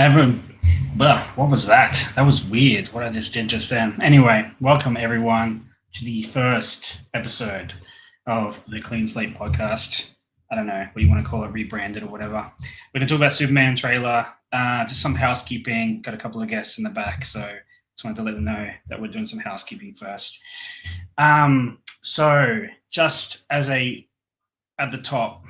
What was that? That was weird. What I just did just then. Anyway, welcome everyone to the first episode of the Clean Slate Podcast. I don't know what you want to call it, rebranded or whatever. We're going to talk about Superman trailer, just some housekeeping. Got a couple of guests in the back, so just wanted to let them know that we're doing some housekeeping first. So just as at the top,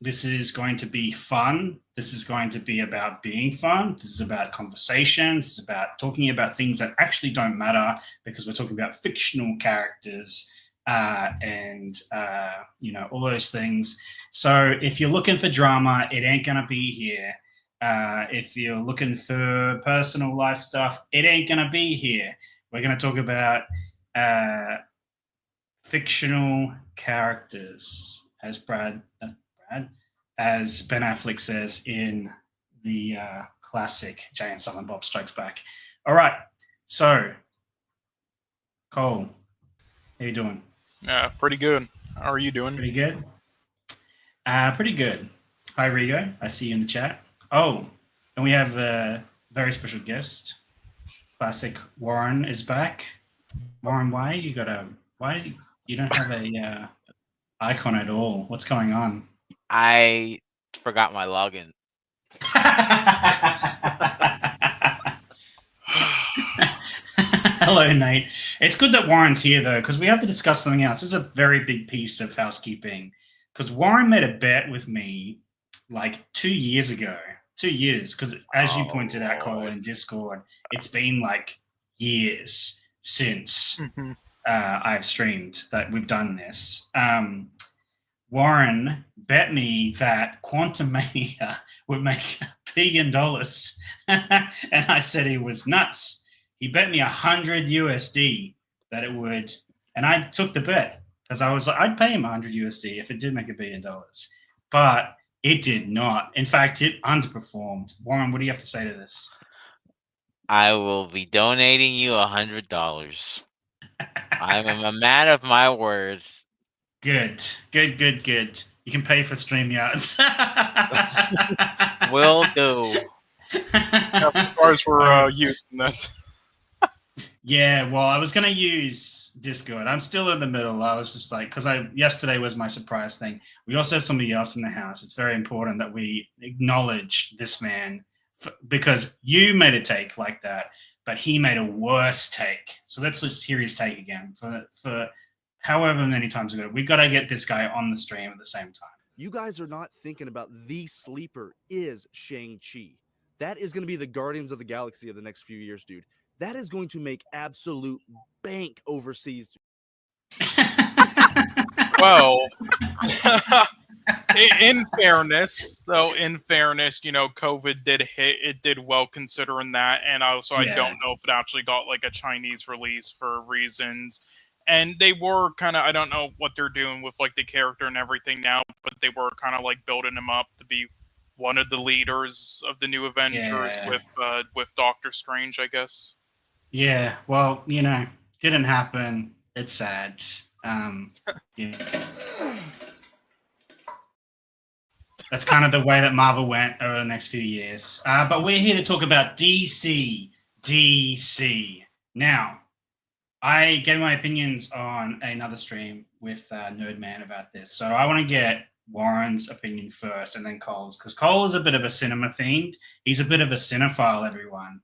this is going to be fun. This is going to be about being fun. This is about conversation. This is about talking about things that actually don't matter because we're talking about fictional characters and all those things. So if you're looking for drama, it ain't going to be here. If you're looking for personal life stuff, it ain't going to be here. We're going to talk about fictional characters, as as Ben Affleck says in the classic Jay and Silent Bob Strikes Back. All right, so Cole, how you doing? Yeah, pretty good. How are you doing? Pretty good. Pretty good. Hi, Rigo. I see you in the chat. Oh, and we have a very special guest. Classic Warren is back. Warren, why you don't have a icon at all? What's going on? I forgot my login. Hello, Nate. It's good that Warren's here, though, because we have to discuss something else. This is a very big piece of housekeeping, because Warren made a bet with me like 2 years ago. 2 years, because as you pointed out, Cole, in Discord, it's been like years since I've streamed that we've done this. Warren bet me that Quantum Mania would make $1 billion. And I said he was nuts. He bet me 100 USD that it would. And I took the bet because I was like, I'd pay him 100 USD if it did make $1 billion. But it did not. In fact, it underperformed. Warren, what do you have to say to this? I will be donating you $100. I'm a man of my word. Good. You can pay for StreamYards. Will do. Of course, we're using this. Yeah, well, I was going to use Discord. I'm still in the middle. I was just like, because yesterday was my surprise thing. We also have somebody else in the house. It's very important that we acknowledge this man because you made a take like that, but he made a worse take. So let's just hear his take again for however many times ago. We've got to get this guy on the stream at the same time. You guys are not thinking about the sleeper is Shang-Chi. That is going to be the Guardians of the Galaxy of the next few years, dude. That is going to make absolute bank overseas. Well, in fairness, COVID did hit. It did well considering that, and also I don't know if it actually got like a Chinese release for reasons. And they were kind of, I don't know what they're doing with like the character and everything now, but they were kind of like building him up to be one of the leaders of the new Avengers with Doctor Strange, I guess. Yeah, well, didn't happen. It's sad. That's kind of the way that Marvel went over the next few years. But we're here to talk about DC. Now, I gave my opinions on another stream with Nerdman about this. So I want to get Warren's opinion first and then Cole's, because Cole is a bit of a cinema fiend. He's a bit of a cinephile, everyone.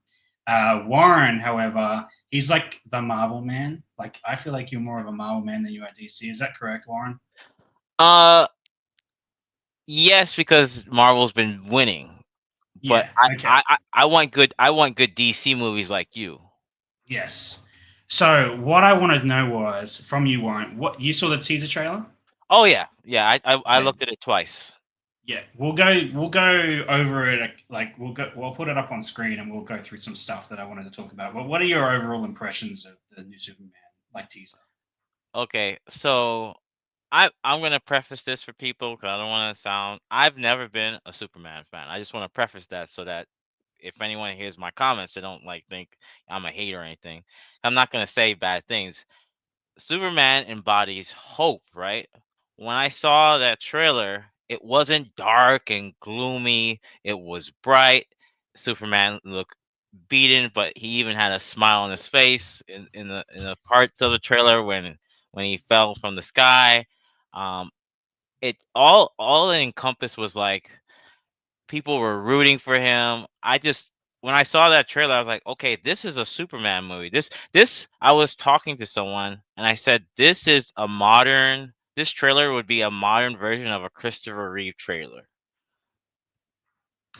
Warren, however, he's like the Marvel man. Like, I feel like you're more of a Marvel man than you are DC. Is that correct, Warren? Yes, because Marvel's been winning. But I want good DC movies like you. Yes. So what I wanted to know was from you, Warren, what you saw the teaser trailer? Oh yeah. I looked at it twice. Yeah, we'll go over it. Like we'll put it up on screen and we'll go through some stuff that I wanted to talk about. But what are your overall impressions of the new Superman teaser? Okay, so I'm gonna preface this for people because I don't want to sound. I've never been a Superman fan. I just want to preface that so that if anyone hears my comments, they don't like think I'm a hater or anything. I'm not gonna say bad things. Superman embodies hope, right? When I saw that trailer, it wasn't dark and gloomy. It was bright. Superman looked beaten, but he even had a smile on his face in the parts of the trailer when he fell from the sky. Um, it all it encompassed was like people were rooting for him. When I saw that trailer, I was like, okay, this is a Superman movie. This I was talking to someone and I said, this trailer would be a modern version of a Christopher Reeve trailer.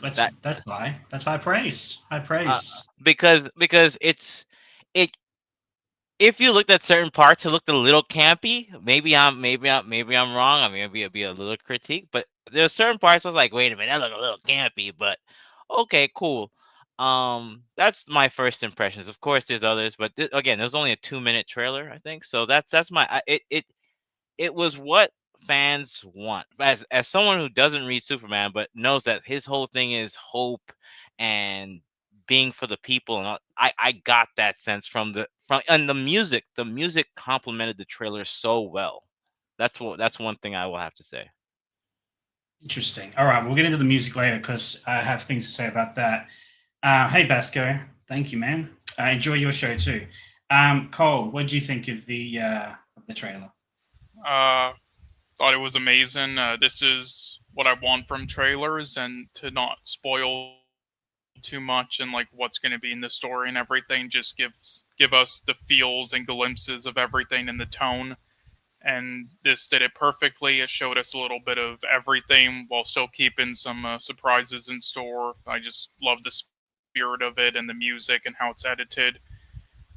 That That's high. That's high praise. High praise. because it if you looked at certain parts, it looked a little campy. Maybe I'm wrong. I mean, it'd be a little critique, but there's certain parts I was like, wait a minute, that look a little campy, but okay, cool. That's my first impressions. Of course, there's others, but again, there's only a 2-minute trailer, I think. So that's my it was what fans want. As someone who doesn't read Superman but knows that his whole thing is hope and being for the people, and I got that sense from the music. The music complemented the trailer so well. That's one thing I will have to say. Interesting. All right, we'll get into the music later because I have things to say about that. Hey, Basco. Thank you, man. Enjoy your show too. Cole, what do you think of the trailer? Thought it was amazing. This is what I want from trailers, and to not spoil too much and like what's going to be in the story and everything, just give us the feels and glimpses of everything in the tone. And this did it perfectly. It showed us a little bit of everything while still keeping some surprises in store. I just love the spirit of it and the music and how it's edited.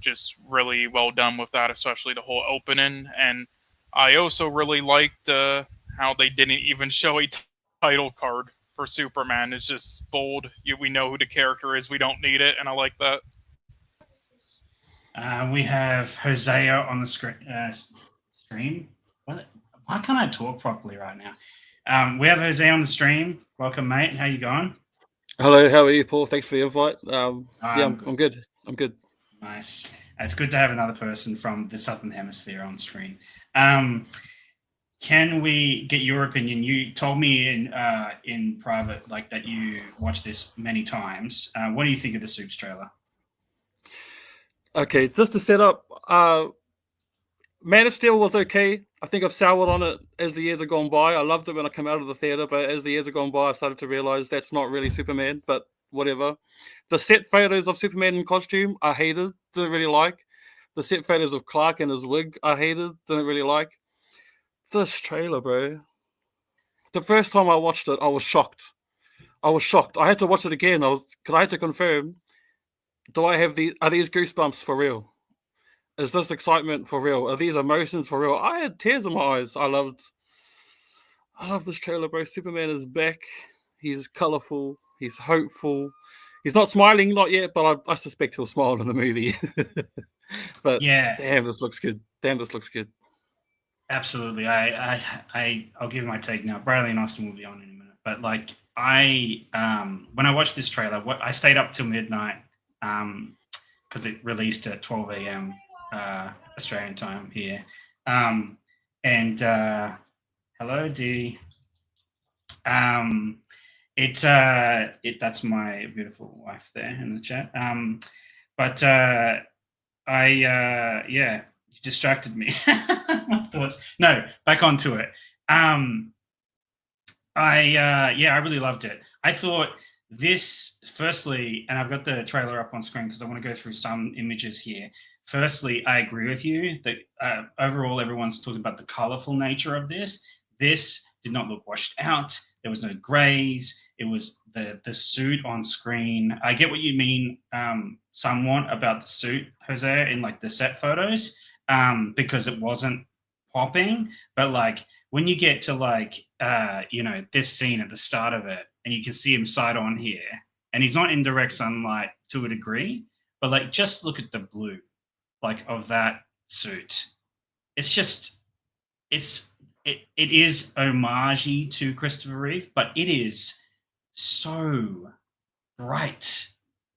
Just really well done with that, especially the whole opening. And I also really liked how they didn't even show a title card for Superman. It's just bold. We know who the character is. We don't need it, and I like that. We have Hosea on the stream. Why can't I talk properly right now? We have Hosea on the stream. Welcome, mate. How you going? Hello, how are you, Paul? Thanks for the invite. I'm good. I'm good. Nice. It's good to have another person from the Southern Hemisphere on screen. Can we get your opinion? You told me in private, like that you watched this many times. What do you think of the Soups trailer? Okay, just to set up, Man of Steel was okay. I think I've soured on it as the years have gone by. I loved it when I came out of the theater, but as the years have gone by, I started to realize that's not really Superman, but whatever. The set photos of Superman in costume, I hated, didn't really like. The set photos of Clark in his wig, I hated, didn't really like. This trailer, bro. The first time I watched it, I was shocked. I had to watch it again. Because I had to confirm, are these goosebumps for real? Is this excitement for real? Are these emotions for real? I had tears in my eyes. I love this trailer, bro. Superman is back. He's colorful. He's hopeful. He's not smiling, not yet, but I suspect he'll smile in the movie. But yeah, damn, this looks good. Absolutely. I'll give my take now. Bradley and Austin will be on in a minute. But like when I watched this trailer, I stayed up till midnight because it released at 12 a.m. Australian time here. Hello, D. That's my beautiful wife there in the chat. You distracted me. Thoughts? No, back onto it. I really loved it. I thought this, firstly, and I've got the trailer up on screen because I want to go through some images here. Firstly, I agree with you that overall everyone's talking about the colorful nature of this. This did not look washed out. There was no grays. It was the suit on screen. I get what you mean somewhat about the suit, Jose, in like the set photos because it wasn't popping. But like when you get to like, this scene at the start of it and you can see him side on here and he's not in direct sunlight to a degree, but like just look at the blue like of that suit. It's just, it is homage to Christopher Reeve, but it is so bright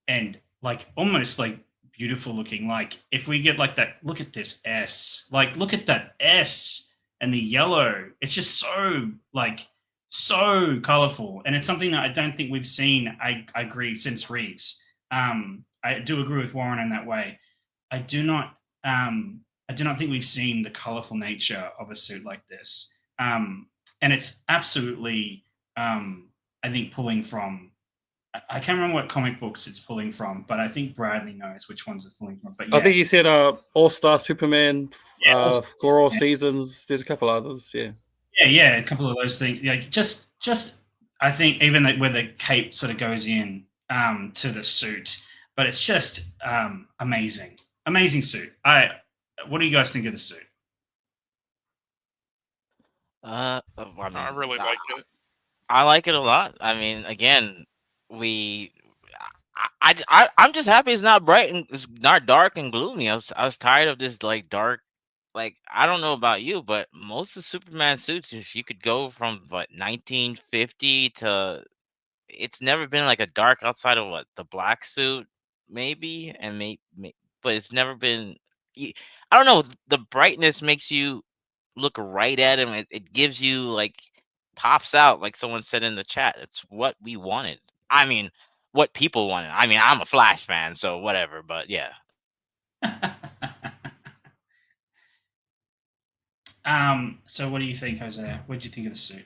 and like almost like beautiful looking. Like if we get like that, look at this S, like look at that S and the yellow. It's just so like so colorful, and it's something that I don't think we've seen. I agree, since Reeves. I do agree with Warren in that way. I do not. I do not think we've seen the colorful nature of a suit like this, and it's absolutely. I think pulling from. I can't remember what comic books it's pulling from, but I think Bradley knows which ones it's pulling from. But yeah, I think he said All-Star Superman yeah, for all yeah. seasons. There's a couple others, yeah. Yeah, a couple of those things. Like just I think even where the cape sort of goes in to the suit, but it's just amazing, amazing suit. What do you guys think of the suit? I I mean, really like it. I like it a lot. I mean, again, we, I'm just happy it's not bright and it's not dark and gloomy. I was tired of this like dark, like I don't know about you, but most of Superman suits, if you could go from what 1950 to, it's never been like a dark outside of what the black suit maybe, and but it's never been. I don't know. The brightness makes you look right at him. It gives you like pops out, like someone said in the chat. It's what we wanted. I mean, what people wanted. I mean, I'm a Flash fan, so whatever. But yeah, So what do you think, Jose? What did you think of the suit?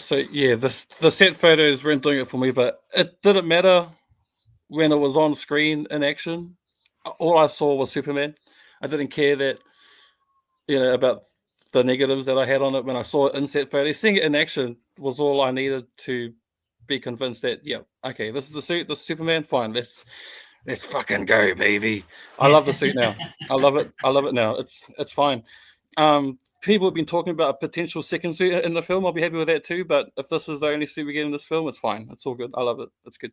So yeah, the set photos weren't doing it for me, but it didn't matter when it was on screen in action. All I saw was Superman. I didn't care that about the negatives that I had on it when I saw it in set photos. Seeing it in action was all I needed to be convinced that okay, this is the suit, this is Superman. Fine, let's fucking go, baby. I love the suit now. I love it. I love it now. It's fine. People have been talking about a potential second suit in the film. I'll be happy with that too. But if this is the only suit we get in this film, it's fine. It's all good. I love it. It's good.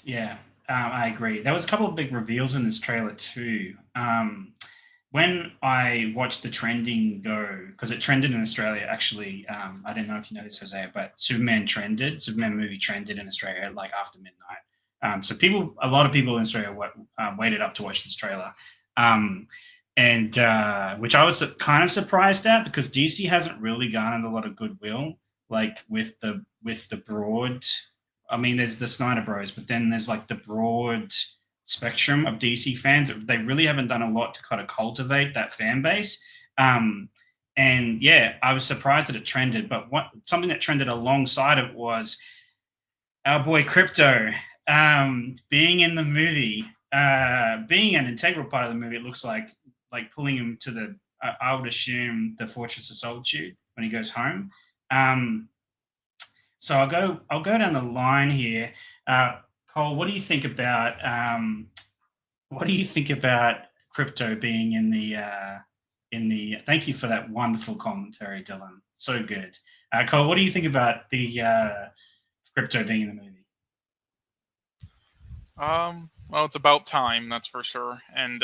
Yeah, I agree. There was a couple of big reveals in this trailer too. When I watched the trending go, because it trended in Australia, actually, I don't know if you know this, Jose, but Superman movie trended in Australia like after midnight. So a lot of people in Australia waited up to watch this trailer, and which I was kind of surprised at, because DC hasn't really garnered a lot of goodwill, like with the broad. I mean, there's the Snyder Bros, but then there's like the broad spectrum of DC fans. They really haven't done a lot to kind of cultivate that fan base. And yeah, I was surprised that it trended, but something that trended alongside it was our boy Crypto being in the movie, being an integral part of the movie. It looks like pulling him to the, I would assume, the Fortress of Solitude when he goes home. So I'll go down the line here. Cole, what do you think about crypto being in the thank you for that wonderful commentary, Dylan. So good. Cole, what do you think about the crypto being in the movie? Well, it's about time, that's for sure. And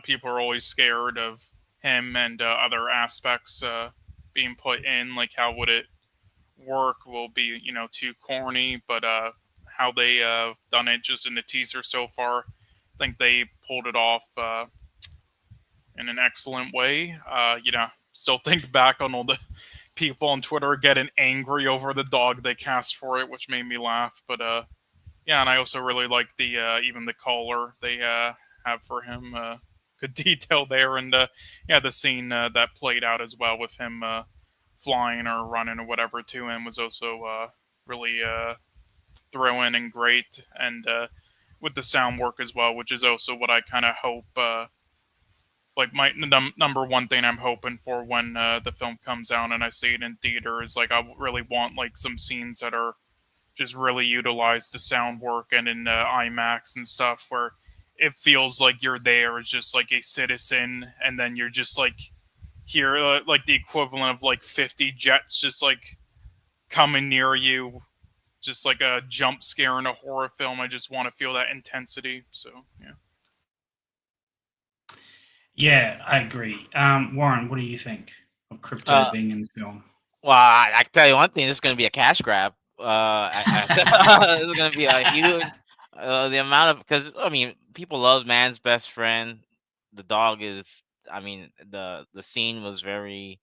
people are always scared of him and other aspects being put in. Like, how would it work? Will be too corny, but how they done it just in the teaser so far, I think they pulled it off in an excellent way. Still think back on all the people on Twitter getting angry over the dog they cast for it, which made me laugh. But yeah, and I also really like the even the collar they have for him. Good detail there, and the scene that played out as well with him flying or running or whatever to him was also really thrilling and great, and with the sound work as well, which is also what I kind of hope. Like my number one thing I'm hoping for when the film comes out and I see it in theater is like I really want like some scenes that are just really utilize the sound work and in IMAX and stuff where it feels like you're there as just like a citizen, and then you're just like here like the equivalent of like 50 jets just like coming near you, just like a jump scare in a horror film. I just want to feel that intensity. So yeah. Yeah, I agree. Warren, what do you think of crypto being in the film? Well, I can tell you one thing. This is going to be a cash grab. It's going to be a huge. The amount of, because I mean, people love Man's Best Friend. The dog is. I mean, the scene was very.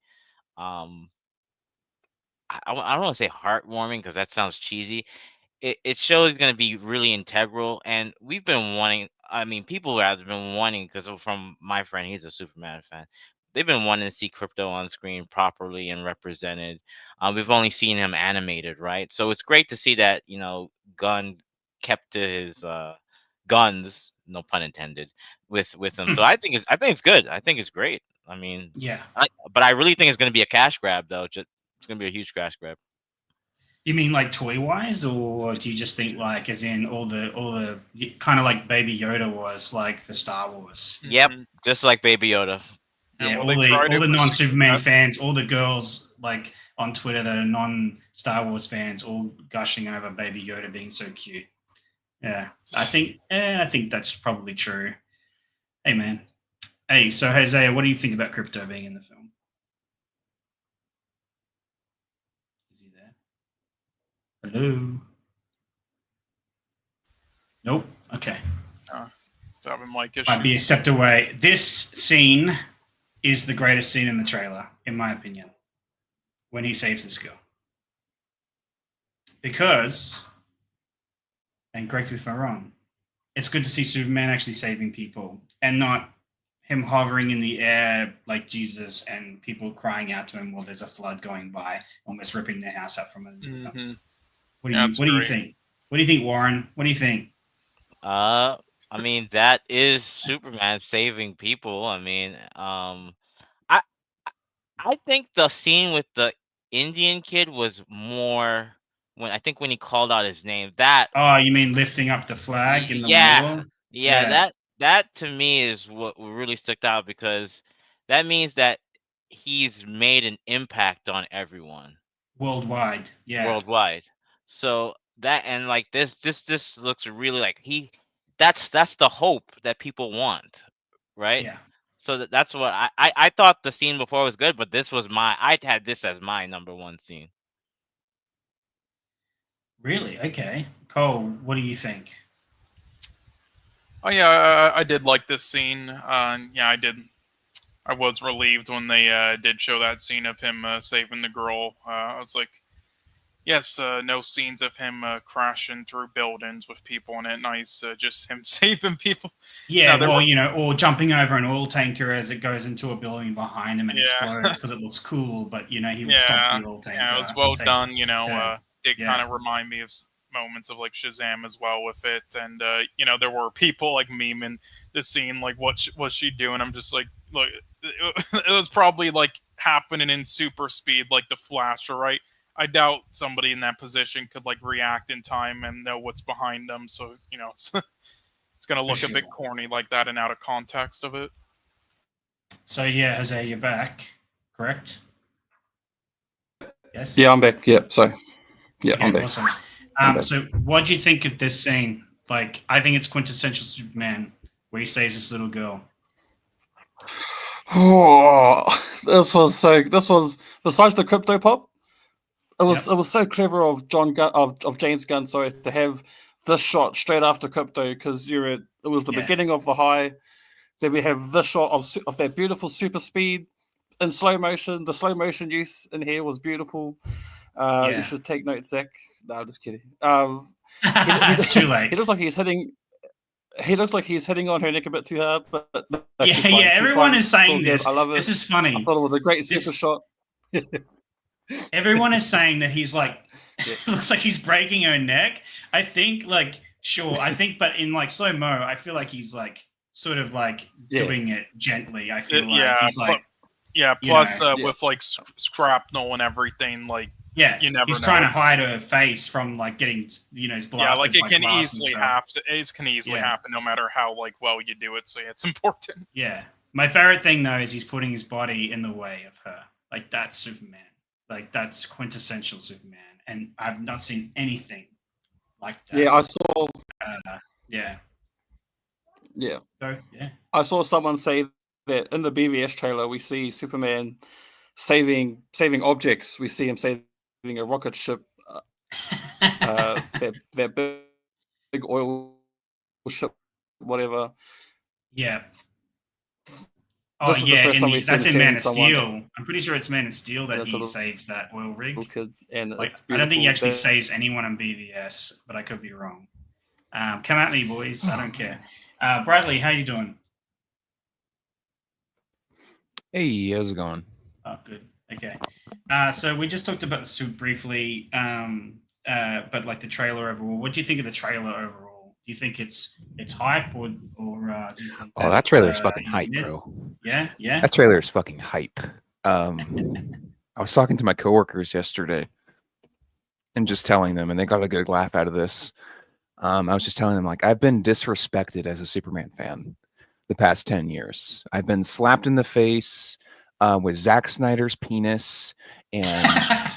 I don't want to say heartwarming because that sounds cheesy. It shows going to be really integral, and we've been wanting. I mean, people have been wanting because from my friend, he's a Superman fan. They've been wanting to see Crypto on screen properly and represented. We've only seen him animated, right? So it's great to see that Gunn kept to his guns, no pun intended, with him. So I think it's good. I think it's great. I mean, Yeah. but I really think it's going to be a cash grab, though. It's going to be a huge cash grab. You mean like toy wise, or do you just think like as in all the kind of like Baby Yoda was like for Star Wars? Yep, just like Baby Yoda. Yeah, And all will they try the to non Superman pursue fans, all the girls like on Twitter that are non Star Wars fans, all gushing over Baby Yoda being so cute. Yeah, I think that's probably true. Hey man, hey, so Hosea, what do you think about Crypto being in the film? Is he there? Hello. Nope. Okay. He's having mic Might be issues. stepped away. This scene is the greatest scene in the trailer, in my opinion, when he saves this girl. Because, and correct me if I'm wrong, it's good to see Superman actually saving people and not him hovering in the air like Jesus and people crying out to him while there's a flood going by, almost ripping their house out from under them. Mhm. What do you think? What do you think, Warren? What do you think? I mean, that is Superman saving people. I mean, I I think the scene with the Indian kid was more when he called out his name. That Oh, you mean lifting up the flag in the yeah, war? yeah, Yeah, that to me is what really stuck out because that means that he's made an impact on everyone worldwide. Yeah, worldwide. So that and like this looks really like that's the hope that people want, right? yeah. So that's what I thought the scene before was good, but I had this as my number one scene. Really? Okay. Cole, what do you think? Oh yeah, I did like this scene. Yeah, I did. I was relieved when they did show that scene of him saving the girl. I was like, yes, no scenes of him crashing through buildings with people in it. Nice, just him saving people. Yeah, No, there well, were. or jumping over an oil tanker as it goes into a building behind him and Yeah, explodes because it looks cool, but he would stop yeah, the oil tanker yeah. It was well and say, done. yeah, Did kind yeah, of remind me of moments of like Shazam as well with it, and there were people like memeing the scene, like what was she doing? I'm just like, look, it was probably like happening in super speed, like the Flash, right? I doubt somebody in that position could like react in time and know what's behind them. So it's gonna for look a sure. bit corny like that and out of context of it. So yeah, Jose, you're back, correct? Yes. Yeah, I'm back. Yeah, so yeah, Okay, I'm back. awesome. I'm back. So what do you think of this scene? Like, I think it's quintessential Superman where he saves this little girl. Oh, this was besides the crypto pop. It was so clever of James Gunn, sorry, to have this shot straight after crypto because it was the beginning of the high. Then we have this shot of that beautiful super speed in slow motion. The slow motion use in here was beautiful. You should take note, Zach. No, I'm just kidding. It's too late. He looks like he's hitting. He looks like he's hitting on her neck a bit too hard, but no, yeah. Everyone is saying this. I love it. This is funny. I thought it was a great super shot. Everyone is saying that he's like, looks like he's breaking her neck. I think but in like slow mo, I feel like he's like sort of like doing it gently. I feel like he's like, plus with like shrapnel and everything, like. Yeah, you never he's know. trying to hide her face from like getting his blood. Yeah, like it can easily happen. It can easily happen no matter how like well you do it. So yeah, it's important. Yeah, my favorite thing though is he's putting his body in the way of her. Like that's Superman. Like that's quintessential Superman, and I've not seen anything like that. Yeah, I saw. Yeah. So yeah, I saw someone say that in the BVS trailer we see Superman saving objects. We see him saving a rocket ship, that big oil ship, whatever. Yeah. this is the first time we've seen that's in Man of someone Steel. I'm pretty sure it's Man of Steel that he saves that oil rig. And like, I don't think he actually saves anyone in BVS, but I could be wrong. Come at me, boys. I don't care. Bradley, how you doing? Hey, how's it going? Oh, good. Okay. So we just talked about the suit briefly, but like the trailer overall. What do you think of the trailer overall? Do you think it's hype or do you think that trailer is fucking hype, bro? Yeah. That trailer is fucking hype. I was talking to my coworkers yesterday and just telling them, and they got a good laugh out of this. I was just telling them, like, I've been disrespected as a Superman fan the past 10 years. I've been slapped in the face with Zack Snyder's penis and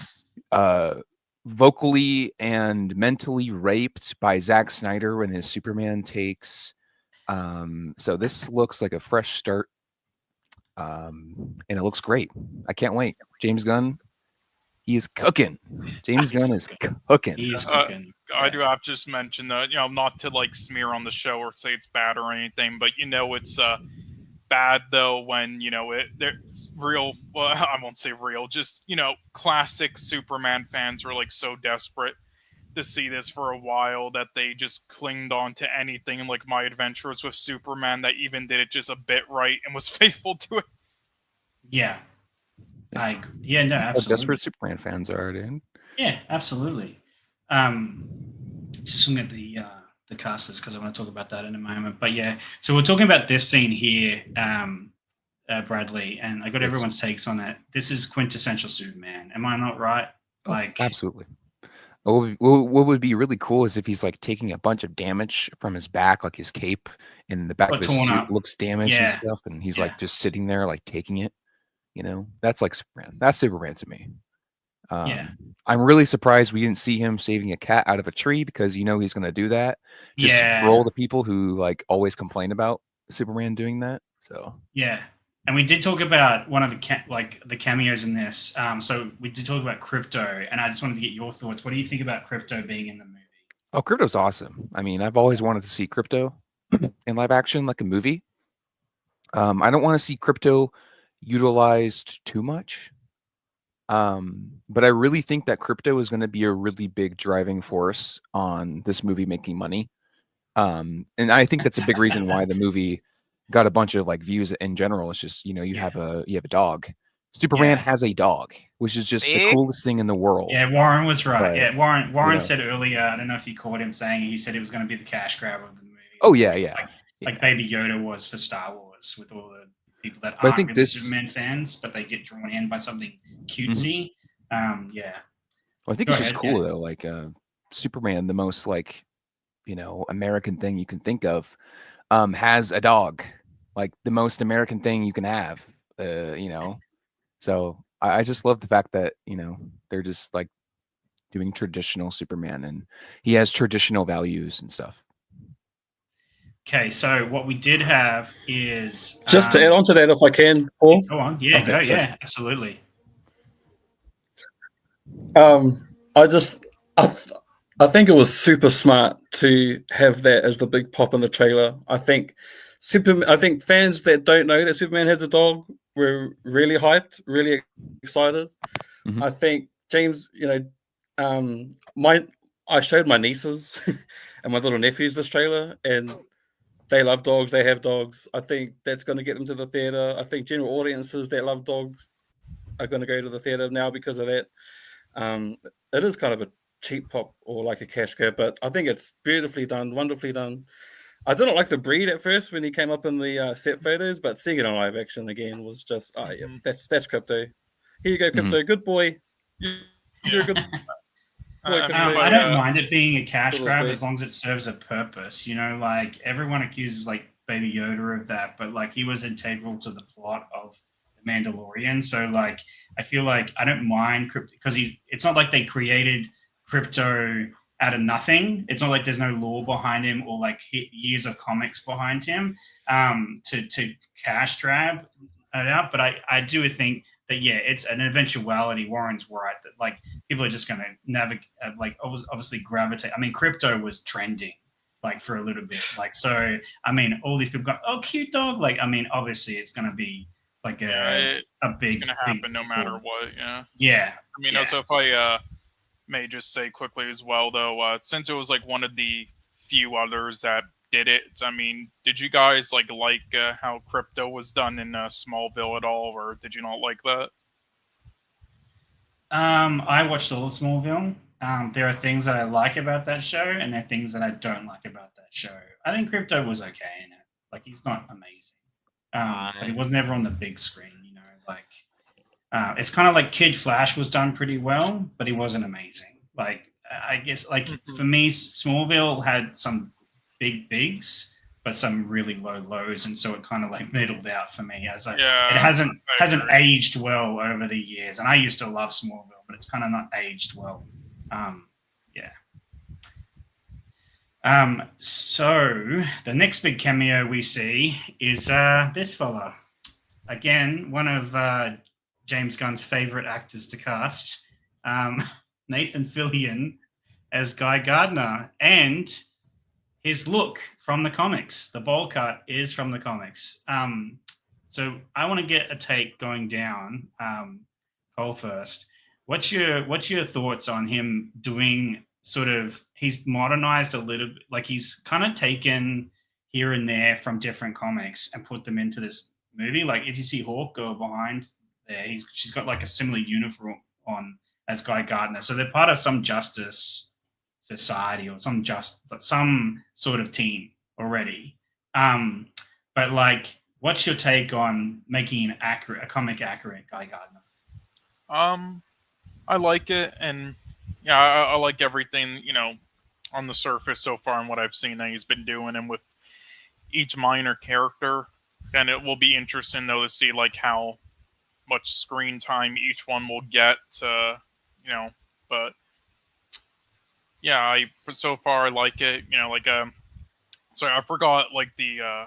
vocally and mentally raped by Zack Snyder in his Superman takes. So this looks like a fresh start. And it looks great. I can't wait. James Gunn, he is cooking. James Gunn is cooking. He is cooking. I do have to just mention that, not to like smear on the show or say it's bad or anything, but it's bad though when it's real. Well, I won't say real, just classic Superman fans were like so desperate to see this for a while that they just clinged on to anything like My Adventures with Superman that even did it just a bit right and was faithful to it. Yeah. No, absolutely. How desperate Superman fans are, dude. Yeah, absolutely. Just looking at the cast list because I want to talk about that in a moment. But yeah, so we're talking about this scene here, Bradley, and I got everyone's takes on it. This is quintessential Superman. Am I not right? Like, absolutely. What would be really cool is if he's like taking a bunch of damage from his back, like his cape and the back of his suit looks damaged and stuff, and he's like just sitting there like taking it. That's like Superman. That's Superman to me. I'm really surprised we didn't see him saving a cat out of a tree because he's going to do that. Just to troll the people who like always complain about Superman doing that. So yeah. And we did talk about one of the cameos in this. So we did talk about Crypto, and I just wanted to get your thoughts. What do you think about Crypto being in the movie? Oh, Crypto's awesome. I mean, I've always wanted to see Crypto in live action, like a movie. I don't want to see Crypto utilized too much. But I really think that Crypto is going to be a really big driving force on this movie making money. And I think that's a big reason why the movie got a bunch of like views in general. It's just, you have a dog. Superman has a dog, which is just the coolest thing in the world. Yeah, Warren was right. Yeah, Warren said earlier, I don't know if you caught him saying, he said it was going to be the cash grab of the movie. Oh yeah. Like Baby Yoda was for Star Wars with all the people that aren't really Superman fans, but they get drawn in by something cutesy. Well, I think it's just cool though. Like Superman, the most like, American thing you can think of, has a dog. Like the most American thing you can have. So I just love the fact that they're just like doing traditional Superman, and he has traditional values and stuff. Okay, so what we did have is just to add on to that, if I can, Paul. Go on, absolutely. I think it was super smart to have that as the big pop in the trailer. I think fans that don't know that Superman has a dog were really hyped, really excited. Mm-hmm. I think James, I showed my nieces and my little nephews this trailer, and they love dogs. They have dogs. I think that's going to get them to the theater. I think general audiences that love dogs are going to go to the theater now because of that. It is kind of a cheap pop or like a cash grab, but I think it's beautifully done, wonderfully done. I didn't like the breed at first when he came up in the set photos, but seeing it on live action again was just, that's Crypto. Here you go, Crypto. Good boy. You're a good boy. I don't mind it being a cash grab as long as it serves a purpose. Like everyone accuses like Baby Yoda of that, but like he was integral to the plot of The Mandalorian. So like I feel like I don't mind Crypto because it's not like they created Crypto out of nothing. It's not like there's no lore behind him or like years of comics behind him to cash grab it out. But I do think that it's an eventuality. Warren's right that like people are just going to navigate, like obviously gravitate. I mean, Crypto was trending like for a little bit. Like, so, I mean, all these people go, oh, cute dog. Like, I mean, obviously it's going to be like a big. It's gonna happen no matter deal. what. Yeah. Yeah. I mean, yeah. also if I may just say quickly as well, though, since it was like one of the few others that did it. I mean, did you guys like how crypto was done in Smallville at all, or did you not like that? I watched all of Smallville. There are things that I like about that show, and there are things that I don't like about that show. I think Crypto was okay in it. Like, he's not amazing, but he was never on the big screen. You know, like it's kind of like Kid Flash was done pretty well, but he wasn't amazing. Like, I guess, like for me, Smallville had some big bigs, but some really low lows, and so it kind of like middled out for me. As like, it hasn't aged well over the years, and I used to love Smallville, but it's kind of not aged well. So the next big cameo we see is this fella. Again, one of James Gunn's favorite actors to cast, Nathan Fillion as Guy Gardner, and his look from the comics. The bowl cut is from the comics. So I want to get a take going down. Cole first. What's your thoughts on him doing sort of? He's modernized a little bit, like he's kind of taken here and there from different comics and put them into this movie. Like if you see Hawk go behind there, she's got like a similar uniform on as Guy Gardner. So they're part of some Justice Society or some sort of team already. But like, what's your take on making a comic accurate Guy Gardner? I like it, and yeah, I like everything, on the surface so far and what I've seen that he's been doing, and with each minor character. And it will be interesting though to see like how much screen time each one will get. But yeah, so far I like it. Sorry, I forgot like the.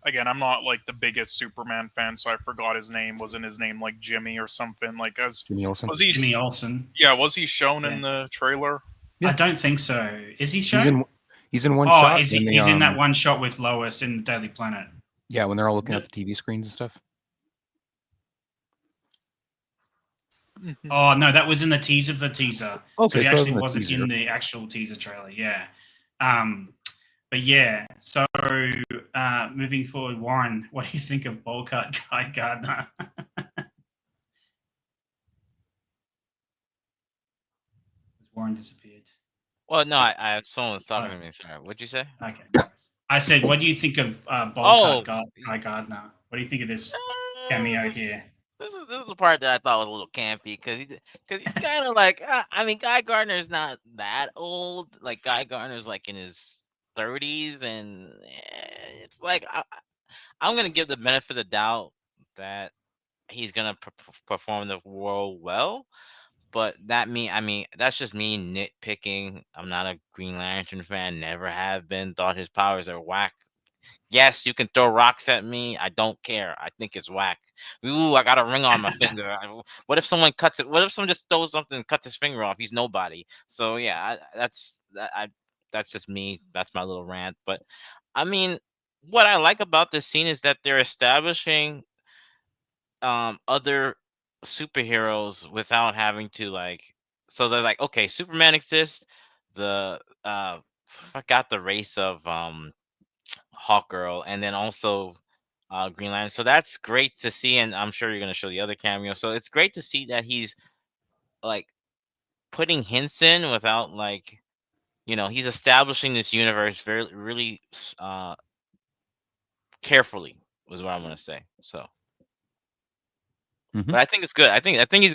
Again, I'm not like the biggest Superman fan, so I forgot his name. Wasn't his name like Jimmy or something? Like Jimmy Olsen. Jimmy Olsen. Yeah, was he shown in the trailer? Yeah. I don't think so. Is he shown? He's in one shot. He's in that one shot with Lois in the Daily Planet. Yeah, when they're all looking at the TV screens and stuff. Oh no, that was in the teaser of the teaser. Okay, so he actually wasn't in the actual teaser trailer. Yeah. But yeah, so moving forward, Warren, what do you think of bowl cut Guy Gardner? Warren disappeared. Well, no, I someone was talking to me. Sorry, what'd you say? Okay. I said, what do you think of bowl cut Guy Gardner? What do you think of this cameo here? This is the part that I thought was a little campy because he's kind of like Guy Gardner's not that old. Like Guy Gardner's like in his 30s, and it's like I'm gonna give the benefit of the doubt that he's gonna perform the role well, but that's just me nitpicking. I'm not a Green Lantern fan, never have been. Thought his powers are whack. Yes, you can throw rocks at me. I don't care. I think it's whack. Ooh, I got a ring on my finger. What if someone cuts it? What if someone just throws something and cuts his finger off? He's nobody. So yeah, that's just me. That's my little rant. But I mean, what I like about this scene is that they're establishing other superheroes without having to like. So they're like, okay, Superman exists. The forgot the race of Hawkgirl, and then also Green Lantern. So that's great to see, and I'm sure you're going to show the other cameo. So it's great to see that he's like putting hints in without like, he's establishing this universe very really carefully was what I'm going to say. So, but I think it's good. I think he's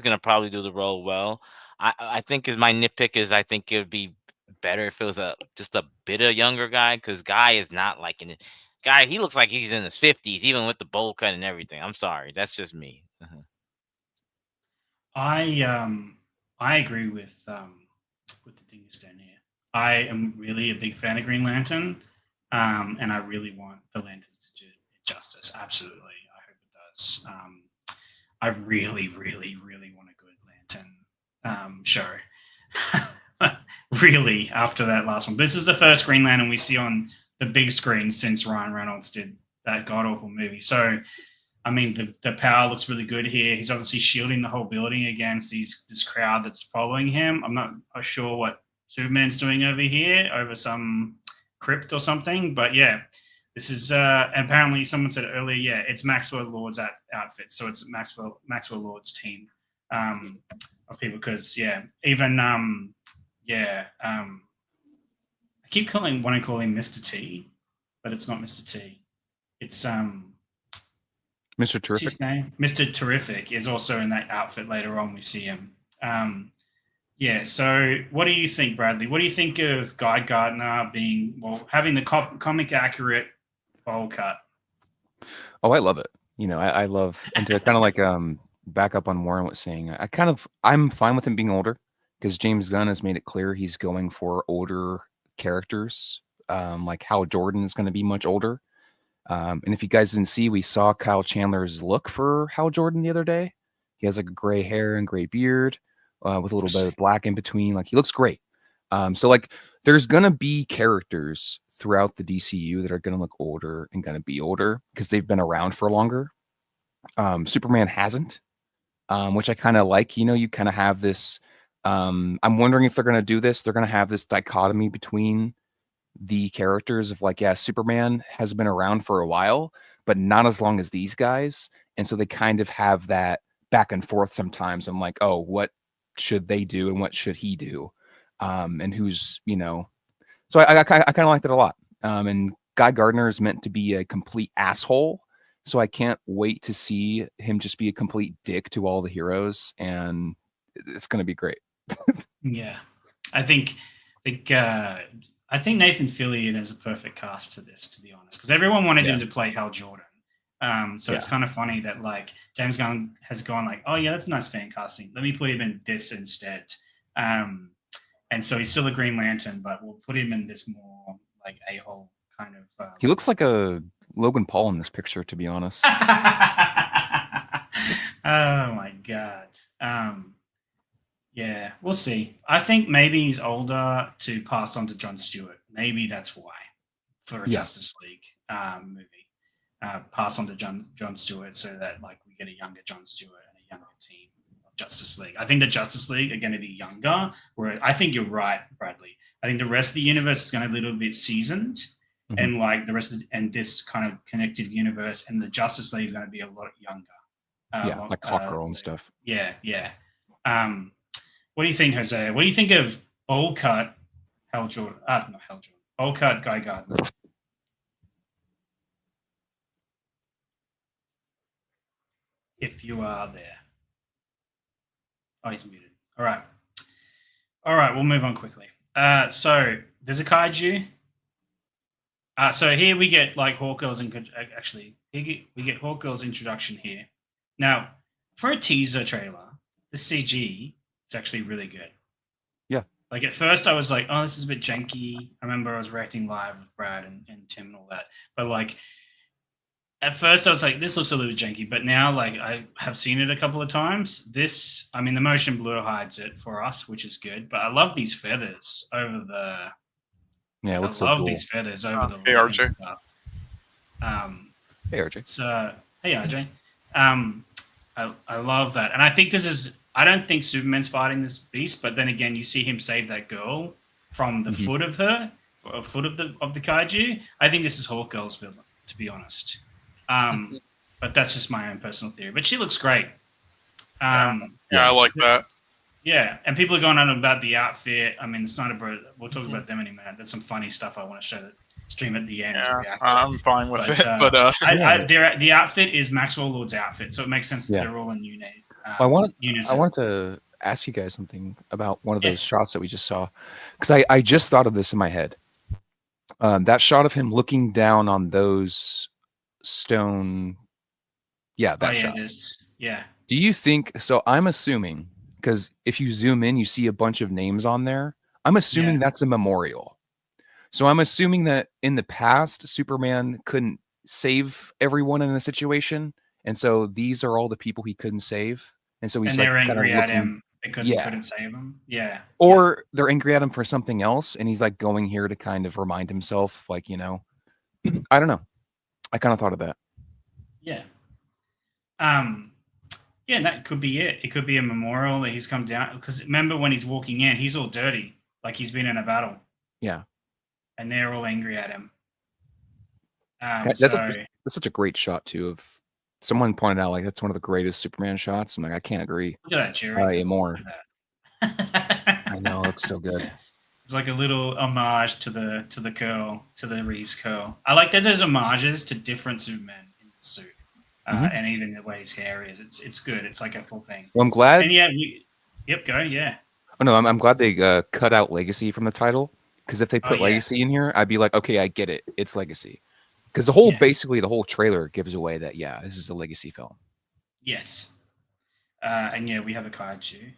gonna probably do the role well. I think my nitpick is I think it would be better if it was just a bit of younger guy, because Guy is not like he looks like he's in his 50s even with the bowl cut and everything. I'm sorry, that's just me. I agree with the dingus down here. I am really a big fan of Green Lantern, and I really want the Lanterns to do justice. Absolutely, I hope it does. I really, really, really want a good Lantern show. Really, after that last one. This is the first Green Lantern we see on the big screen since Ryan Reynolds did that god awful movie. So I mean, the power looks really good here. He's obviously shielding the whole building against this crowd that's following him. I'm not sure what Superman's doing over here, over some crypt or something. But yeah, this is apparently someone said earlier, yeah, it's Maxwell Lord's outfit. So it's Maxwell Lord's team of people. Because, yeah, even, I keep want to call him Mr. T, but it's not Mr. T. It's Mr. what's Terrific. his name? Mr. Terrific is also in that outfit later on. We see him. Yeah. So, what do you think, Bradley? What do you think of Guy Gardner having the comic accurate bowl cut? Oh, I love it. You know, I love, and to kind of like back up on Warren was saying, I'm fine with him being older because James Gunn has made it clear he's going for older characters. Like Hal Jordan is going to be much older. And if you guys didn't see, we saw Kyle Chandler's look for Hal Jordan the other day. He has like a gray hair and gray beard with a little bit of black in between. Like he looks great. So like there's going to be characters throughout the DCU that are going to look older and going to be older because they've been around for longer. Superman hasn't, which I kind of like. You know, you kind of have this. I'm wondering if they're going to do this. They're going to have this dichotomy between the characters of like, yeah, Superman has been around for a while, but not as long as these guys. And so they kind of have that back and forth sometimes. I'm like, oh, what should they do and what should he do? And who's, you know, so I kind of liked it a lot. And Guy Gardner is meant to be a complete asshole. So I can't wait to see him just be a complete dick to all the heroes. And it's going to be great. Yeah. I think Nathan Fillion is a perfect cast to this, to be honest, because everyone wanted him to play Hal Jordan. So it's kind of funny that like James Gunn has gone like, oh yeah, that's nice fan casting. Let me put him in this instead. And so he's still a Green Lantern, but we'll put him in this more like a-hole kind of. He looks like a Logan Paul in this picture, to be honest. Oh my God. Yeah, we'll see. I think maybe he's older to pass on to Jon Stewart. Maybe that's why for a Justice League movie. Pass on to Jon Stewart so that like we get a younger Jon Stewart and a younger team of Justice League. I think the Justice League are going to be younger. Where I think you're right, Bradley. I think the rest of the universe is going to be a little bit seasoned, and like the rest of and this kind of connected universe and the Justice League is going to be a lot younger. Like Hawkgirl and stuff. Yeah. What do you think, Jose? What do you think of bowl cut Hal Jordan? Not Hal Jordan. Bowl cut Guy Gardner. If you are there. Oh, he's muted. All right, we'll move on quickly. So there's a kaiju. So here we get like Hawkgirl's we get Hawkgirl's introduction here. Now, for a teaser trailer, the CG is actually really good. Yeah. Like at first I was like, oh, this is a bit janky. I remember I was reacting live with Brad and Tim and all that. But like at first I was like, this looks a little janky. But now like I have seen it a couple of times. The motion blur hides it for us, which is good. But I love these feathers over the... Yeah, it looks so cool. I love these feathers over the... Hey, RJ. Stuff. Hey, RJ. Hey, RJ. I love that. And I think I don't think Superman's fighting this beast, but then again, you see him save that girl from the foot of the kaiju. I think this is Hawkgirl's villain, to be honest. But that's just my own personal theory. But she looks great. I like that. Yeah, and people are going on about the outfit. I mean, the Snyder Brothers, we'll talk about them in a minute. There's some funny stuff I want to show the stream at the end. Yeah, I'm fine with it. But the outfit is Maxwell Lord's outfit, so it makes sense that they're all in unit. I wanted to ask you guys something about one of those shots that we just saw, because I just thought of this in my head. That shot of him looking down on those stone. Yeah, that shot. Yeah. Do you think so? I'm assuming, because if you zoom in, you see a bunch of names on there. I'm assuming that's a memorial. So I'm assuming that in the past, Superman couldn't save everyone in a situation. And so these are all the people he couldn't save. And so he's they're angry at him because he couldn't save them. Yeah. Or they're angry at him for something else. And he's like going here to kind of remind himself, like, you know, I don't know. I kind of thought of that. Yeah. Yeah, that could be it. It could be a memorial that he's come down. Because remember when he's walking in, he's all dirty, like he's been in a battle. Yeah. And they're all angry at him. That's such a great shot too. Of someone pointed out like that's one of the greatest Superman shots. I'm like, I can't agree. Look at that, Jerry. More. That. I know, it looks so good. It's like a little homage to the curl, to the Reeves curl. I like that there's homages to different Supermen in the suit, and even the way his hair is. It's good. It's like a full thing. Well, I'm glad. And yeah, go. Yeah. Oh no, I'm glad they cut out Legacy from the title, because if they put Legacy in here, I'd be like, okay, I get it. It's Legacy. Because basically the whole trailer gives away that this is a Legacy film. Yes, and yeah, we have a kaiju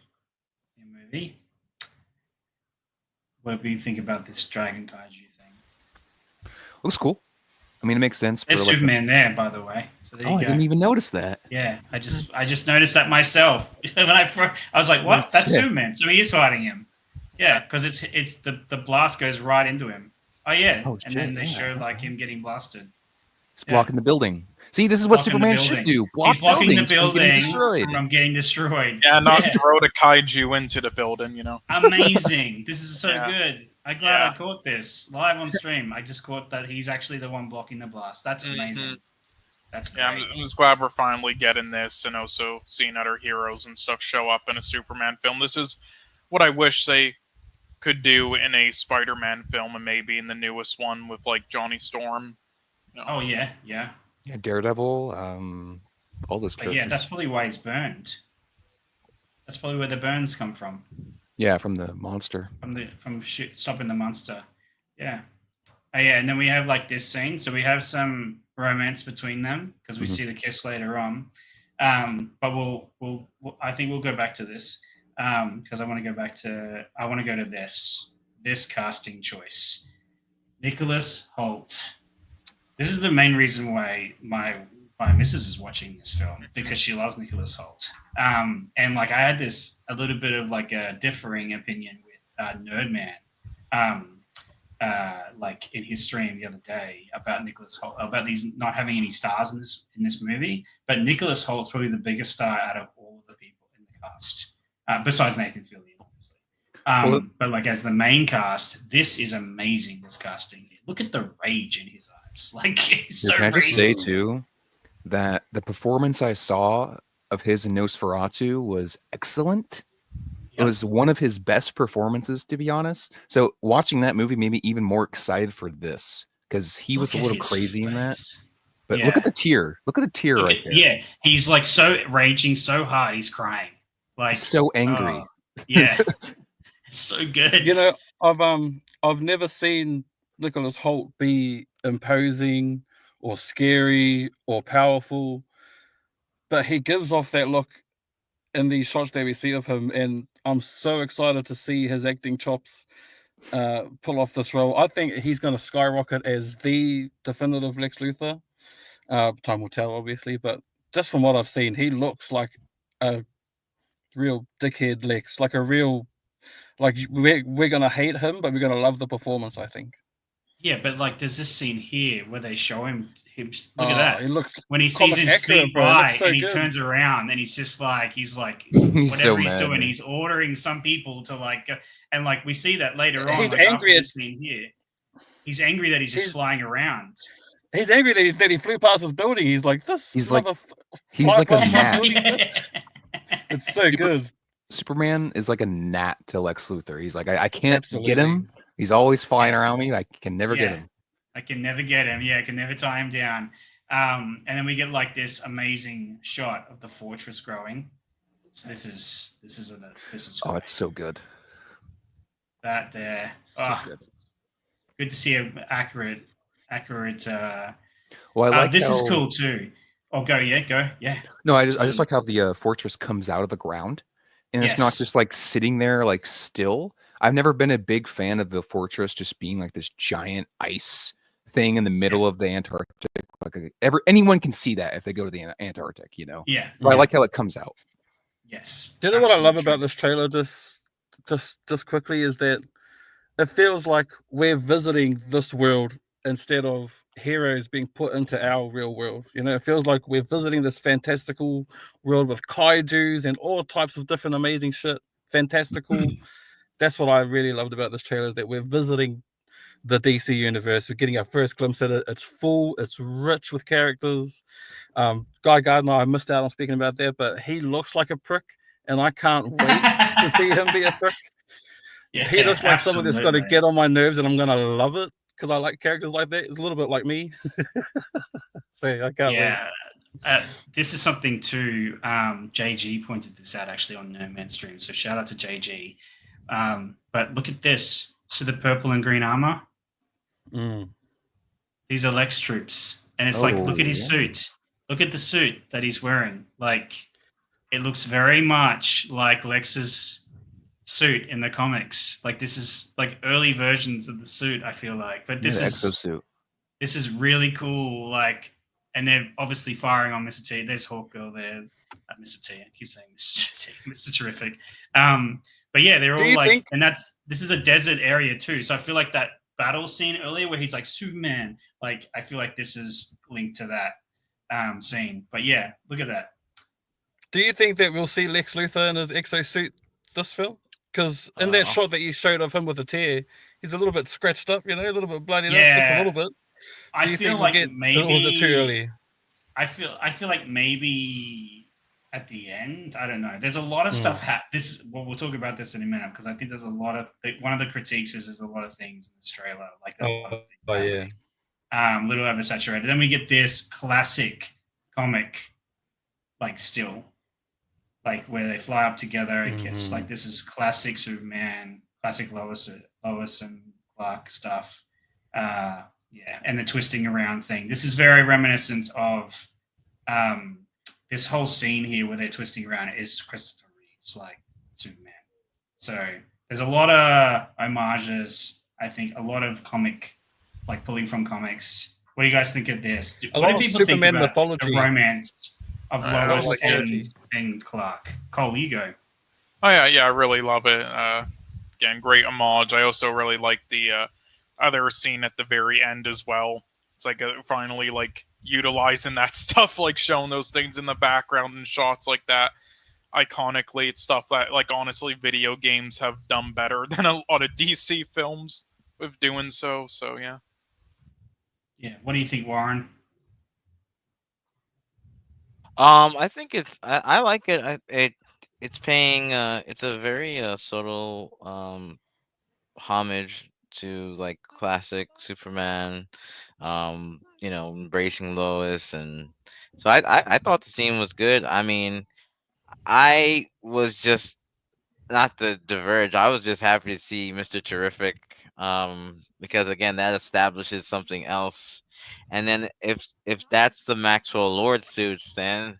movie. What do you think about this dragon kaiju thing? Looks cool. I mean, it makes sense. There's Superman there, by the way. So there you go. I didn't even notice that. Yeah, I just noticed that myself. When I was like, "What? That's Superman." So he is fighting him. Yeah, because it's the blast goes right into him. Oh yeah, then they show like him getting blasted. He's blocking the building. See, this is what Superman should do. He's blocking the building from getting destroyed. Yeah, not throw the kaiju into the building, you know. Amazing. This is so good. I'm glad I caught this live on stream. I just caught that he's actually the one blocking the blast. That's amazing. That's great. Yeah, I'm just glad we're finally getting this, and also seeing other heroes and stuff show up in a Superman film. This is what I wish they could do in a Spider-Man film, and maybe in the newest one with like Johnny Storm. You know? Oh yeah. Daredevil, all those characters. Yeah, that's probably why he's burned. That's probably where the burns come from. Yeah, from the monster. From stopping the monster. Yeah. Oh yeah, and then we have like this scene. So we have some romance between them because we see the kiss later on. But we'll I think we'll go back to this because I want to go to this casting choice. Nicholas Hoult. This is the main reason why my missus is watching this film, because she loves Nicholas Hoult. And like I had a little bit of like a differing opinion with Nerdman, like in his stream the other day about Nicholas Hoult, about these not having any stars in this movie. But Nicholas Holt's probably the biggest star out of all of the people in the cast, besides Nathan Fillion, obviously. But like as the main cast, this is amazing. This casting. Look at the rage in his eyes. Like, can I just say too that the performance I saw of his in Nosferatu was excellent. Yep. It was one of his best performances, to be honest. So watching that movie made me even more excited for this, because he was a little crazy in that. But look at the tear. Look at the tear right there. Yeah, he's like so raging so hard, he's crying. Like he's so angry. Yeah, it's so good. You know, I've never seen Nicholas Hoult be imposing or scary or powerful, but he gives off that look in these shots that we see of him, and I'm so excited to see his acting chops pull off this role. I think he's going to skyrocket as the definitive Lex Luthor. Time will tell, obviously, but just from what I've seen, he looks like a real dickhead Lex, like a real, like we're going to hate him, but we're going to love the performance, I think. Yeah, but like there's this scene here where they show him look at that. He looks when he sees his feet by so and he good. turns around and he's whatever so he's mad, doing, man. He's ordering some people to like go, and like we see that later on. He's like, angry at this scene here. He's angry that he's just flying around. He's angry that he flew past his building. He's like this. He's like a gnat. It's so good. Superman is like a gnat to Lex Luthor. He's like, I can't get him. He's always flying around me. I can never get him. I can never get him. Yeah, I can never tie him down. And then we get like this amazing shot of the fortress growing. So this is great. Oh, it's so good. That there. Oh, so good to see an accurate. Well, I like this is cool too. Oh, go. No, I just like how the fortress comes out of the ground, and it's not just like sitting there like still. I've never been a big fan of the fortress just being like this giant ice thing in the middle of the Antarctic. Like anyone can see that if they go to the Antarctic, you know. Yeah. But I like how it comes out. Yes. Do you know what I love about this trailer? Just quickly, is that it feels like we're visiting this world instead of heroes being put into our real world. You know, it feels like we're visiting this fantastical world with kaijus and all types of different amazing shit. Fantastical. That's what I really loved about this trailer, is that we're visiting the DC universe. We're getting our first glimpse at it. It's full, it's rich with characters. Guy Gardner, I missed out on speaking about that, but he looks like a prick, and I can't wait to see him be a prick. Yeah, he looks like someone that's going to absolutely. get on my nerves, and I'm going to love it because I like characters like that. It's a little bit like me. So I can't wait. This is something too. JG pointed this out actually on No Man's Stream, so shout out to JG. But look at this. So the purple and green armor. These are Lex troops, and it's like, look at his suit. Look at the suit that he's wearing. Like, it looks very much like Lex's suit in the comics. Like, this is like early versions of the suit, I feel like. But this is exosuit. This is really cool. Like, and they're obviously firing on Mr. T. There's Hawkgirl there. Mr. T. I keep saying Mr. T. Mr. Terrific. But yeah, they're all like, and this is a desert area too. So I feel like that battle scene earlier where he's like Superman, like I feel like this is linked to that scene. But yeah, look at that. Do you think that we'll see Lex Luthor in his exosuit this film? Because in that shot that you showed of him with the tear, he's a little bit scratched up, you know, a little bit bloodied up, just a little bit. I feel like maybe. Or was it too early? I feel like maybe at the end. I don't know. There's a lot of stuff. We'll talk about this in a minute because I think there's a lot of. One of the critiques is there's a lot of things in this trailer. Like there's a lot of things little oversaturated. Then we get this classic comic, like still, like where they fly up together. It gets like this is classic Superman, classic Lois and Clark stuff. Yeah, and the twisting around thing. This is very reminiscent of this whole scene here where they're twisting around is Christopher Reeve's like Superman. So there's a lot of homages. I think a lot of comic, like pulling from comics. What do you guys think of this? A lot of Superman mythology. The romance of Lois and Clark. Cole, you go. Oh yeah, I really love it. Again, great homage. I also really like the other scene at the very end as well. It's like finally like utilizing that stuff, like showing those things in the background and shots like that iconically. It's stuff that like honestly video games have done better than a lot of DC films with doing so. So yeah. What do you think, Warren? I think I like it. It's paying it's a very subtle homage to like classic Superman, embracing Lois, and so I thought the scene was good. I mean, I was just not to diverge. I was just happy to see Mr. Terrific, because again that establishes something else, and then if that's the Maxwell Lord suits, then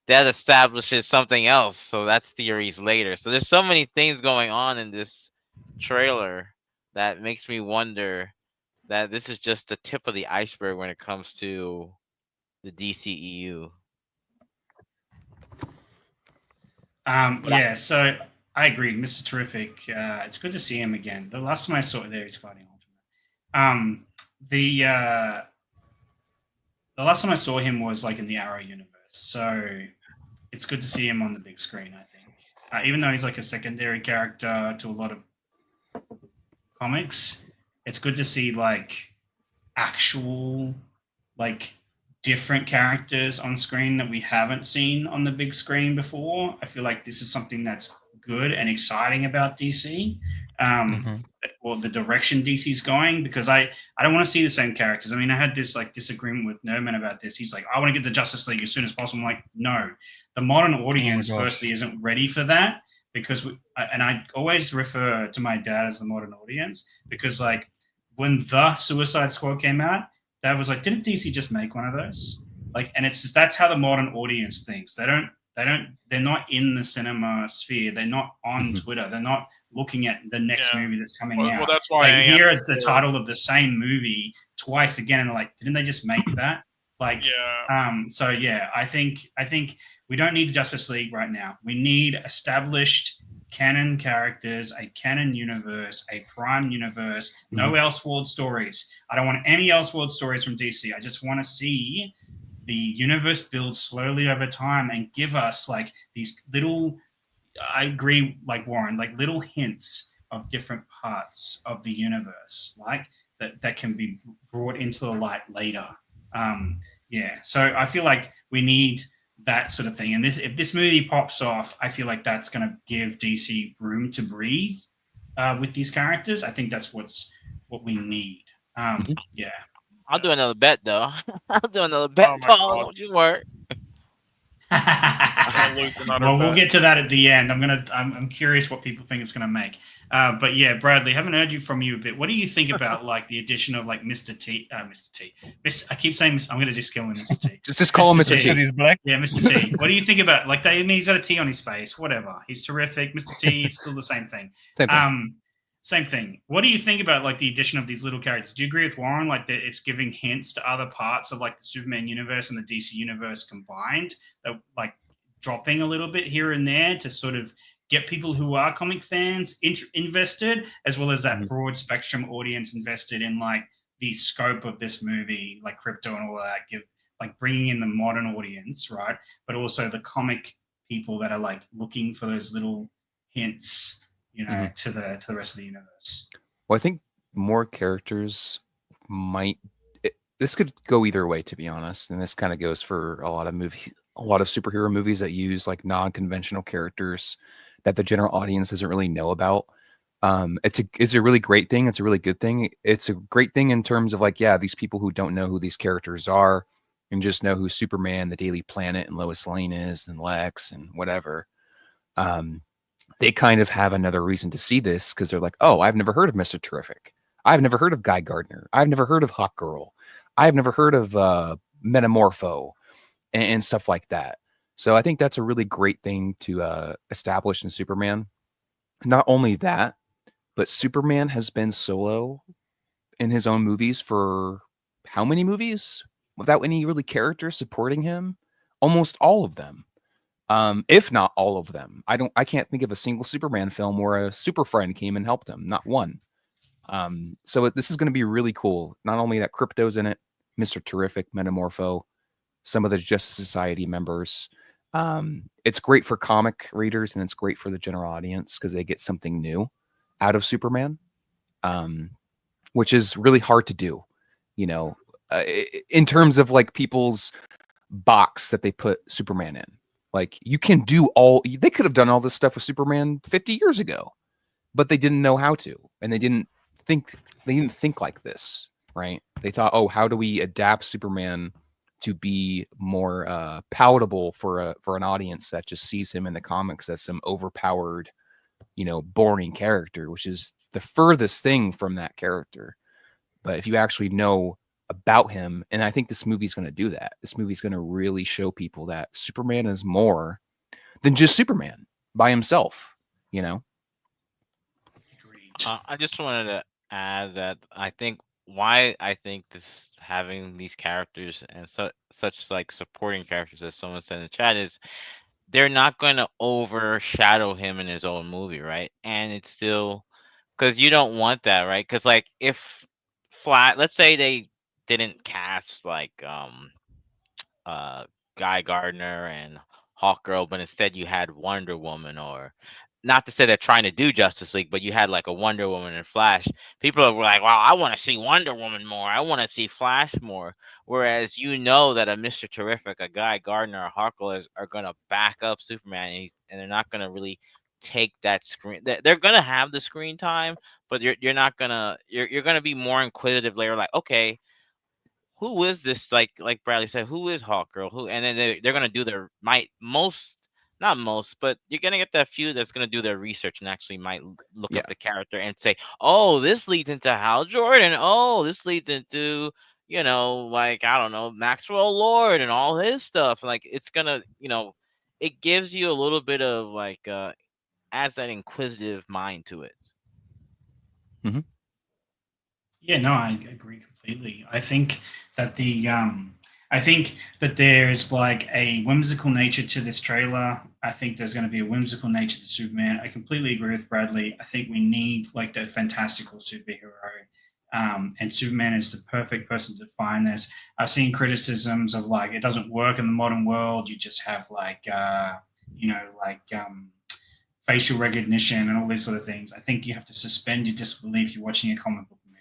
that establishes something else. So that's theories later. So there's so many things going on in this trailer that makes me wonder that this is just the tip of the iceberg when it comes to the DCEU. So I agree. Mr. Terrific, it's good to see him again. The last time I saw it there, he's fighting Ultimate. The last time I saw him was like in the Arrow universe. So it's good to see him on the big screen, I think. Even though he's like a secondary character to a lot of comics, it's good to see like actual like different characters on screen that we haven't seen on the big screen before. I feel like this is something that's good and exciting about DC, or the direction DC's going, because I don't want to see the same characters. I mean, I had this like disagreement with Nerman about this. He's like, I want to get the Justice League as soon as possible. I'm like, no, the modern audience firstly isn't ready for that, because and I always refer to my dad as the modern audience, because like when the Suicide Squad came out, Dad was like, didn't DC just make one of those? Like, and it's just, that's how the modern audience thinks. They're not in the cinema sphere. They're not on Twitter. They're not looking at the next movie that's coming out. Well, that's why they hear the title of the same movie twice again, and they're like, didn't they just make that? Like, so yeah, I think we don't need Justice League right now. We need established canon characters, a canon universe, a prime universe, no Elseworld stories. I don't want any Elseworld stories from DC. I just want to see the universe build slowly over time and give us like these little, I agree, like Warren, like little hints of different parts of the universe, like that can be brought into the light later. So I feel like we need that sort of thing. And if this movie pops off, I feel like that's going to give DC room to breathe with these characters. I think that's what we need. Yeah. I'll do another bet though. I'll do another bet, Oh my Paul. God. Don't you worry. I'll lose another Well, we'll bet. get to that at the end. I'm curious what people think it's gonna make. But yeah, Bradley, haven't heard from you a bit. What do you think about like the addition of like Mr. T? I keep saying I'm gonna just kill him, Mr. T. Just call him Mr. T. Because he's black. Yeah, Mr. T. What do you think about like that? I mean, he's got a T on his face. Whatever. He's terrific, Mr. T. It's still the same thing. Same thing. Same thing. What do you think about like the addition of these little characters? Do you agree with Warren? Like that it's giving hints to other parts of like the Superman universe and the DC universe combined, that like dropping a little bit here and there to sort of get people who are comic fans invested, as well as that broad spectrum audience invested in like the scope of this movie, like crypto and all of that. Like bringing in the modern audience, right? But also the comic people that are like looking for those little hints, you know, to the rest of the universe. Well, I think more characters this could go either way, to be honest. And this kind of goes for a lot of superhero movies that use like non-conventional characters that the general audience doesn't really know about. It's a really great thing. It's a really good thing. It's a great thing in terms of like, yeah, these people who don't know who these characters are and just know who Superman, the Daily Planet, and Lois Lane is, and Lex, and whatever. They kind of have another reason to see this because they're like, oh, I've never heard of Mr. Terrific. I've never heard of Guy Gardner. I've never heard of Hawkgirl. I've never heard of Metamorpho and stuff like that. So I think that's a really great thing to establish in Superman. Not only that, but Superman has been solo in his own movies for how many movies without any really characters supporting him? Almost all of them. If not all of them. I can't think of a single Superman film where a super friend came and helped him. Not one. So this is going to be really cool. Not only that Crypto's in it, Mr. Terrific, Metamorpho, some of the Justice Society members. It's great for comic readers and it's great for the general audience because they get something new out of Superman, which is really hard to do, you know, in terms of like people's box that they put Superman in. Like you can do they could have done all this stuff with Superman 50 years ago, but they didn't know how to, and they didn't think like this, right? They thought, oh, how do we adapt Superman to be more palatable for an audience that just sees him in the comics as some overpowered, you know, boring character, which is the furthest thing from that character. But if you actually know about him, and I think this movie's going to do that. This movie's going to really show people that Superman is more than just Superman by himself, you know? I just wanted to add that I think this having these characters and such like supporting characters, as someone said in the chat, is they're not going to overshadow him in his own movie, right? And it's still, because you don't want that, right? Because like if let's say they didn't cast like Guy Gardner and Hawkgirl, but instead you had Wonder Woman, or not to say they're trying to do Justice League, but you had like a Wonder Woman and Flash. People were like, "Wow, I want to see Wonder Woman more. I want to see Flash more." Whereas you know that a Mr. Terrific, a Guy Gardner, or Hawkgirl are going to back up Superman, and they're not going to really take that screen. They're going to have the screen time, but you're not gonna you're going to be more inquisitive later. Like, okay, who is this? Like Bradley said, who is Hawkgirl? Who? And then they're gonna do their not most, but you're gonna get that few that's gonna do their research and actually might look up the character and say, oh, this leads into Hal Jordan. Oh, this leads into, you know, like, I don't know, Maxwell Lord and all his stuff. Like it's gonna, you know, it gives you a little bit of like adds that inquisitive mind to it. Mm-hmm. Yeah, no, I agree completely. I think that there's like a whimsical nature to this trailer. I think there's going to be a whimsical nature to Superman. I completely agree with Bradley. I think we need like that fantastical superhero. And Superman is the perfect person to define this. I've seen criticisms of like it doesn't work in the modern world. You just have like facial recognition and all these sort of things. I think you have to suspend your disbelief. You're watching a comic book movie.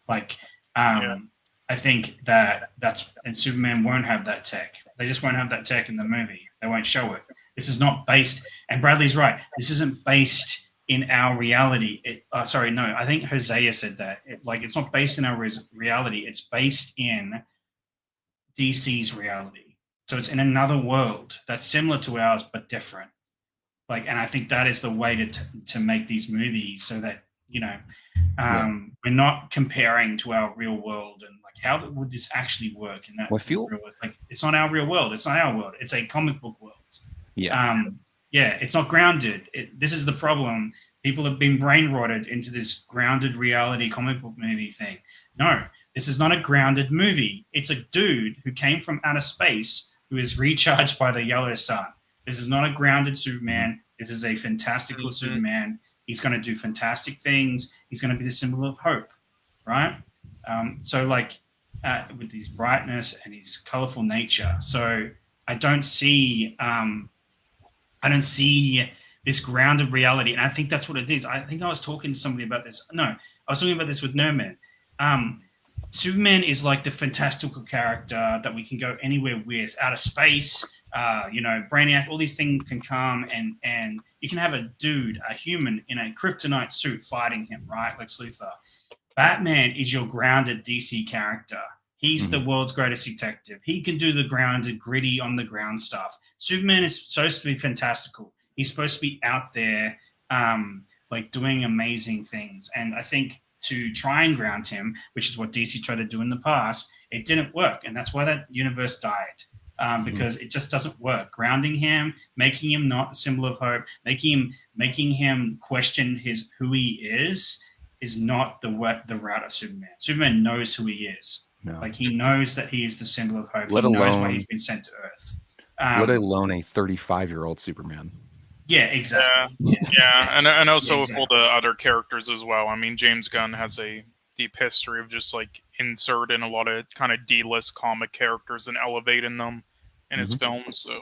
Like I think and Superman won't have that tech. They just won't have that tech in the movie. They won't show it. This is not based. And Bradley's right. This isn't based in our reality. I think Hosea said that. It's not based in our reality. It's based in DC's reality. So it's in another world that's similar to ours but different. And I think that is the way to make these movies so that we're not comparing to our real world and like how would this actually work in that real world? It's not our real world. It's not our world. It's a comic book world. It's not grounded. This is the problem. People have been brain-rotted into this grounded reality comic book movie thing. No, this is not a grounded movie. It's a dude who came from outer space who is recharged by the yellow sun. This is not a grounded Superman. This is a fantastical Superman. He's going to do fantastic things. He's going to be the symbol of hope, right? With his brightness and his colorful nature. So I don't see this grounded reality. And I think that's what it is. I think I was talking to somebody about this. No, I was talking about this with Nerman. Superman is like the fantastical character that we can go anywhere with, out of space. Brainiac, all these things can come and you can have a human in a kryptonite suit fighting him, right? Like Luthor. Batman is your grounded DC character. He's the world's greatest detective. He can do the grounded, gritty, on the ground stuff. Superman is supposed to be fantastical. He's supposed to be out there, doing amazing things. And I think to try and ground him, which is what DC tried to do in the past, it didn't work. And that's why that universe died. Because it just doesn't work. Grounding him, making him not the symbol of hope, making him question who he is not the route of Superman. Superman knows who he is. No. He knows that he is the symbol of hope. He knows why he's been sent to Earth. Let alone a 35-year-old Superman. Yeah, exactly. And also with all the other characters as well. I mean, James Gunn has a deep history of just inserting a lot of kind of D-list comic characters and elevating them in his films. So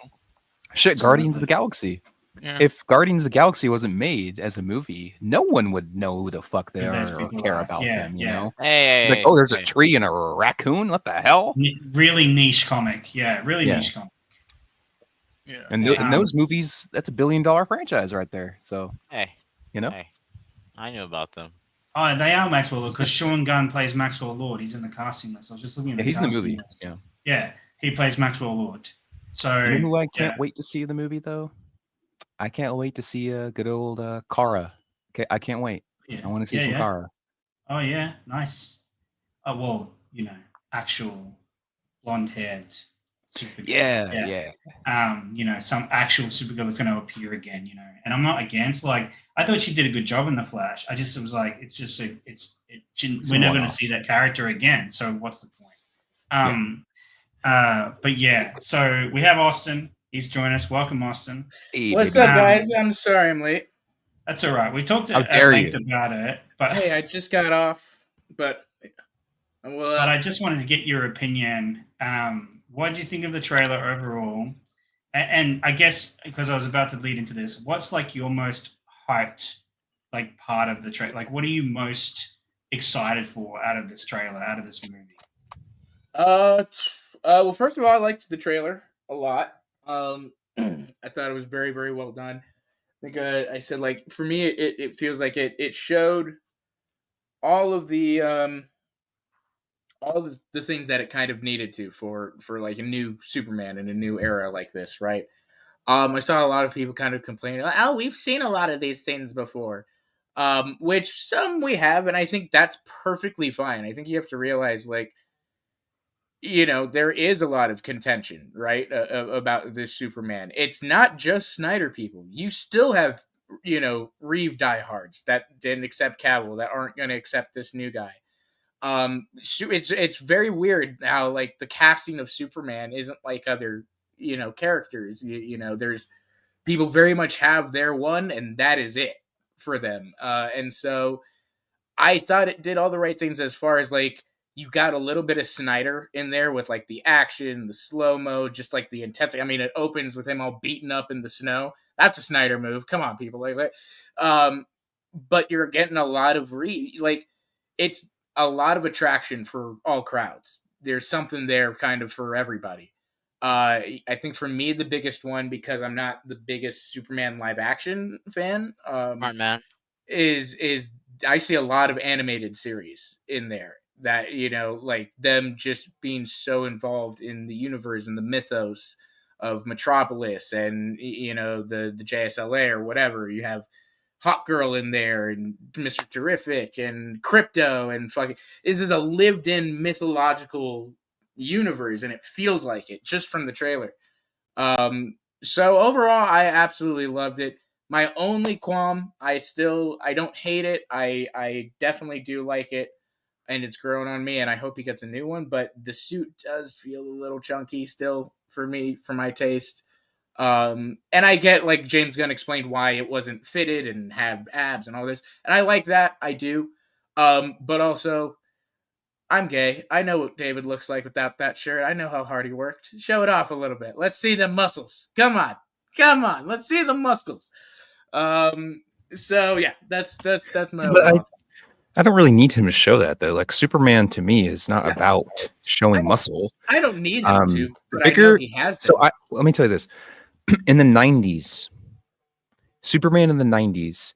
Guardians of the Galaxy. Yeah. If Guardians of the Galaxy wasn't made as a movie, no one would know who the fuck they are or care about them, you know? Hey, there's a tree and a raccoon? What the hell? Really niche comic. Yeah, niche comic. Yeah. And those movies, that's $1 billion franchise right there. So, I knew about them. Oh, they are Maxwell Lord because Sean Gunn plays Maxwell Lord. He's in the casting list. I was just looking at the he's in the movie. List. Yeah, he plays Maxwell Lord. So you know who I can't wait to see the movie though? I can't wait to see a good old Kara. Okay, I can't wait. I want to see some Kara. Oh yeah, nice. Oh well, actual blonde-haired Supergirl. Yeah. Some actual Supergirl that's going to appear again. And I'm not against. I thought she did a good job in the Flash. I just was like, we're never going to see that character again. So what's the point? But yeah, so we have Austin. He's joined us. Welcome, Austin. Hey, what's up, guys? I'm sorry I'm late. That's all right. We talked at length about it. But hey, I just got off. But I just wanted to get your opinion. What did you think of the trailer overall? And I guess because I was about to lead into this, what's your most hyped part of the trailer? What are you most excited for out of this trailer, out of this movie? Well, first of all, I liked the trailer a lot. I thought it was very, very well done. I think I said for me, it feels like it showed all of the things that it kind of needed to for a new Superman in a new era like this, right? I saw a lot of people kind of complaining, oh, we've seen a lot of these things before, which some we have, and I think that's perfectly fine. I think you have to realize there is a lot of contention, right, about this Superman. It's not just Snyder people. You still have, Reeve diehards that didn't accept Cavill, that aren't going to accept this new guy. It's very weird how the casting of Superman isn't like other, characters. There's people very much have their one, and that is it for them. And so I thought it did all the right things as far as like you got a little bit of Snyder in there with like the action, the slow-mo, just like the intensity. I mean, it opens with him all beaten up in the snow. That's a Snyder move. Come on, people. But you're getting a lot of it's a lot of attraction for all crowds. There's something there kind of for everybody. I think for me, the biggest one, because I'm not the biggest Superman live action fan, Smart man. is I see a lot of animated series in there that, like them just being so involved in the universe and the mythos of Metropolis and, the JSLA or whatever. You have Hawk Girl in there and Mr. Terrific and Crypto and fucking, this is a lived in mythological universe, and it feels like it just from the trailer. So overall, I absolutely loved it. My only qualm, I don't hate it. I definitely do like it, and it's grown on me, and I hope he gets a new one, but the suit does feel a little chunky still for me, for my taste. And I get, like, James Gunn explained why it wasn't fitted and had abs and all this, and I like that, I do. But also, I'm gay. I know what David looks like without that shirt. I know how hard he worked. Show it off a little bit. Let's see the muscles. Come on. Let's see the muscles. So yeah, that's my overall. I don't really need him to show that though. Like Superman to me is not about showing muscle. I don't need him to, but bigger, I know he has to. So let me tell you this. In the 90s, Superman in the 90s,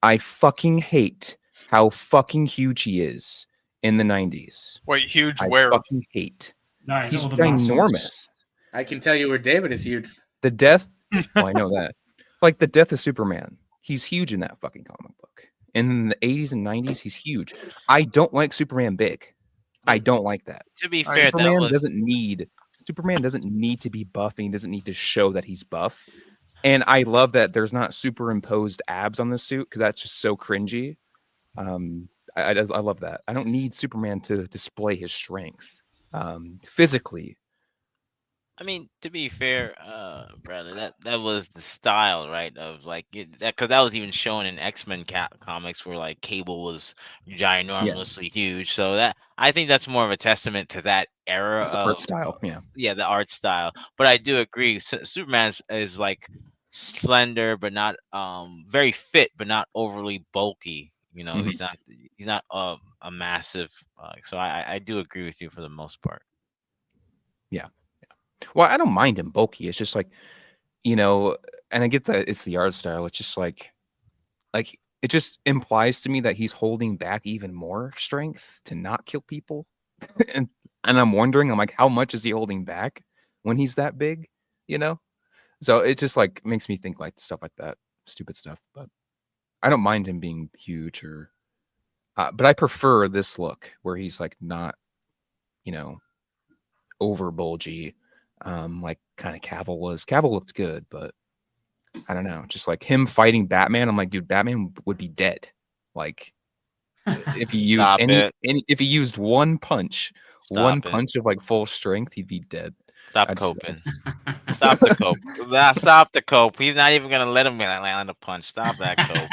I fucking hate how fucking huge he is in the 90s. Wait, huge I where? fucking hate. No, He's all the ginormous. muscles. I can tell you where David is huge. The death. Well, I know that. Like the death of Superman. He's huge in that fucking comic book. And in the 80s and 90s, he's huge. I don't like Superman big. I don't like that. To be fair, Superman doesn't need to be buff, and he doesn't need to show that he's buff. And I love that there's not superimposed abs on the suit because that's just so cringy. I love that. I don't need Superman to display his strength physically. I mean, to be fair, brother, that was the style, right? Of like because that was even shown in X-Men comics where like Cable was ginormously huge. So that I think that's more of a testament to that era It's the of art style. the art style. But I do agree, Superman is like slender, but not very fit, but not overly bulky. He's not a massive. So I do agree with you for the most part. Yeah. Well, I don't mind him bulky. It's just like, and I get that it's the art style. It's just like it just implies to me that he's holding back even more strength to not kill people. and I'm wondering, I'm like, how much is he holding back when he's that big? So it just like makes me think like stuff like that, stupid stuff. But I don't mind him being huge but I prefer this look where he's like not, over bulgy. Like kind of Cavill was. Cavill looked good, but I don't know. Just like him fighting Batman, I'm like, dude, Batman would be dead. Like if he used if he used one punch of like full strength, he'd be dead. Stop coping. Stop the cope. Stop the cope. He's not even gonna let him land a punch. Stop that cope.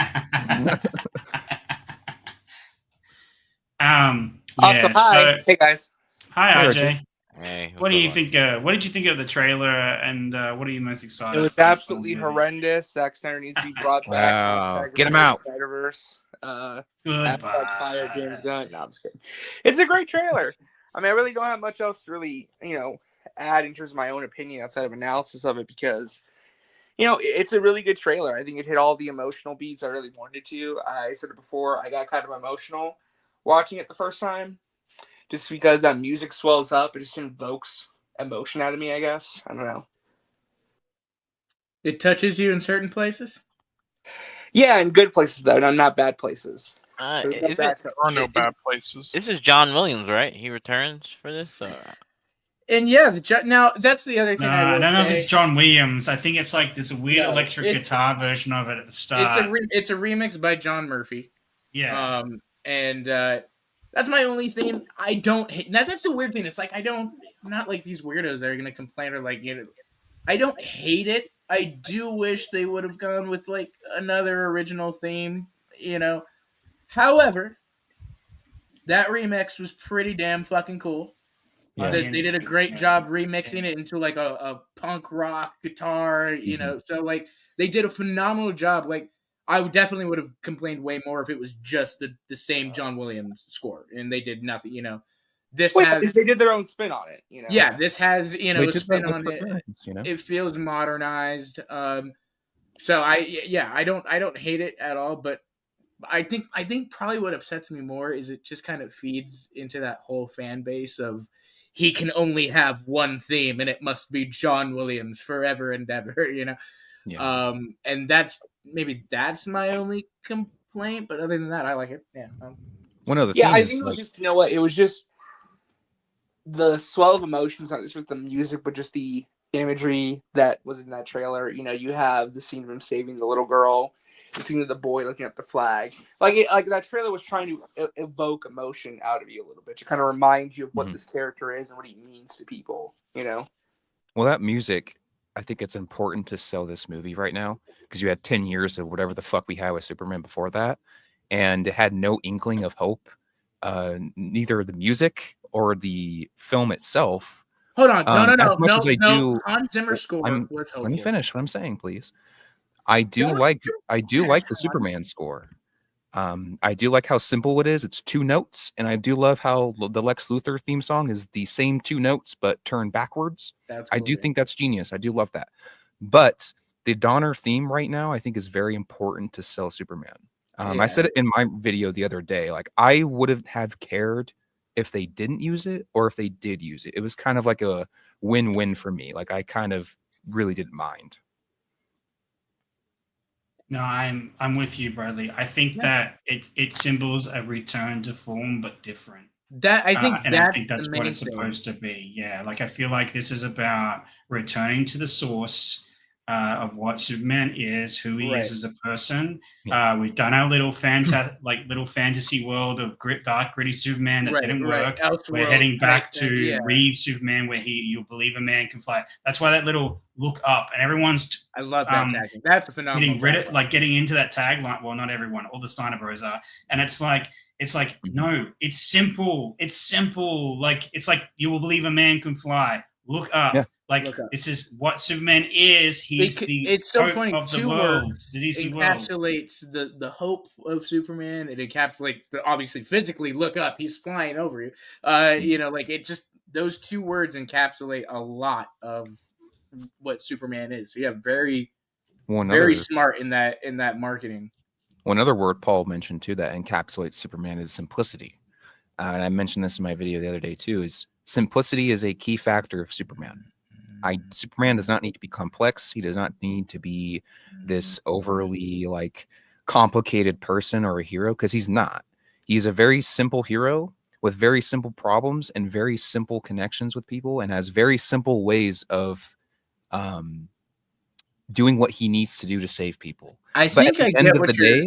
Awesome. Hi. Hey guys. Hi, RJ. Hey, what do you think? What did you think of the trailer, and what are you most excited? It was absolutely horrendous. Zack Snyder needs to be brought back. Wow. Get him out. Snyderverse. Goodbye. Fire James Gunn. No, I'm just kidding. It's a great trailer. I mean, I really don't have much else to really, add in terms of my own opinion outside of analysis of it because, it's a really good trailer. I think it hit all the emotional beats I really wanted to. I said it before. I got kind of emotional watching it the first time. Just because that music swells up, it just invokes emotion out of me, I guess. I don't know. It touches you in certain places? Yeah, in good places, though, not bad places. There are no bad places. This is John Williams, right? He returns for this? And yeah, now that's the other thing I don't know if it's John Williams. I think it's like this weird electric guitar version of it at the start. It's a remix by John Murphy. Yeah. That's my only thing. I don't hate. Now that's the weird thing. It's like I'm not like these weirdos that are gonna complain or like I don't hate it. I do wish they would have gone with like another original theme, you know. However, that remix was pretty damn fucking cool. Yeah. They did a great job remixing it into like a punk rock guitar, you know. So like they did a phenomenal job. Like I definitely would have complained way more if it was just the same John Williams score and they did nothing, you know. This has they did their own spin on it, you know. Yeah, this has, you know, They a did spin that with on it. Footprints, you know? It feels modernized. So I don't hate it at all, but I think probably what upsets me more is it just kind of feeds into that whole fan base of he can only have one theme and it must be John Williams forever and ever, you know. Yeah. And that's my only complaint, but other than that, I like it. Yeah. One other Yeah, thing I is, think it was like, just, you know what, it was just the swell of emotions, not just with the music, but just the imagery that was in that trailer. You know, you have the scene of him saving the little girl, the scene of the boy looking at the flag. Like that trailer was trying to evoke emotion out of you a little bit to kind of remind you of what this character is and what he means to people. You know. well, that music, I think it's important to sell this movie right now because you had 10 years of whatever the fuck we had with Superman before that, and it had no inkling of hope. Neither the music or the film itself. Hold on, As much as I do, Hans Zimmer score was hopeful. let me finish what I'm saying, please. I do like the Superman score. I do like how simple it is. It's 2 notes, and I do love how the Lex Luthor theme song is the same 2 notes but turned backwards. That's I cool, do yeah. think that's genius. I do love that. But the Donner theme right now, I think, is very important to sell Superman. I said it in my video the other day. Like, I wouldn't have cared if they didn't use it or if they did use it. It was kind of like a win-win for me. Like, I kind of really didn't mind. No, I'm with you, Bradley. I think that it symbols a return to form, but different. That I think And that's I think that's the what main it's thing. supposed to be. Yeah, like I feel like this is about returning to the source of what Superman is, who he Right. is as a person. Yeah. We've done our little fantasy world of dark, gritty Superman that didn't work. We're heading back to Reeve Superman, where you'll believe a man can fly. That's why that little look up, and everyone's I love that tagline. That's a phenomenal. getting into that tagline. Well, not everyone. All the Steiner Bros are, and it's like no, it's simple. It's simple. Like it's like you will believe a man can fly. Look up. Yeah. Like this is what Superman is. It's so funny. Of the 2 world, words the DC world. encapsulates the hope of Superman. It encapsulates obviously physically. Look up. He's flying over you. You know, like it just those 2 words encapsulate a lot of what Superman is. So yeah, very smart in that marketing. One other word Paul mentioned too that encapsulates Superman is simplicity. And I mentioned this in my video the other day too, is simplicity is a key factor of Superman. Superman does not need to be complex. He does not need to be this overly like complicated person or a hero, because he's not. He's a very simple hero with very simple problems and very simple connections with people, and has very simple ways of doing what he needs to do to save people. I think I get what you're.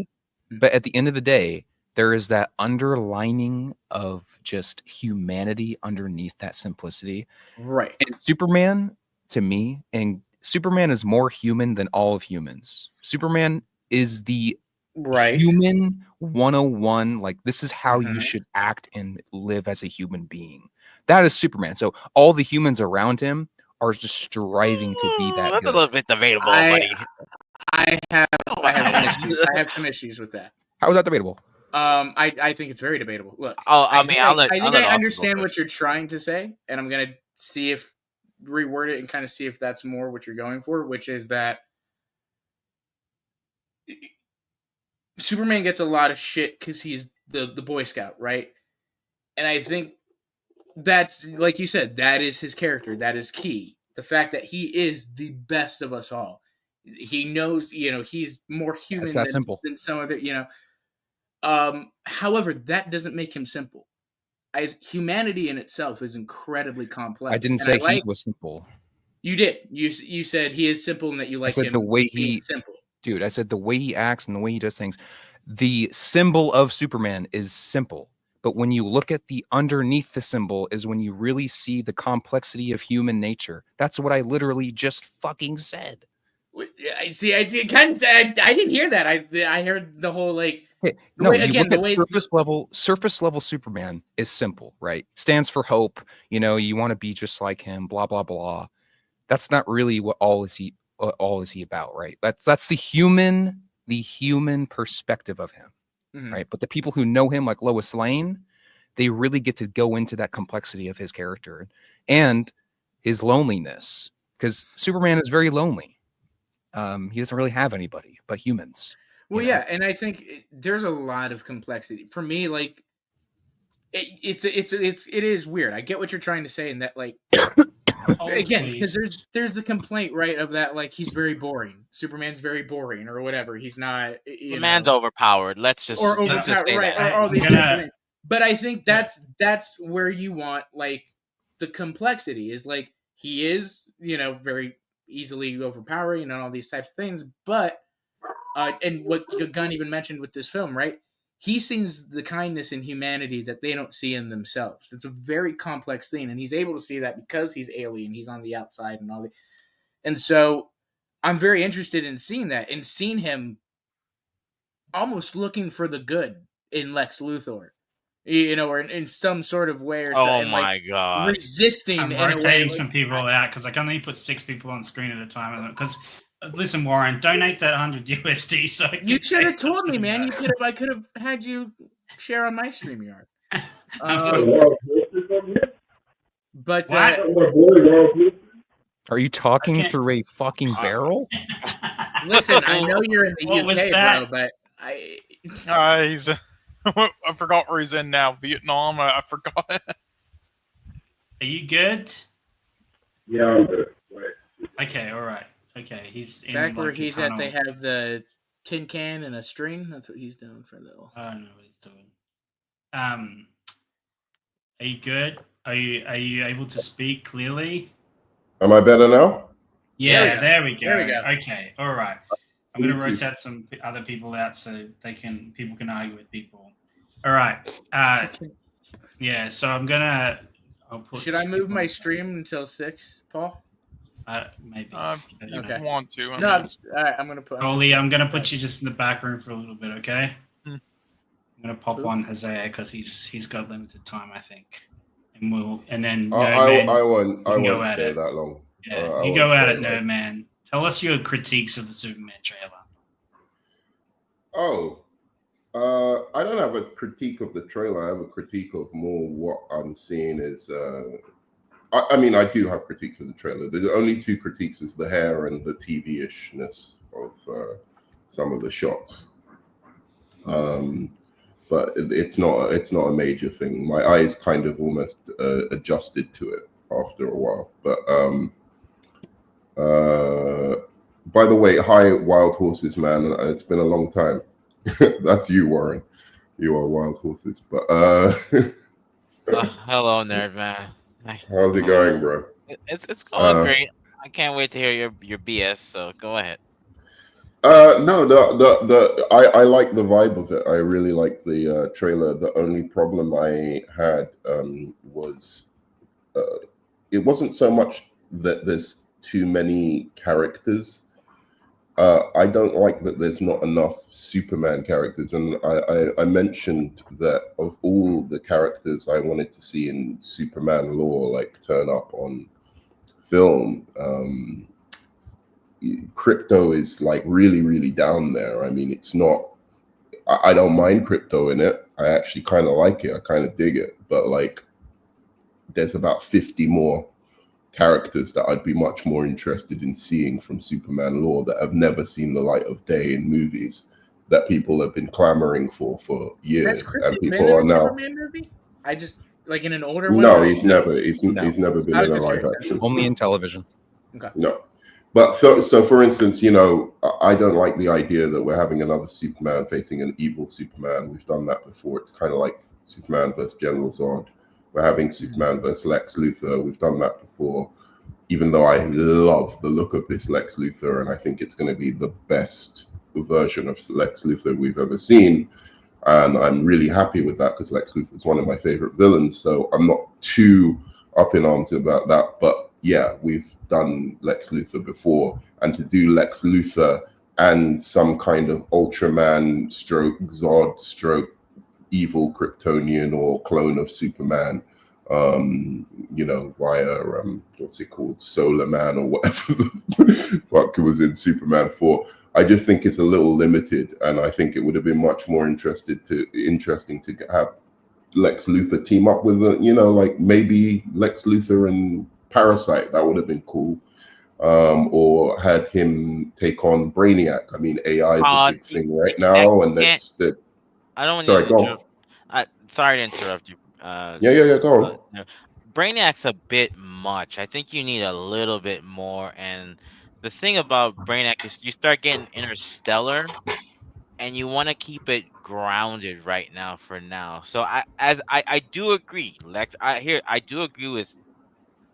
But at the end of the day, there is that underlining of just humanity underneath that simplicity. Right. And Superman, to me, and Superman is more human than all of humans. Superman is the human 101. Like, this is how you should act and live as a human being. That is Superman. So all the humans around him are just striving to be that. That's a little bit debatable, buddy. I have some issues with that. How is that debatable? I think it's very debatable. Look, I understand what you're trying to say, and I'm gonna reword it and kind of see if that's more what you're going for, which is that Superman gets a lot of shit because he's the Boy Scout, right? And I think that's, like you said, that is his character. That is key. The fact that he is the best of us all. He knows, he's more human than some other, however, that doesn't make him simple. Humanity in itself is incredibly complex. I didn't say he was simple. You did. You said he is simple and that you like him. The way simple. Dude, I said the way he acts and the way he does things. The symbol of Superman is simple. But when you look at the underneath the symbol is when you really see the complexity of human nature. That's what I literally just fucking said. I see. I didn't hear that. I heard the whole like. No, way, you again, look the at way surface level Superman is simple, right? Stands for hope. You know, you want to be just like him. Blah blah blah. That's not really what all is he about, right? That's the human perspective of him, right? But the people who know him, like Lois Lane, they really get to go into that complexity of his character and his loneliness, because Superman is very lonely. He doesn't really have anybody but humans. Well, yeah, and I think there's a lot of complexity for me. Like, it is weird. I get what you're trying to say, in that, like, again, because there's the complaint, right, of that, like, he's very boring. Superman's very boring, or whatever. He's not. The man's overpowered. Let's just say right? that. Or all these things. But I think that's where you want, like, the complexity is, like, he is, very easily overpowering and all these types of things, but. And what Gunn even mentioned with this film, right? He sees the kindness and humanity that they don't see in themselves. It's a very complex thing, and he's able to see that because he's alien. He's on the outside and all that. And so I'm very interested in seeing that, and seeing him almost looking for the good in Lex Luthor, or in some sort of way, or oh my god, resisting. I'm rotating some people out because I can only put 6 people on screen at a time. Because listen, Warren, donate that $100 USD. So you should have told me, man. I could have had you share on my StreamYard. But are you talking through a fucking barrel? Listen, I know you're in the UK, bro, but he's. I forgot where he's in now. Vietnam. I forgot. Are you good? Yeah, I'm good. Wait. Okay, all right. Okay, he's in back where he's at. They have the tin can and a string. That's what he's doing for the. I don't know what he's doing. Are you good? Are you able to speak clearly? Am I better now? Yeah, there we go. There we go. Okay, all right. I'm going to rotate some other people out so people can argue with people. All right. Yeah. So I'm gonna. Should I move my stream until 6, Paul? Maybe. You want to? No. All right. I'm gonna put. Oli, I'm gonna put you just in the back room for a little bit, okay? I'm gonna pop on Hosea because he's got limited time, I think, and then. I won't stay that long. Yeah, you go at it, Nerd Man. Tell us your critiques of the Superman trailer. I don't have a critique of the trailer. I have a critique of more what I'm seeing is. I mean, I do have critiques of the trailer. The only 2 critiques is the hair and the TV-ishness of some of the shots. But it's not a major thing. My eyes kind of almost adjusted to it after a while. But by the way, hi, Wild Horses, man. It's been a long time. That's you, Warren. You are Wild Horses. But hello, Nerd Man. How's it going, bro? It's going great. I can't wait to hear your BS. So go ahead. No, I like the vibe of it. I really like the trailer. The only problem I had was it wasn't so much that there's too many characters. I don't like that there's not enough Superman characters, and I mentioned that of all the characters I wanted to see in Superman lore, like turn up on film, Crypto is like really, really down there. I mean, it's not. I don't mind Crypto in it. I actually kind of like it. I kind of dig it, but like, there's about 50 more characters that I'd be much more interested in seeing from Superman lore that have never seen the light of day in movies that people have been clamoring for years. And people are now. Superman movie? I just like in an older one. No, he's never been in a live action. Only in television. Okay. No, but so for instance, I don't like the idea that we're having another Superman facing an evil Superman. We've done that before. It's kind of like Superman versus General Zod. We're having Superman versus Lex Luthor. We've done that before, even though I love the look of this Lex Luthor, and I think it's going to be the best version of Lex Luthor we've ever seen. And I'm really happy with that because Lex Luthor is one of my favorite villains. So I'm not too up in arms about that. But yeah, we've done Lex Luthor before, and to do Lex Luthor and some kind of Ultraman stroke Zod stroke evil Kryptonian or clone of Superman, via what's it called, Solar Man or whatever the fuck was in Superman 4. I just think it's a little limited, and I think it would have been much more interesting to have Lex Luthor team up with like maybe Lex Luthor and Parasite. That would have been cool. Or had him take on Brainiac. I mean, AI is a big thing right now, and that's the. I don't want Sorry, to go interrupt. Sorry to interrupt you. Yeah, go on. No. Brainiac's a bit much. I think you need a little bit more. And the thing about Brainiac is you start getting Interstellar, and you want to keep it grounded right now for now. So I do agree, Lex. I do agree with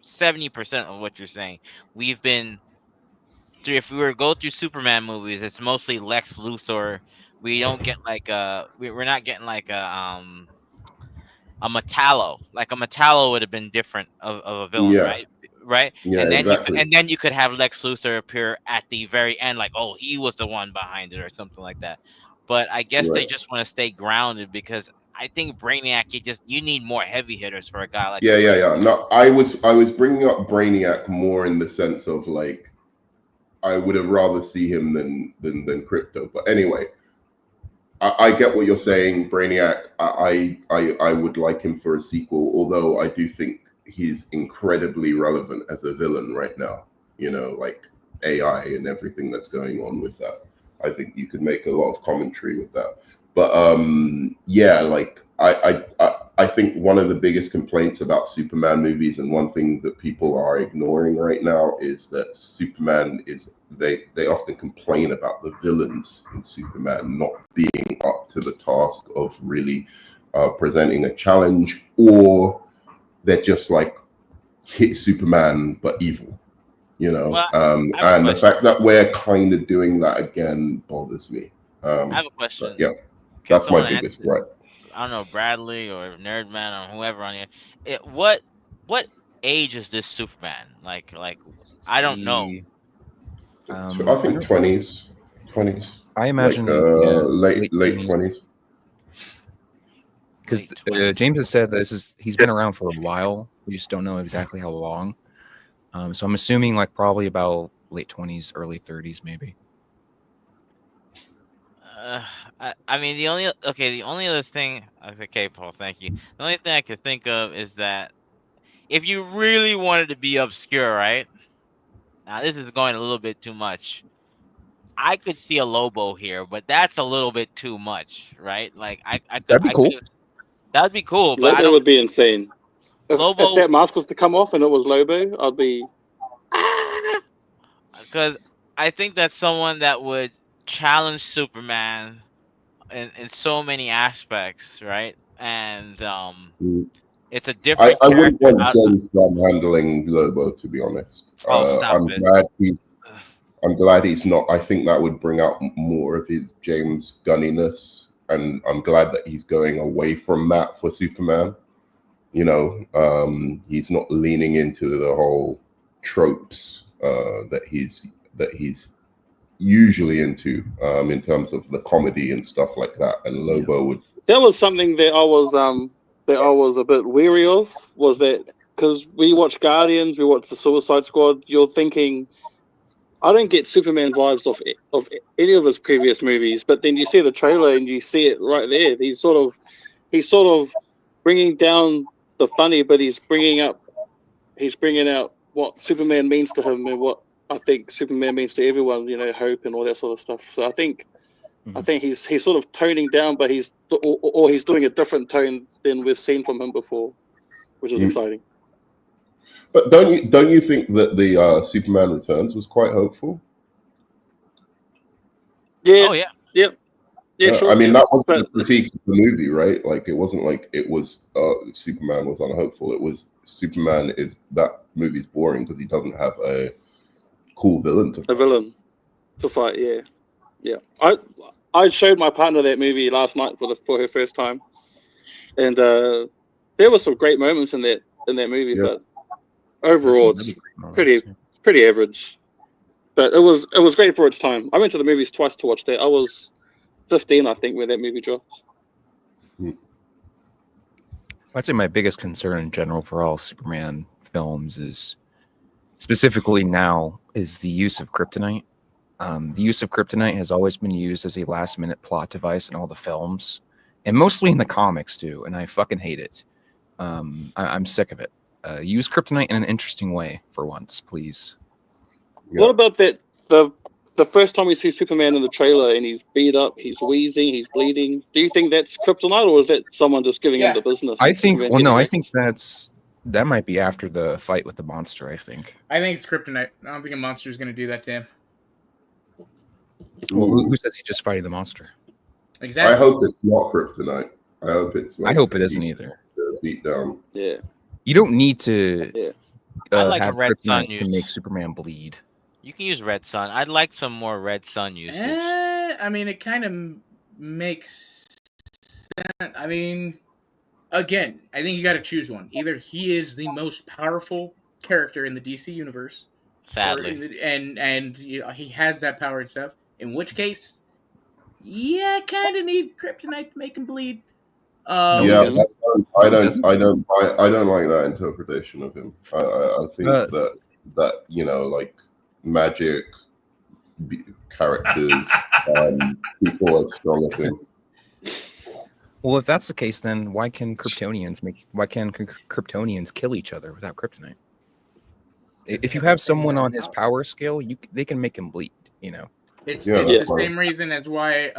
70% of what you're saying. We've been through, if we were to go through Superman movies, it's mostly Lex Luthor. We don't get like we're not getting like a Metallo. Like a Metallo would have been different of a villain, Yeah. right? Right? Yeah, And then exactly. you could have Lex Luthor appear at the very end, like, oh, he was the one behind it or something like that. But I guess they Right. just want to stay grounded, because I think Brainiac, you need more heavy hitters for a guy like Yeah. No, I was bringing up Brainiac more in the sense of like I would have rather see him than Crypto. But anyway, I get what you're saying, Brainiac. I would like him for a sequel, although I do think he's incredibly relevant as a villain right now. Like AI and everything that's going on with that. I think you could make a lot of commentary with that. But yeah, like I think one of the biggest complaints about Superman movies, and one thing that people are ignoring right now, is that Superman is they often complain about the villains in Superman not being up to the task of really presenting a challenge, or they're just like hit Superman but evil. Well, and the fact that we're kind of doing that again bothers me. I have a question. Yeah, Can that's my someone biggest answer? right. I don't know, Bradley or Nerdman or whoever on here. What age is this Superman? Like I don't know. I think 20s. I imagine like late 20s. 20s. Because Late 20s. James has said that he's been around for a while. We just don't know exactly how long. So I'm assuming like probably about late 20s, early 30s, maybe. I mean, the only other thing. Okay, Paul, thank you. The only thing I could think of is that if you really wanted to be obscure, right? Now this is going a little bit too much. I could see a Lobo here, but that's a little bit too much, right? Like I could. That'd be cool. That'd be cool, but I Lobo don't. would be insane. If Lobo, that mask was to come off and it was Lobo, I'd be. because I think that's someone that would challenge Superman in so many aspects, right? And it's a I different wouldn't character. want James Gunn handling Lobo, to be honest. Oh, stop it. I'm glad he's not. I think that would bring out more of his James Gunniness, and I'm glad that he's going away from that for Superman. He's not leaning into the whole tropes that he's usually into in terms of the comedy and stuff like that. And Lobo would. That was something that I was a bit weary of. Was that because we watch Guardians, we watch the Suicide Squad. You're thinking, I don't get Superman vibes of any of his previous movies, but then you see the trailer and you see it right there. He's sort of bringing down the funny, but he's bringing out what Superman means to him and what I think Superman means to everyone. Hope and all that sort of stuff. So I think he's sort of toning down, but he's doing a different tone than we've seen from him before, which is exciting. But don't you think that the Superman Returns was quite hopeful? Yeah. Oh yeah. Yep. Yeah, sure. I mean, that wasn't But the critique of the movie, right? Like, it wasn't like it was Superman was unhopeful. It was that movie's boring because he doesn't have a cool villain to fight. A villain to fight, yeah. I showed my partner that movie last night for her first time, and there were some great moments in that movie, Yeah. but overall it's pretty average. But it was great for its time. I went to the movies twice to watch that. I was 15, I think, when that movie dropped. I'd say my biggest concern in general for all Superman films is, specifically now, is the use of kryptonite. The use of kryptonite has always been used as a last-minute plot device in all the films, and mostly in the comics too, and I fucking hate it. I'm sick of it. Use kryptonite in an interesting way for once, please. Yeah. What about that? The first time we see Superman in the trailer and he's beat up, he's wheezing, he's bleeding. Do you think that's kryptonite, or is that someone just giving him the business? I think. Superman Well, no, getting I back? think that might be after the fight with the monster. I think. I think it's kryptonite. I don't think a monster is going to do that to him. Well, who says he's just fighting the monster? Exactly. I hope it's not kryptonite. I hope it's. I hope it isn't either. Beat down. Yeah. You don't need to. Yeah. I like a have red sun kryptonite to use. make Superman bleed. You can use red sun. I'd like some more red sun usage. I mean, it kind of makes sense. I mean, again, I think you got to choose one. Either he is the most powerful character in the DC universe, Sadly. and you know, he has that power and stuff. In which case, yeah, kind of need kryptonite to make him bleed. Yeah, I don't like that interpretation of him. I think that you know, like magic characters, people as strong as him. Well, if that's the case, then why can Kryptonians kill each other without kryptonite? If you have someone on his power scale, they can make him bleed. You know, it's the same reason as why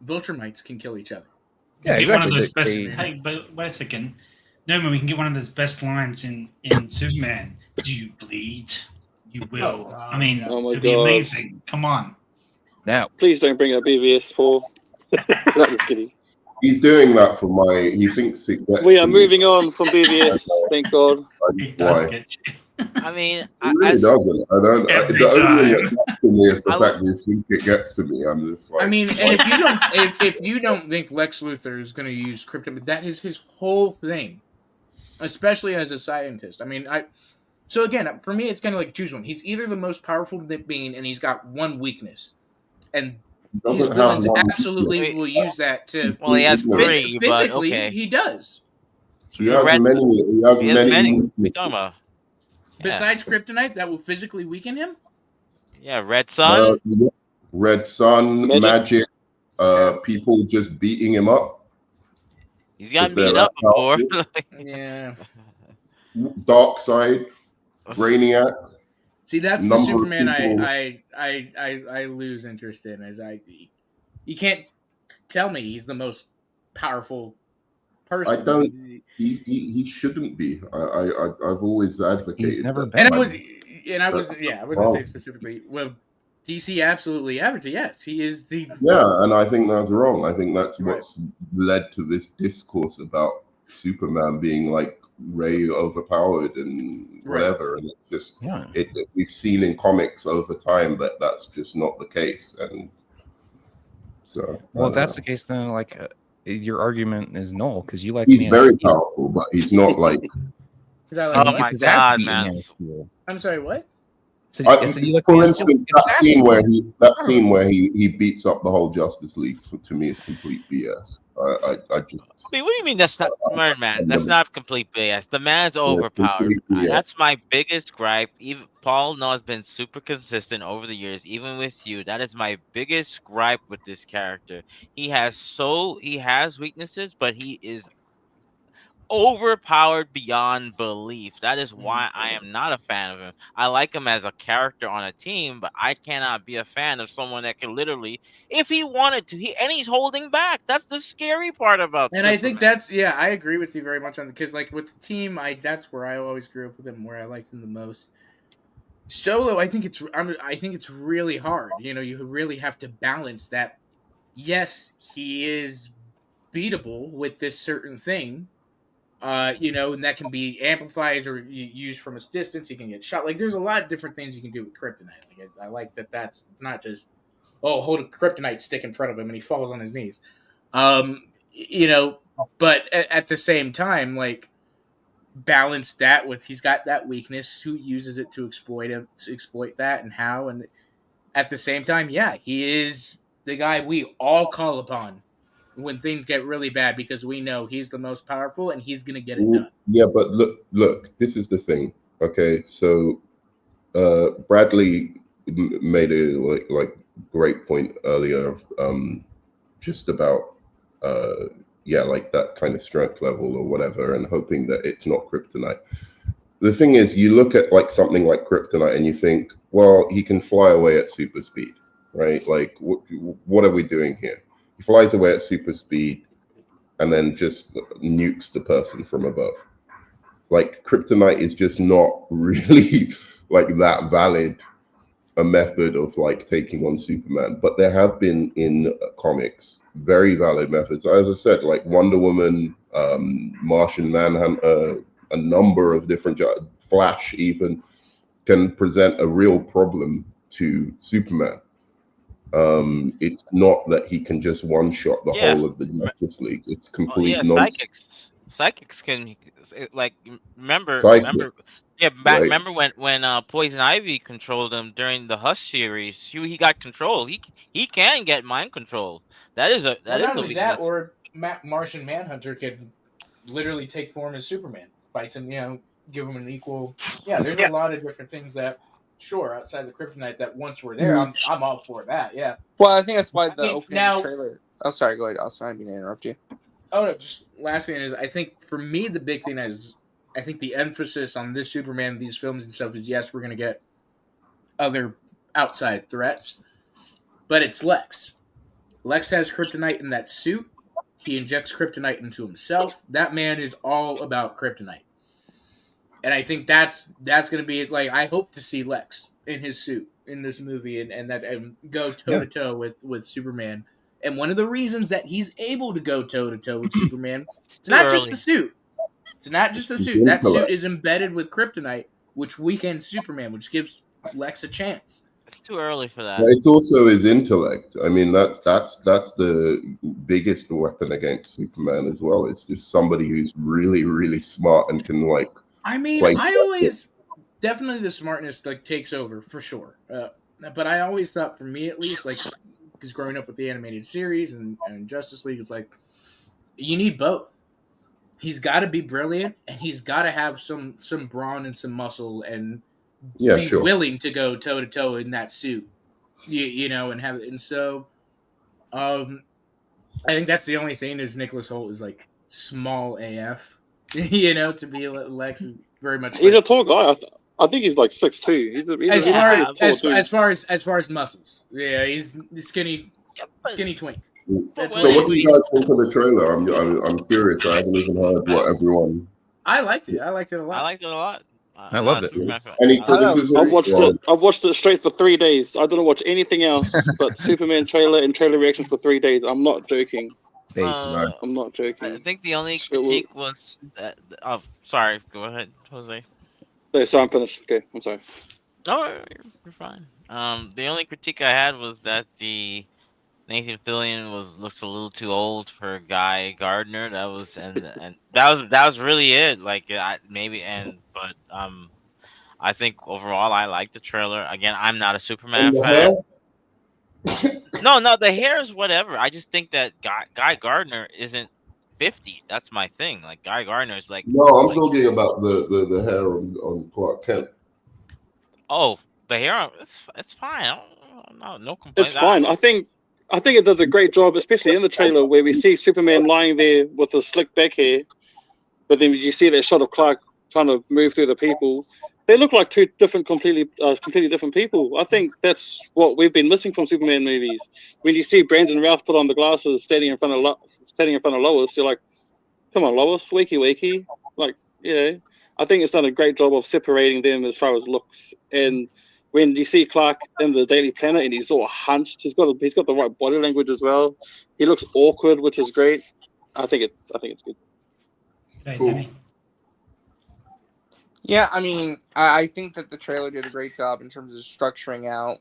Viltrumites can kill each other. Yeah, Get exactly. one of those best. Hey, but wait a second. No, man, we can get one of those best lines in Superman. Do you bleed? You will. I mean, Oh my it'd be God. amazing. Come on. now Please don't bring up BVS 4. That was kidding. He's doing that for my. He thinks it gets. We are me. moving on from BVS. Thank God. It does Why? get you. I mean, It really doesn't. I don't. Every The only thing time. that gets to me is the I fact that you think it gets to me. I'm just like. I mean, and if you don't, if you don't think Lex Luthor is going to use kryptonite, that is his whole thing, especially as a scientist. I mean, So again, for me, it's kind of like choose one. He's either the most powerful being, and he's got one weakness, and his doesn't have villains one absolutely weakness. will use that to. well, he has three, but Physically, okay. he does. He has Red- many. He has He has many. many. What are you weaknesses. talking about? Yeah. Besides kryptonite, that will physically weaken him. Yeah, red sun. Yeah. Red Sun, Magic. magic, people just beating him up. He's gotten they're beat up that before. Yeah. Dark Side, Brainiac. See, that's the Number of Superman people- I lose interest in. You can't tell me he's the most powerful person. I don't- He shouldn't be. I've always advocated. He's never that. been. And I wasn't Wow. saying specifically. Well, DC absolutely average. Yes, he is the. Yeah, and I think that's wrong. I think that's Right. what's led to this discourse about Superman being like Ray overpowered and Right. whatever. And it's just Yeah. we've seen in comics over time that that's just not the case. And so, Well, if that's the case, then like your argument is null because you like. he's Man of very Steel. powerful, but he's not like. Is that Oh like Gets my his ass God, beat in man. Man of Steel. I'm sorry. What? So you like For Man of Steel, instance, gets his that ass scene beat. where he beats up the whole Justice League to me is complete BS. I just I mean, what do you mean that's not man? That's not complete BS. The man's overpowered. complete BS. That's my biggest gripe. Even Paul has been super consistent over the years, even with you. That is my biggest gripe with this character. He has weaknesses, but he is overpowered beyond belief. That is why I am not a fan of him. I like him as a character on a team, but I cannot be a fan of someone that can literally, if he wanted to, he's holding back. That's the scary part about. And I think Superman. I agree with you very much on because like with the team, that's where I always grew up with him, where I liked him the most. Solo, I think it's really hard. You know, you really have to balance that. Yes, he is beatable with this certain thing. And that can be amplified or used from a distance. He can get shot. Like, there's a lot of different things you can do with kryptonite. Like, I like that. It's not just hold a kryptonite stick in front of him and he falls on his knees. But at the same time, like, balance that with he's got that weakness, who uses it to exploit that, and how. And at the same time, yeah, he is the guy we all call upon when things get really bad, because we know he's the most powerful and he's gonna get it done. Yeah, but look, this is the thing. Okay, so Bradley made a like great point earlier, just about like that kind of strength level or whatever, and hoping that it's not kryptonite. The thing is, you look at like something like kryptonite and you think, well, he can fly away at super speed, right? Like, what are we doing here? He flies away at super speed and then just nukes the person from above. Like, kryptonite is just not really like that valid a method of like taking on Superman. But there have been in comics very valid methods. As I said, like Wonder Woman, Martian Manhunter, a number of different Flash even can present a real problem to Superman. It's not that he can just one-shot the whole of the Justice League. It's complete nonsense. Psychics can, like, remember, right. remember when Poison Ivy controlled him during the Hush series? He got control. He can get mind control. That is a only that, weakness. or Martian Manhunter could literally take form as Superman, fights him, give him an equal. Yeah, there's a lot of different things that, sure, outside the kryptonite that once were there, I'm all for that. Yeah. Well, I think that's why the opening trailer. Oh, sorry. Go ahead, Austin. I didn't mean to interrupt you. Oh no, just last thing is, I think for me the big thing is, I think the emphasis on this Superman, these films and stuff is, yes, we're gonna get other outside threats, but it's Lex. Lex has kryptonite in that suit. He injects kryptonite into himself. That man is all about kryptonite, and I think that's gonna be like, I hope to see Lex in his suit in this movie and go toe to toe with Superman. And one of the reasons that he's able to go toe-to-toe with Superman, it's not just the suit. It's not just the suit. That suit is embedded with kryptonite, which weakens Superman, which gives Lex a chance. It's too early for that. It's also his intellect. I mean, that's the biggest weapon against Superman as well. It's just somebody who's really, really smart and can, like... I mean, I always... Definitely the smartness, like, takes over, for sure. But I always thought, for me at least, like... Because growing up with the animated series and Justice League, it's like, you need both. He's got to be brilliant, and he's got to have some brawn and some muscle, and be willing to go toe to toe in that suit, and have it. And so, I think that's the only thing is Nicholas Hoult is like small AF, to be Lex is very much. He's a tall guy. I think he's like 6'2". As far as muscles, yeah, he's skinny twink. So what do you guys think of the trailer? I'm curious. I haven't even heard what everyone. I liked it. I liked it a lot. I loved it. Any criticism? I've watched it straight for 3 days. I don't watch anything else but Superman trailer and trailer reactions for 3 days. I'm not joking. I'm not joking. I think the only critique was that. Oh, sorry. Go ahead, Jose. No, so I'm finished. Okay, I'm sorry. No, you're fine. The only critique I had was that the Nathan Fillion looks a little too old for Guy Gardner. That was that was really it. Like, but I think overall I like the trailer. Again, I'm not a Superman fan. No, the hair is whatever. I just think that Guy Gardner isn't 50. That's my thing. Like, Guy Gardner is like. No, I'm talking about the hair on Clark Kent. Oh, the hair. It's fine. No complaints. It's fine. I think it does a great job, especially in the trailer where we see Superman lying there with the slick back hair, but then you see that shot of Clark trying to move through the people. They look like two completely different people. I think that's what we've been missing from Superman movies. When you see Brandon Routh put on the glasses, standing in front of Lois, you're like, "Come on, Lois, wakey." Like, I think it's done a great job of separating them as far as looks. And when you see Clark in the Daily Planet and he's all hunched, he's got the right body language as well. He looks awkward, which is great. I think it's good. Cool. Yeah, I mean, I think that the trailer did a great job in terms of structuring out,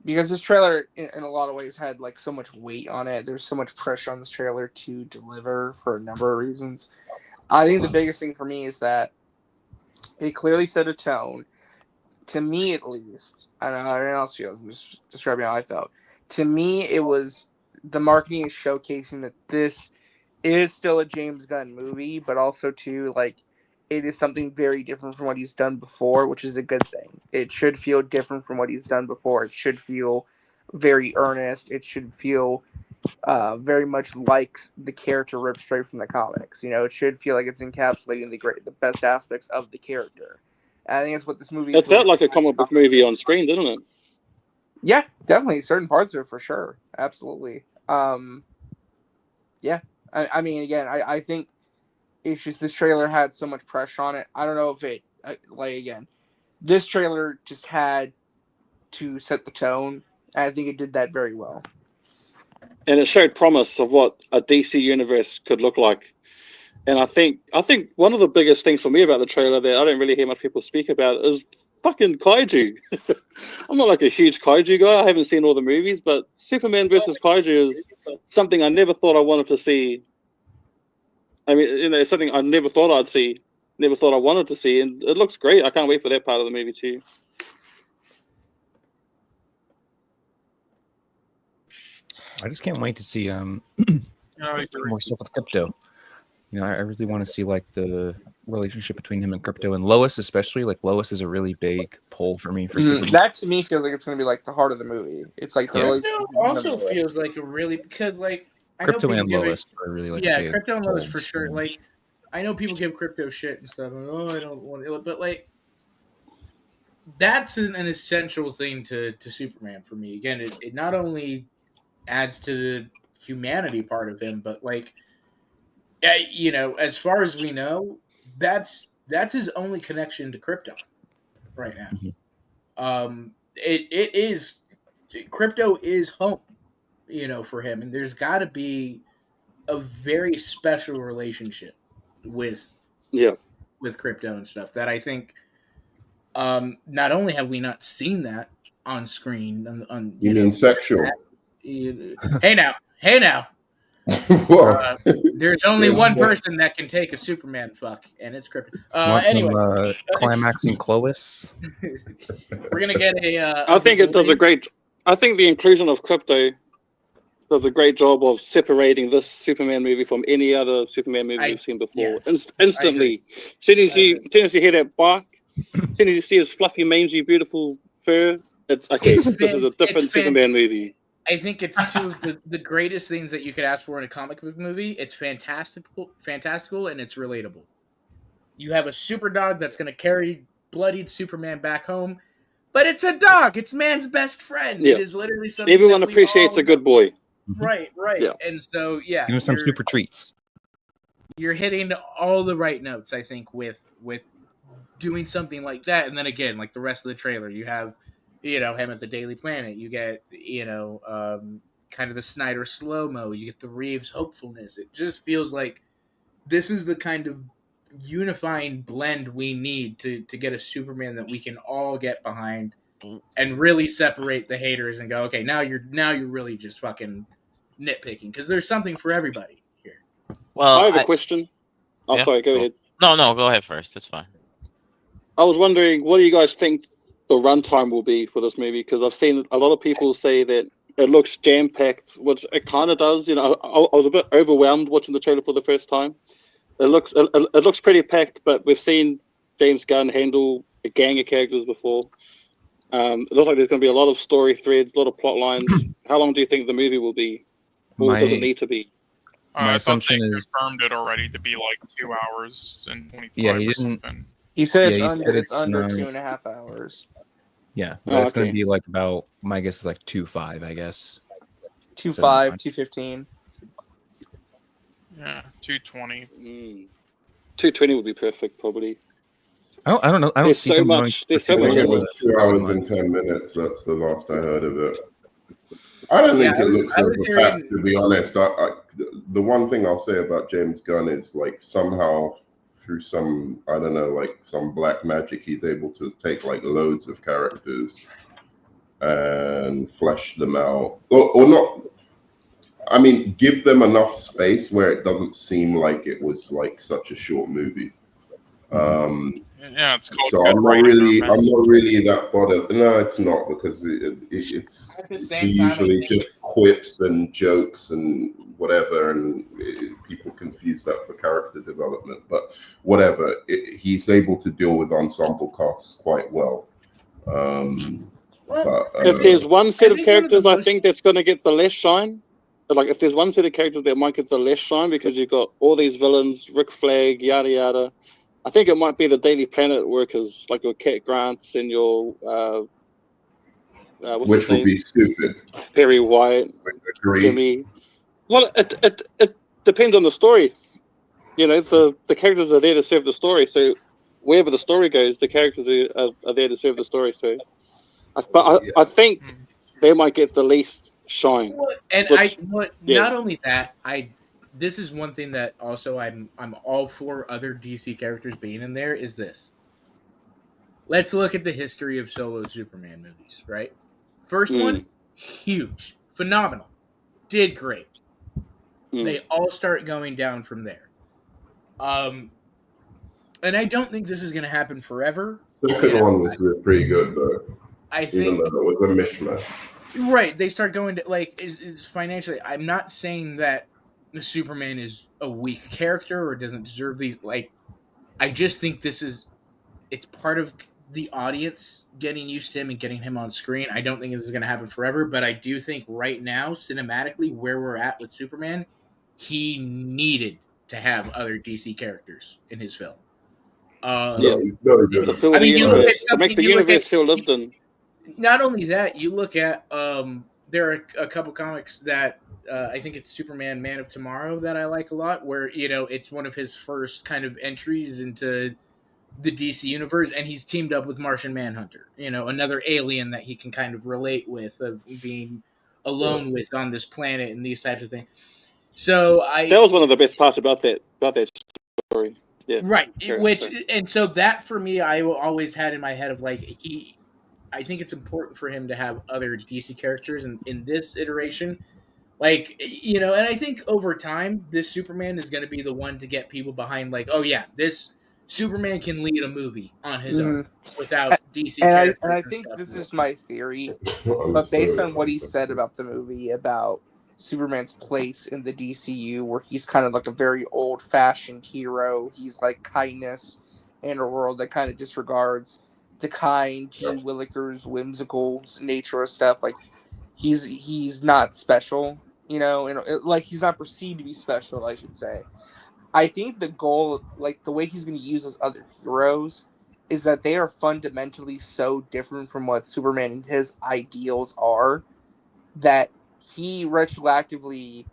because this trailer, in a lot of ways, had like so much weight on it. There's so much pressure on this trailer to deliver for a number of reasons. I think the biggest thing for me is that it clearly set a tone, to me at least. I don't know how everyone else feels. I'm just describing how I felt. To me, it was the marketing is showcasing that this is still a James Gunn movie, but also too, like, it is something very different from what he's done before, which is a good thing. It should feel different from what he's done before. It should feel very earnest. It should feel very much like the character ripped straight from the comics. You know, it should feel like it's encapsulating the best aspects of the character. And I think that's what this movie. It felt like a comic book movie on screen, didn't it? Yeah, definitely. Certain parts of it for sure. Absolutely. Yeah. I mean, again, I think it's just this trailer had so much pressure on it. I don't know if it, again, this trailer just had to set the tone. And I think it did that very well. And it showed promise of what a DC universe could look like. And I think one of the biggest things for me about the trailer that I don't really hear much people speak about is fucking kaiju. I'm not like a huge kaiju guy. I haven't seen all the movies, but Superman versus kaiju is something I never thought I wanted to see. I mean, you know, it's something I never thought I'd see, never thought I wanted to see, and it looks great. I can't wait for that part of the movie too. I just can't wait to see No, more stuff with Crypto. You know, I really want to see like the relationship between him and Crypto and Lois, especially. Like Lois is a really big pull for me for Superman. That to me feels like it's going to be like the heart of the movie. It's like the Crypto also feels like a really, because like I Crypto know and Lois are really like yeah, big Crypto and Lois pulls. for sure. Like I know people give Crypto shit and stuff. And, oh, I don't want it, but like that's an essential thing to Superman for me. Again, it not only adds to the humanity part of him, but like, you know, as far as we know, that's his only connection to Krypton right now. Mm-hmm. It is Crypto is home, you know, for him, and there's got to be a very special relationship with Crypto and stuff that I think. Not only have we not seen that on screen, on you mean sexual? Hey now. There's only one person that can take a Superman fuck, and it's Crypto. Anyway, climaxing Clovis. We're gonna get a. I think it does a great. I think the inclusion of Crypto does a great job of separating this Superman movie from any other Superman movie we've seen before. Yes, instantly, as soon as you hear that bark, as soon as you see his fluffy, mangy, beautiful fur, it's okay. This is a different Superman movie. I think it's two of the greatest things that you could ask for in a comic book movie. It's fantastical, and it's relatable. You have a super dog that's going to carry bloodied Superman back home, but it's a dog. It's man's best friend. Yeah. It is literally something everyone appreciates a good boy. Right. Yeah. And so, yeah. Give him some super treats. You're hitting all the right notes, I think, with doing something like that. And then again, like the rest of the trailer, you have, you know, him at the Daily Planet. You get, you know, kind of the Snyder slow-mo. You get the Reeves hopefulness. It just feels like this is the kind of unifying blend we need to get a Superman that we can all get behind and really separate the haters and go, okay, now you're really just fucking nitpicking, because there's something for everybody here. Well, I have a question. Oh, yeah. Sorry, go ahead. No, go ahead first. That's fine. I was wondering, what do you guys think the runtime will be for this movie? Because I've seen a lot of people say that it looks jam-packed, which it kind of does. You know, I was a bit overwhelmed watching the trailer for the first time. It looks pretty packed, but we've seen James Gunn handle a gang of characters before. It looks like there's going to be a lot of story threads, a lot of plot lines. How long do you think the movie will be? Or does it need to be? My assumption is confirmed it already to be like 2 hours and 25 Yeah, he or didn't. something. He said Yeah, it's under 2.5 hours. Yeah, but it's going to be like about, my guess is like 2.5, I guess. 2.5, 2.15. Yeah, 2:20. 2:20 would be perfect, probably. I don't know. I don't There's see so them much. going There's so much. It was 2 hours and 10 minutes. That's the last I heard of it. I don't think it looks overpacked, to be honest. The one thing I'll say about James Gunn is, like, somehow through some, I don't know, like some black magic, he's able to take like loads of characters and flesh them out, or not I mean, give them enough space where it doesn't seem like it was like such a short movie. Yeah, it's called So good writing, I'm not really that bothered. No, it's not, because it's At the he same time, I usually think just quips and jokes and whatever, and people confuse that for character development. But whatever, he's able to deal with ensemble casts quite well. well, If there's one set I of think one of the characters, I most- think that's going to get the less shine. But like, if there's one set of characters that might get the less shine because you've got all these villains, Rick Flag, yada yada. I think it might be the Daily Planet workers, like your Cat Grants and your what's which his will name? be stupid. Perry White, Agree. Jimmy. Well, it depends on the story. You know, the characters are there to serve the story. So wherever the story goes, the characters are there to serve the story. So I think they might get the least shine. And which, not only that, this is one thing that also I'm all for other DC characters being in there is this. Let's look at the history of solo Superman movies, right? First one, huge, phenomenal, did great. They all start going down from there. And I don't think this is going to happen forever. Second one was pretty good, though. I think, even though it was a mishmash. Right, they start going to like is financially. I'm not saying that the Superman is a weak character or doesn't deserve these. Like, I just think it's part of the audience getting used to him and getting him on screen. I don't think this is going to happen forever, but I do think right now, cinematically, where we're at with Superman, he needed to have other DC characters in his film. No, he didn't. I mean, you look at to make the universe feel lived in. Not only that, you look at there are a couple comics that I think it's Superman Man of Tomorrow that I like a lot, where it's one of his first kind of entries into the DC universe, and he's teamed up with Martian Manhunter, another alien that he can kind of relate with, of being alone with on this planet and these types of things. So that was one of the best parts about that story. Yeah. Right. And so that for me, I always had in my head of like, I think it's important for him to have other DC characters in this iteration. Like, and I think over time, this Superman is going to be the one to get people behind, like, oh yeah, this Superman can lead a movie on his own without DC characters. And I think this is my theory, but based on what he said about the movie, about Superman's place in the DCU, where he's kind of like a very old-fashioned hero. He's like kindness in a world that kind of disregards the kind Gene Willikers, whimsical nature of stuff. Like he's not special, and like he's not perceived to be special, I should say. I think the goal, like the way he's going to use those other heroes, is that they are fundamentally so different from what Superman and his ideals are, that he retroactively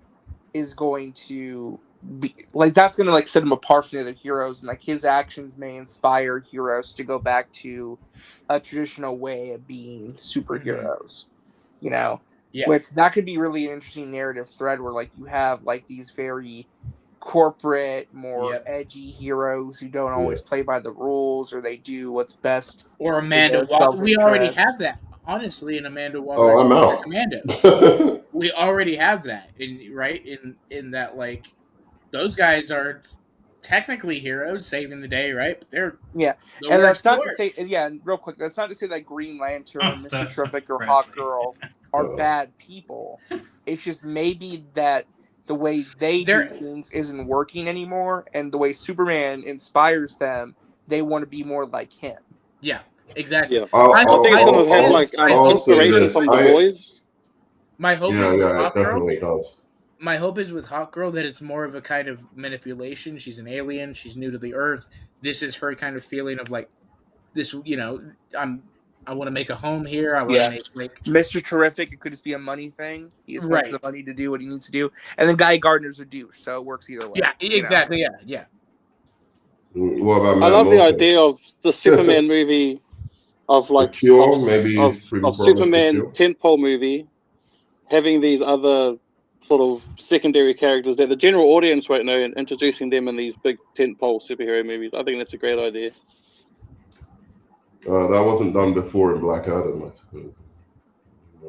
is going to be like, that's going to like set him apart from the other heroes, and like his actions may inspire heroes to go back to a traditional way of being superheroes, which that could be really an interesting narrative thread where like you have like these very corporate, more edgy heroes who don't always play by the rules, or they do what's best. Or Amanda Waller. We already have that, honestly, in Amanda Waller. Oh, I'm out. Commandos. We already have that, in that, like, those guys are technically heroes saving the day, right? But they're and that's not to say, real quick, that's not to say that Green Lantern, Mr. Terrific, or Hawkgirl are bad people. It's just maybe that the way they do things isn't working anymore, and the way Superman inspires them, they want to be more like him. Yeah, exactly. Yeah. I think it's going to have like inspiration from the boys. My hope is with Hawkgirl. Definitely does. My hope is with Hawkgirl that it's more of a kind of manipulation. She's an alien. She's new to the Earth. This is her kind of feeling of like this. I want to make a home here. I want to make Mr. Terrific. It could just be a money thing. He just wants the money to do what he needs to do. And then Guy Gardner's a douche, so it works either way. Yeah, exactly. Yeah. What about I love the idea of the Superman movie, of like of Superman tentpole movie, having these other sort of secondary characters that the general audience won't know, and introducing them in these big tentpole superhero movies. I think that's a great idea. That wasn't done before in Black Adam, I suppose.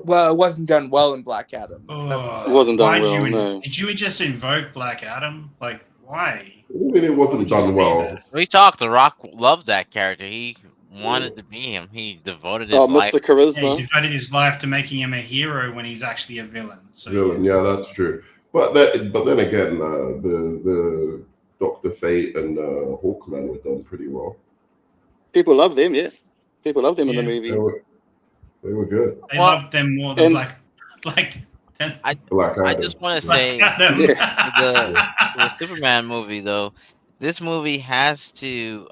Well, it wasn't done well in Black Adam. It wasn't done well. No. Did you just invoke Black Adam? Like, why? I mean, it wasn't done well. We talked. The Rock loved that character. He wanted to be him. He devoted his life. Mr. Charisma. Yeah, he devoted his life to making him a hero when he's actually a villain. So Villain, yeah, that's true. But then again, the Dr. Fate and Hawkman were done pretty well. People love them, yeah. People love them in the movie. They were good. They loved them more than Black Adam. I just want to say the Superman movie, though, this movie has to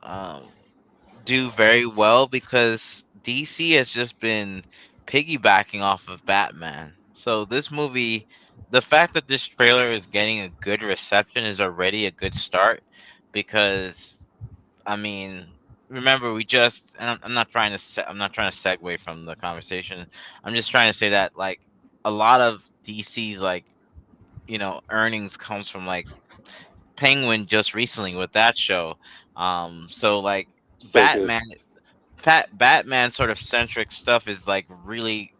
do very well because DC has just been piggybacking off of Batman. So this movie, the fact that this trailer is getting a good reception is already a good start because, I mean, remember we just, and I'm not trying to segue from the conversation. I'm just trying to say that like a lot of DC's like, you know, earnings comes from like Penguin just recently with that show. So like Batman sort of centric stuff is like really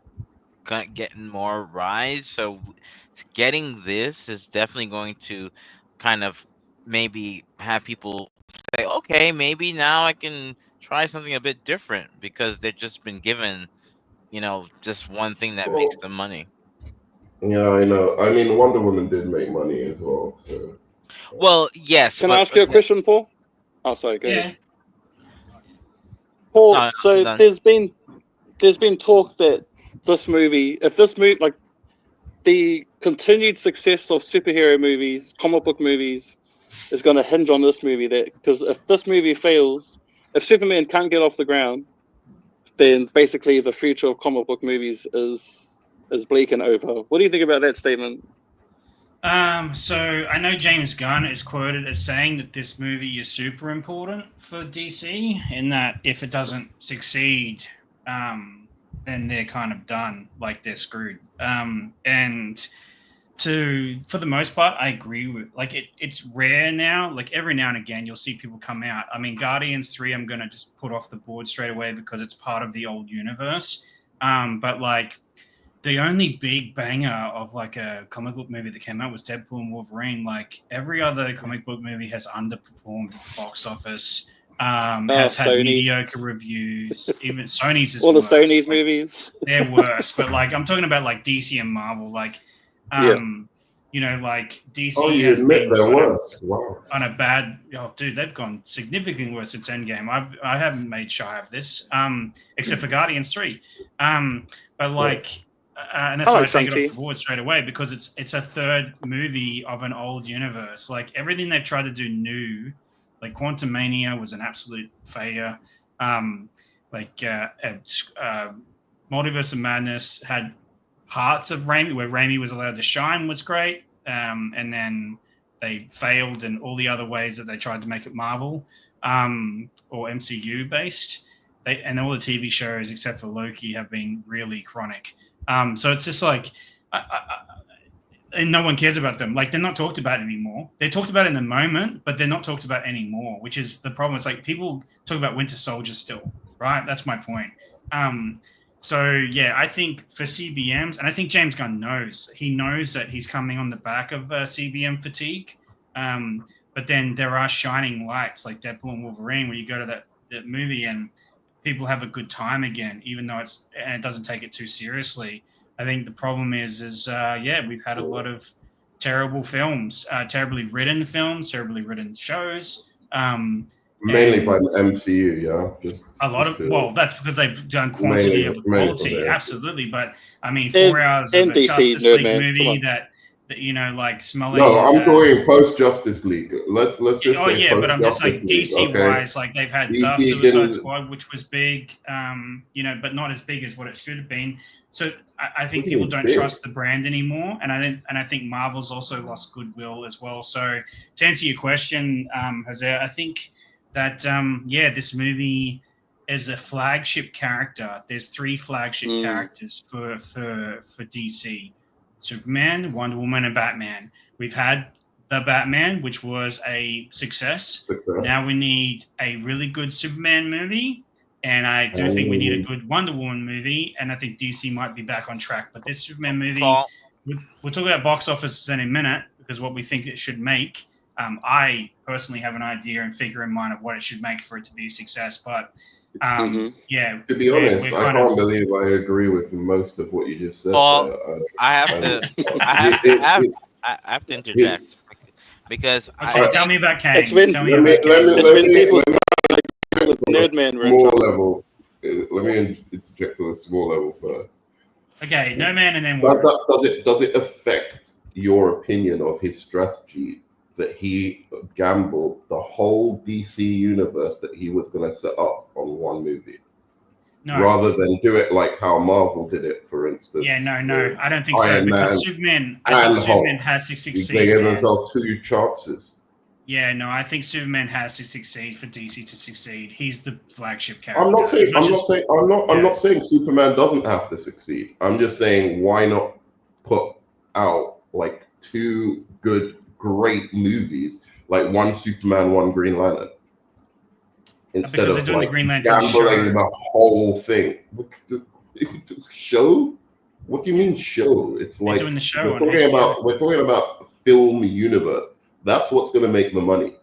getting more rise. So getting this is definitely going to kind of maybe have people say, okay, maybe now I can try something a bit different because they've just been given, you know, just one thing that makes them money. Yeah, I know. I mean, Wonder Woman did make money as well. So. Well, yes. Can I ask you a question, Paul? Oh, sorry. Go ahead. Paul, so there's been talk that this movie, like the continued success of superhero movies, comic book movies, is going to hinge on this movie. Because if this movie fails, if Superman can't get off the ground, then basically the future of comic book movies is bleak and over. What do you think about that statement? So I know James Gunn is quoted as saying that this movie is super important for DC, in that if it doesn't succeed, then they're kind of done, like they're screwed. And for the most part, I agree with, like, it's rare now. Like every now and again, you'll see people come out. I mean, Guardians 3, I'm gonna just put off the board straight away because it's part of the old universe. But like, the only big banger of like a comic book movie that came out was Deadpool and Wolverine. Like every other comic book movie has underperformed at the box office. Has had mediocre reviews. Even Sony's is all worse. The Sony's movies. They're worse. But like I'm talking about like DC and Marvel. Like you know, like DC has been on a bad. Oh, dude, they've gone significantly worse since Endgame. I haven't made shy of this, except for Guardians 3. But like. And that's why I take it off the board straight away because it's a third movie of an old universe. Like everything they've tried to do new, like Quantumania was an absolute failure. Multiverse of Madness had parts of Raimi where Raimi was allowed to shine was great, and then they failed in all the other ways that they tried to make it Marvel or MCU based. And all the TV shows except for Loki have been really chronic. So it's just like, and no one cares about them. Like they're not talked about anymore. They're talked about in the moment, but they're not talked about anymore, which is the problem. It's like people talk about Winter Soldier still, right? That's my point. So yeah, I think for CBMs, and I think James Gunn knows. He knows that he's coming on the back of CBM fatigue. But then there are shining lights like Deadpool and Wolverine, where you go to that movie and people have a good time again, even though it doesn't take it too seriously. I think the problem is we've had a lot of terrible films, terribly written films, terribly written shows. Mainly by the MCU, yeah. That's because they've done quantity over quality, absolutely. But I mean, 4 hours of a Justice League movie that you know, like smelling. No, I'm talking post Justice League. Let's just say. Oh yeah, but I'm just like DC wise, like they've had the Suicide Squad, which was big, you know, but not as big as what it should have been. So I think people don't trust the brand anymore, and I think Marvel's also lost goodwill as well. So to answer your question, Jose, I think that this movie is a flagship character. There's 3 flagship characters for DC. Superman, Wonder Woman, and Batman. We've had the Batman, which was a success. Now we need a really good Superman movie And I do think we need a good Wonder Woman movie, and I think DC might be back on track. But this Superman movie, we'll talk about box office in a minute, because what we think it should make. I personally have an idea and figure in mind of what it should make for it to be a success. But yeah, to be honest, I can't believe I agree with most of what you just said. I have to interject because tell me about Kang. It's when people start with Nerdman. Small level. Let me interject to a small level first. Okay, No Man, and then does it affect your opinion of his strategy that he gambled the whole DC universe that he was going to set up on one movie? No. Rather than do it like how Marvel did it, for instance. Yeah, no, I don't think so. Because Superman has to succeed. They gave themselves 2 chances. Yeah, no, I think Superman has to succeed for DC to succeed. He's the flagship character. I'm not saying Superman doesn't have to succeed. I'm just saying, why not put out like 2 great movies, like one Superman, one Green Lantern, instead of like gambling the whole thing. Show? What do you mean show? It's like we're talking about film universe. That's what's going to make the money.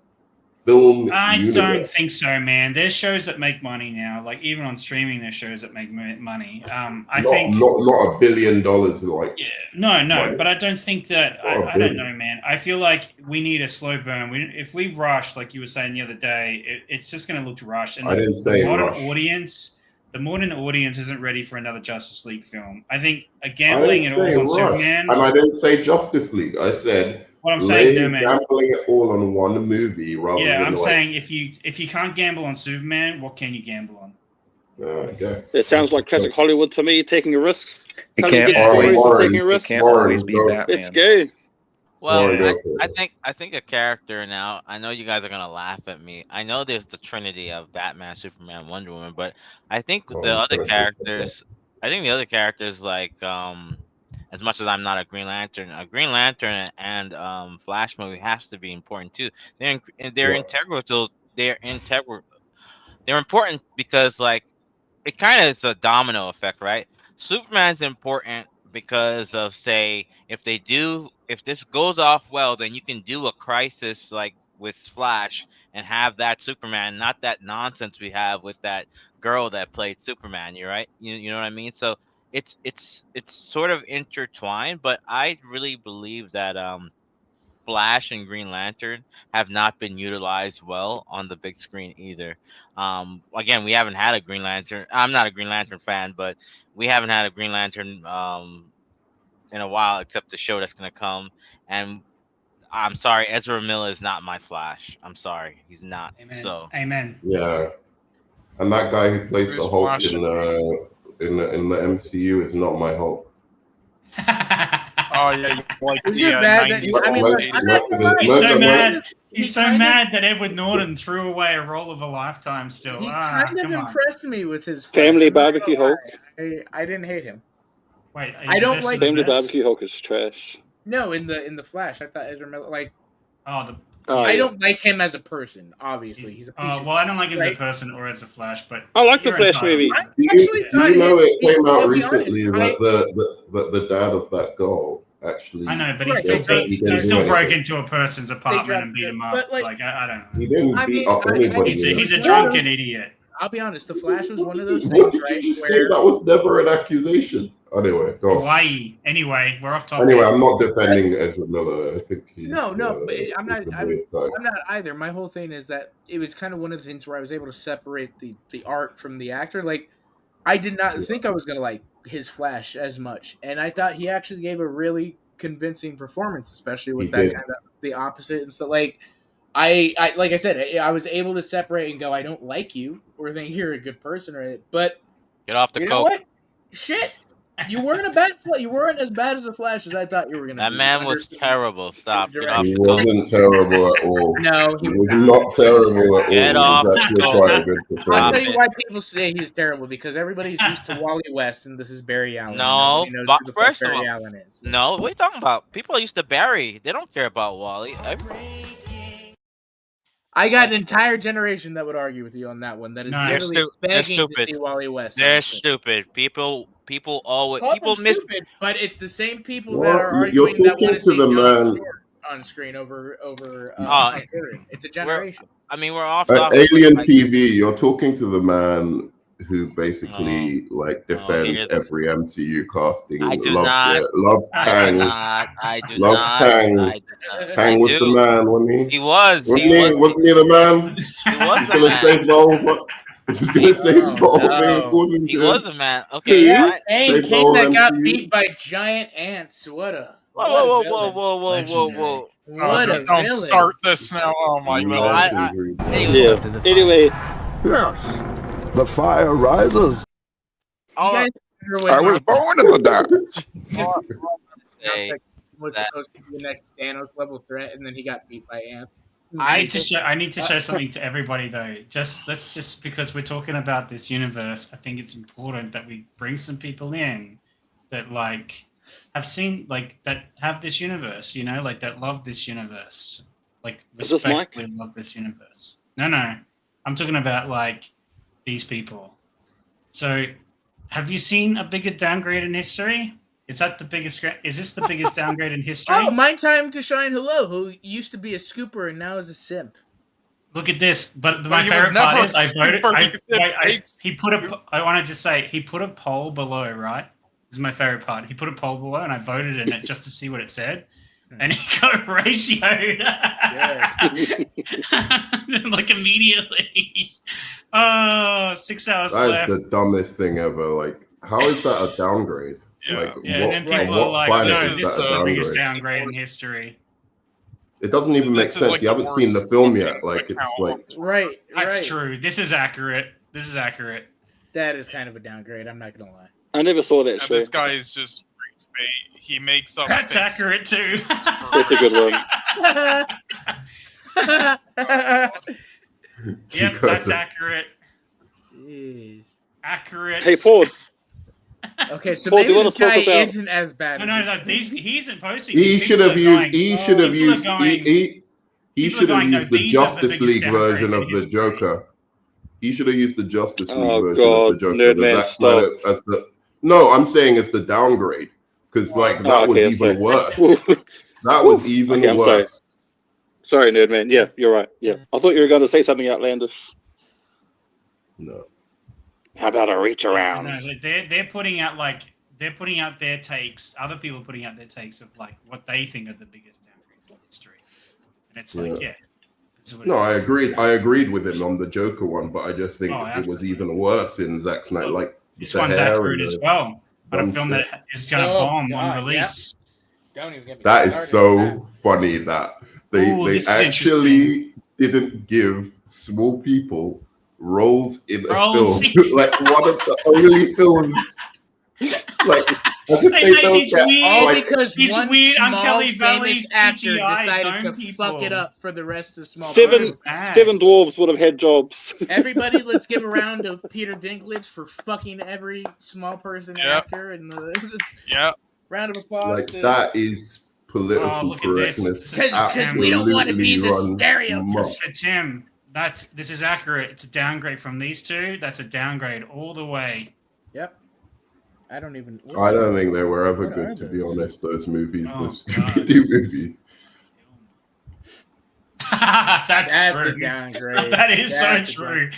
I don't think so, man. There's shows that make money now. Like even on streaming, there's shows that make money. I think not $1 billion. Like no. But I don't think that. I don't know, man. I feel like we need a slow burn. If we rush, like you were saying the other day, it's just going to look rushed. And I didn't say the modern audience isn't ready for another Justice League film. I think gambling it all on Superman. And I didn't say Justice League. I said. What I'm saying, no, man. Gambling it all on one movie rather than I'm saying if you can't gamble on Superman, what can you gamble on? I guess. It sounds like classic Hollywood to me, taking risks. It can't always be Batman. It's good. Well, I think a character now. I know you guys are gonna laugh at me. I know there's the trinity of Batman, Superman, Wonder Woman, but I think the other characters like as much as I'm not a Green Lantern and Flash movie has to be important too. They're integral. They're important because like it kind of is a domino effect, right? Superman's important because of, say, if this goes off well, then you can do a crisis like with Flash and have that Superman, not that nonsense we have with that girl that played Superman. You're right. You know what I mean? So it's sort of intertwined, but I really believe that Flash and Green Lantern have not been utilized well on the big screen either. Again, we haven't had a Green Lantern. I'm not a Green Lantern fan, but we haven't had a Green Lantern in a while, except the show that's going to come. And I'm sorry, Ezra Miller is not my Flash. I'm sorry, he's not. Amen. So amen. Yeah, and that guy who plays the Hulk in the MCU is not my Hulk. Oh yeah, like is it bad that he's so mad that Edward Norton threw away a role of a lifetime still. He kind of impressed me with his Family Barbecue Hulk. I didn't hate him. Wait, I don't like Family Barbecue Hulk is trash. No, in the Flash, I thought Ezra Miller like. I don't like him as a person. Obviously, he's a piece of I don't like him as a person or as a Flash, but I like the Flash movie. Do you know it came out recently that the dad of that girl actually? I know, but he still broke into a person's apartment and beat him up. But like I don't know. He didn't beat up anybody. He's a drunken idiot. I'll be honest. The Flash was one of those things, right? Where that was never an accusation. Anyway, go on. Hawaii. Anyway, we're off topic. Anyway, I'm not defending Ezra Miller. I think he's, no, but I'm not either. My whole thing is that it was kind of one of the things where I was able to separate the art from the actor. Like, I did not think I was gonna like his Flash as much, and I thought he actually gave a really convincing performance, especially with that kind of the opposite and so like. I like I said, I was able to separate and go, I don't like you or think you're a good person or anything, but get off the coke. You know what? Shit. You weren't you weren't as bad as a Flash as I thought you were gonna be. That man was terrible. Stop. Get off he the coke. wasn't terrible at all. No, he was not terrible at all. Get off the coke. I'll tell you why people say he's terrible, because everybody's used to Wally West and this is Barry Allen. No, but first of all, Allen is. No, what are you talking about? People are used to Barry. They don't care about Wally. I got an entire generation that would argue with you on that one. That is No, literally they're begging to stupid. see Wally West. on They're screen. stupid. People always Call people them miss. stupid, but it's the same people Well, that are you're arguing that talking want to to see the John man- Stewart on screen over Uh, Tyrion. It's a generation. I mean, we're off topic. Alien like, TV, you're talking to the man who basically defends here's- every MCU casting. I do loves not. it, loves I do Kang. not. I do Loves not. Kang. I do not. Kang I was the do. man, wasn't he? He was. Wasn't He was. Wasn't he the man? He was He's the gonna man. save the whole. He's gonna save the whole thing. no. according He to was him. the man. Okay. Yeah, fine. Kang Save the King whole that got MCU. beat by giant ants. What a Whoa, villain. whoa. What a don't villain. start this now. Oh my No, god. I- Anyway, Yes, the fire rises. all You I guys remember when I was born in the dark. say was that- supposed to be the next Thanos level threat, and then he got beat by ants. I need to show something to everybody though. Let's just because we're talking about this universe, I think it's important that we bring some people in that have seen that have this universe, that love this universe, Is this Mike? respectfully love this universe. No, I'm talking about these people. So, have you seen a bigger downgrade in history? Is this the biggest downgrade in history? Oh, My Time to Shine Hello, who used to be a scooper and now is a simp. Look at this, but my Well, he was favorite part never is I voted. super deep. He put a. I wanted to say he put a poll below. Right, this is my favorite part. He put a poll below, and I voted in it just to see what it said, and he got ratioed immediately. Oh, 6 hours That is left. the dumbest thing ever. How is that a downgrade? Yeah. And then on people what are like, planet "No, is this is that a the biggest downgrade? downgrade in history." It doesn't even make This is sense. like You the haven't seen the worst film yet. fucking It's account. Right, That's right. true. This is accurate. That is kind of a downgrade, I'm not going to lie. I never saw that And show. this guy is just he makes up. That's things. accurate too. That's a good one. Yep, Because that's of- accurate. Jeez. Accurate. Hey, Ford. Okay, so Paul, do you maybe wanna this guy talk about- isn't as bad No, as he isn't posting. He these. should People have are used. going, He should have people are used. going- He people are should have going, no, used the these are the Justice biggest League version downgrades of in the history. Joker. He should have used the Justice League Oh, version God, of the Joker. Nerdman, Zack Snyder as the. No, I'm saying it's the downgrade because that was okay, I'm even sorry. worse. That was even Okay, I'm sorry. worse. Sorry, Nerdman. Yeah, you're right. Yeah, I thought you were going to say something outlandish. No. How about a reach No, around? they're putting out their takes. Other people are putting out their takes of what they think are the biggest downgrades in history, and it's this is what No, it I is. agreed. I agreed with him on the Joker one, but I just think Oh, it was absolutely. even worse in Zack Snyder. Well, This the one's hair accurate and as the- well. On a dumb film shit. that is going to Oh, bomb God, on release. Don't even get me That started is so on funny that Ooh, they this is actually didn't give small people roles in a Roles, film. One of the only films. As if They they made don't these get weird- All like, because These one weird small Uncanny Valley famous actor CGI decided gnome to people. fuck it up for the rest of small Seven- Party. Seven dwarves would have had jobs. Everybody, let's give a round of Peter Dinklage for fucking every small person Yep. actor, and Yeah. round of applause to that is political Oh, look at this. correctness. This is because we don't want to be the Absolutely run stereotype. amok. Just for Tim, this is accurate. It's a downgrade from these two. That's a downgrade all the way. Yep. I don't even. I don't think they were ever What are good, to be those? honest. Those movies, Oh, those God. Scooby-Doo movies. That's That's true. a downgrade. That is That's so a true.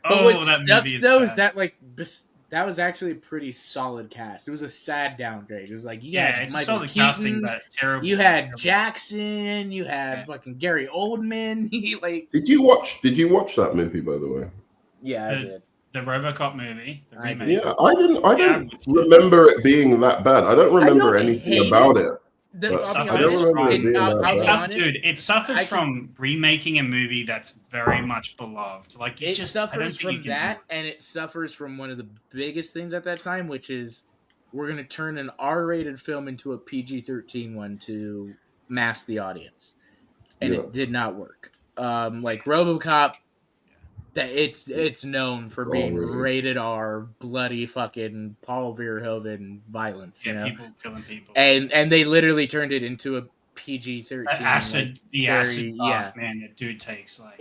But Oh, what that sucks movie is though bad. is that that was actually a pretty solid cast. It was a sad downgrade. It was like you yeah, had it's a Michael solid casting, Keaton, but terrible. you had terrible. Jackson, you had Yeah. fucking Gary Oldman. Did you watch that movie, by the way? Yeah, I The- did. The RoboCop movie, the I did. remake. Yeah, I didn't Yeah. remember it being that bad. I don't remember don't anything hate about it. I'll But be I don't honest. remember it being I'll that be bad. honest. Dude, it suffers I can- from remaking a movie that's very much beloved. Like It I don't suffers think you from can- that, and it suffers from one of the biggest things at that time, which is we're going to turn an R-rated film into a PG-13 one to mask the audience, and Yeah. it did not work. Like RoboCop, that it's known for being really? rated R, bloody fucking Paul Verhoeven violence, you Yeah, know. people killing people. And they literally turned it into a PG-13. Acid, the very- acid bath, man, that dude takes. Like,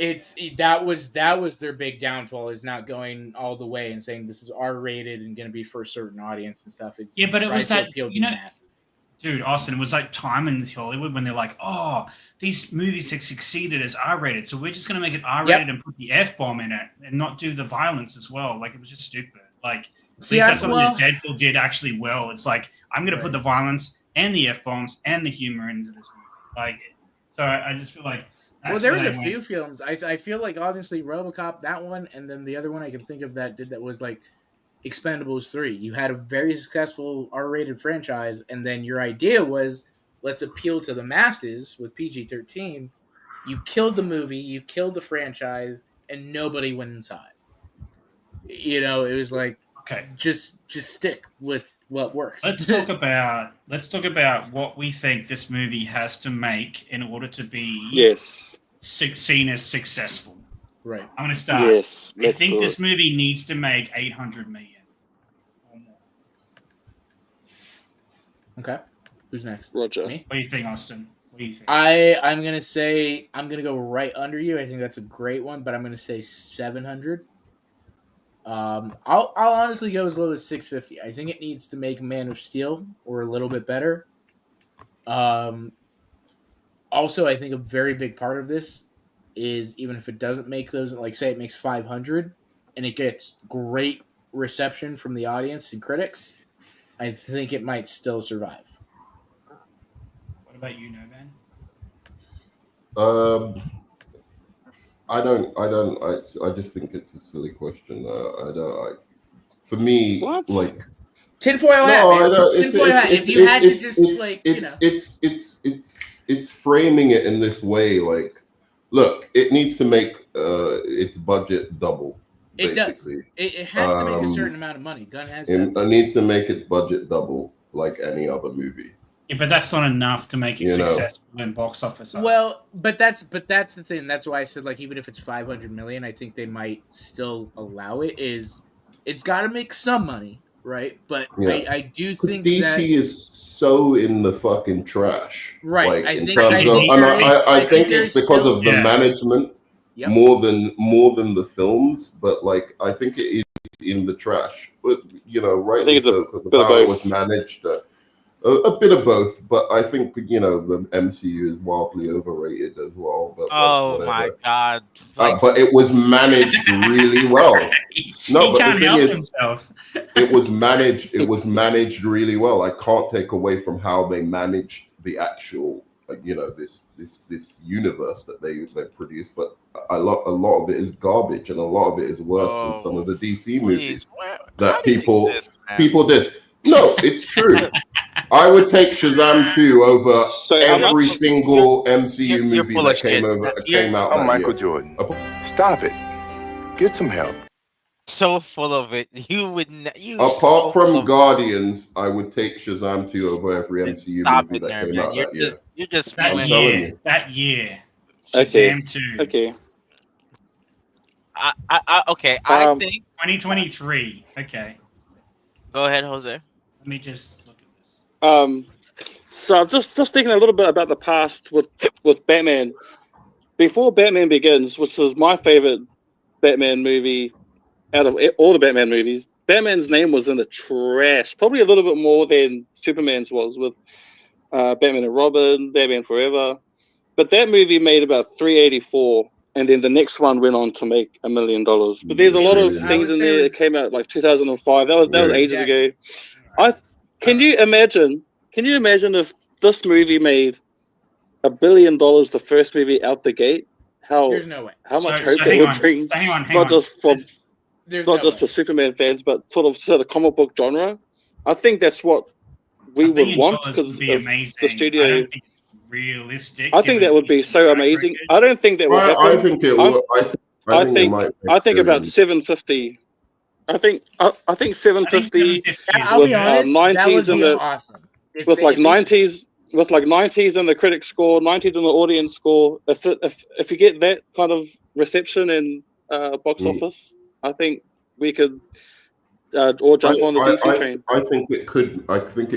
that was their big downfall, is not going all the way and saying this is R-rated and going to be for a certain audience and stuff. It's but it was tried to that, appeal to you know, the masses. dude, Austin, it was like time in Hollywood when they're like, oh, these movies have succeeded as R-rated, so we're just going to make it R-rated and put the F-bomb in it and not do the violence as well. Like, it was just stupid. Like, at least that's something that Deadpool did actually well. It's like, I'm going to put the violence and the F-bombs and the humor into this movie. Like, so I just feel like... Well, there was a few films. I feel like, obviously, RoboCop, that one, and then the other one I can think of that did that was, like, Expendables 3. You had a very successful R-rated franchise, and then your idea was, let's appeal to the masses with PG-13. You killed the movie, you killed the franchise, and nobody went inside. You know, it was like, okay, just stick with what works. Let's talk about what we think this movie has to make in order to be seen as successful. Right. I'm going to start. Yes, I think this movie needs to make $800 million or more. Okay. Who's next? Roger. Me? What do you think, Austin? What do you think? I'm gonna go right under you. I think that's a great one, but I'm gonna say 700. I'll honestly go as low as 650. I think it needs to make Man of Steel or a little bit better. Also, I think a very big part of this is, even if it doesn't make those, like say it makes 500 and it gets great reception from the audience and critics, I think it might still survive. What about you, Novan? I just think it's a silly question. For me, like tinfoil hat. Tinfoil hat. If you had to just it's framing it in this way. Like, look, it needs to make its budget double. It basically. does. It has to make a certain amount of money. Gunn has said it needs to make its budget double, like any other movie. Yeah, but that's not enough to make it successful in box office. Well, but that's the thing. That's why I said, like, even if it's 500 million, I think they might still allow it. It's got to make some money, right? But I do think DC that is so in the fucking trash, right? Like, I think I think it's because of the management more than the films. But like, I think it is in the trash. But rightly so, because the power was managed. A bit of both, but I think the MCU is wildly overrated as well. But my god! But it was managed really well. No, but the thing is, it was managed. It was managed really well. I can't take away from how they managed the actual, this universe that they produced. But a lot of it is garbage, and a lot of it is worse than some of the DC movies that people did. No, it's true. I would take Shazam 2 over every single MCU movie that came out. I'm Michael Jordan. Stop it. Get some help. So full of it. Apart from Guardians, I would take Shazam 2 over every MCU movie that came out that year. You're just that year. Shazam 2. Okay. I think 2023. Okay. Go ahead, Jose. Let me just look at this. So I'm just thinking a little bit about the past with Batman. Before Batman Begins, which is my favorite Batman movie out of all the Batman movies, Batman's name was in the trash, probably a little bit more than Superman's was with Batman and Robin, Batman Forever. But that movie made about $384, and then the next one went on to make $1 million. But there's a lot of things in there that came out like 2005. That was ages ago. Can you imagine if this movie made $1 billion the first movie out the gate? There's no way. How much hope it would bring, not just to Superman fans, but sort of to the comic book genre. I think that's what we would want because of the studio. I don't think it's realistic. I think that would be so amazing. I don't think that would happen. I think it would. I think about 750. I think 750 I'll be honest, 90s in the awesome. With 90s in the critic score, 90s in the audience score. If you get that kind of reception in box office, I think we could all jump on the DC train. I think it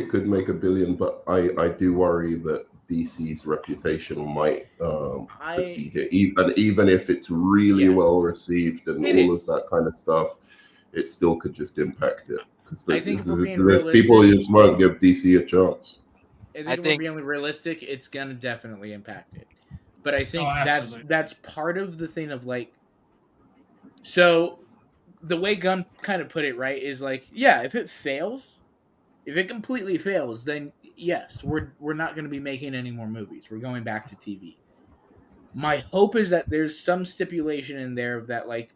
could make $1 billion, but I do worry that DC's reputation might precede it, even if it's really well received and all of that kind of stuff, it still could just impact it. Because I think if we're being there's realistic, people who just won't give DC a chance. I think if we're being realistic, it's gonna definitely impact it. But I think that's part of the thing of like, so the way Gunn kind of put it, right, is like, yeah, if it completely fails, then yes, we're not going to be making any more movies. We're going back to TV. My hope is that there's some stipulation in there of that, like,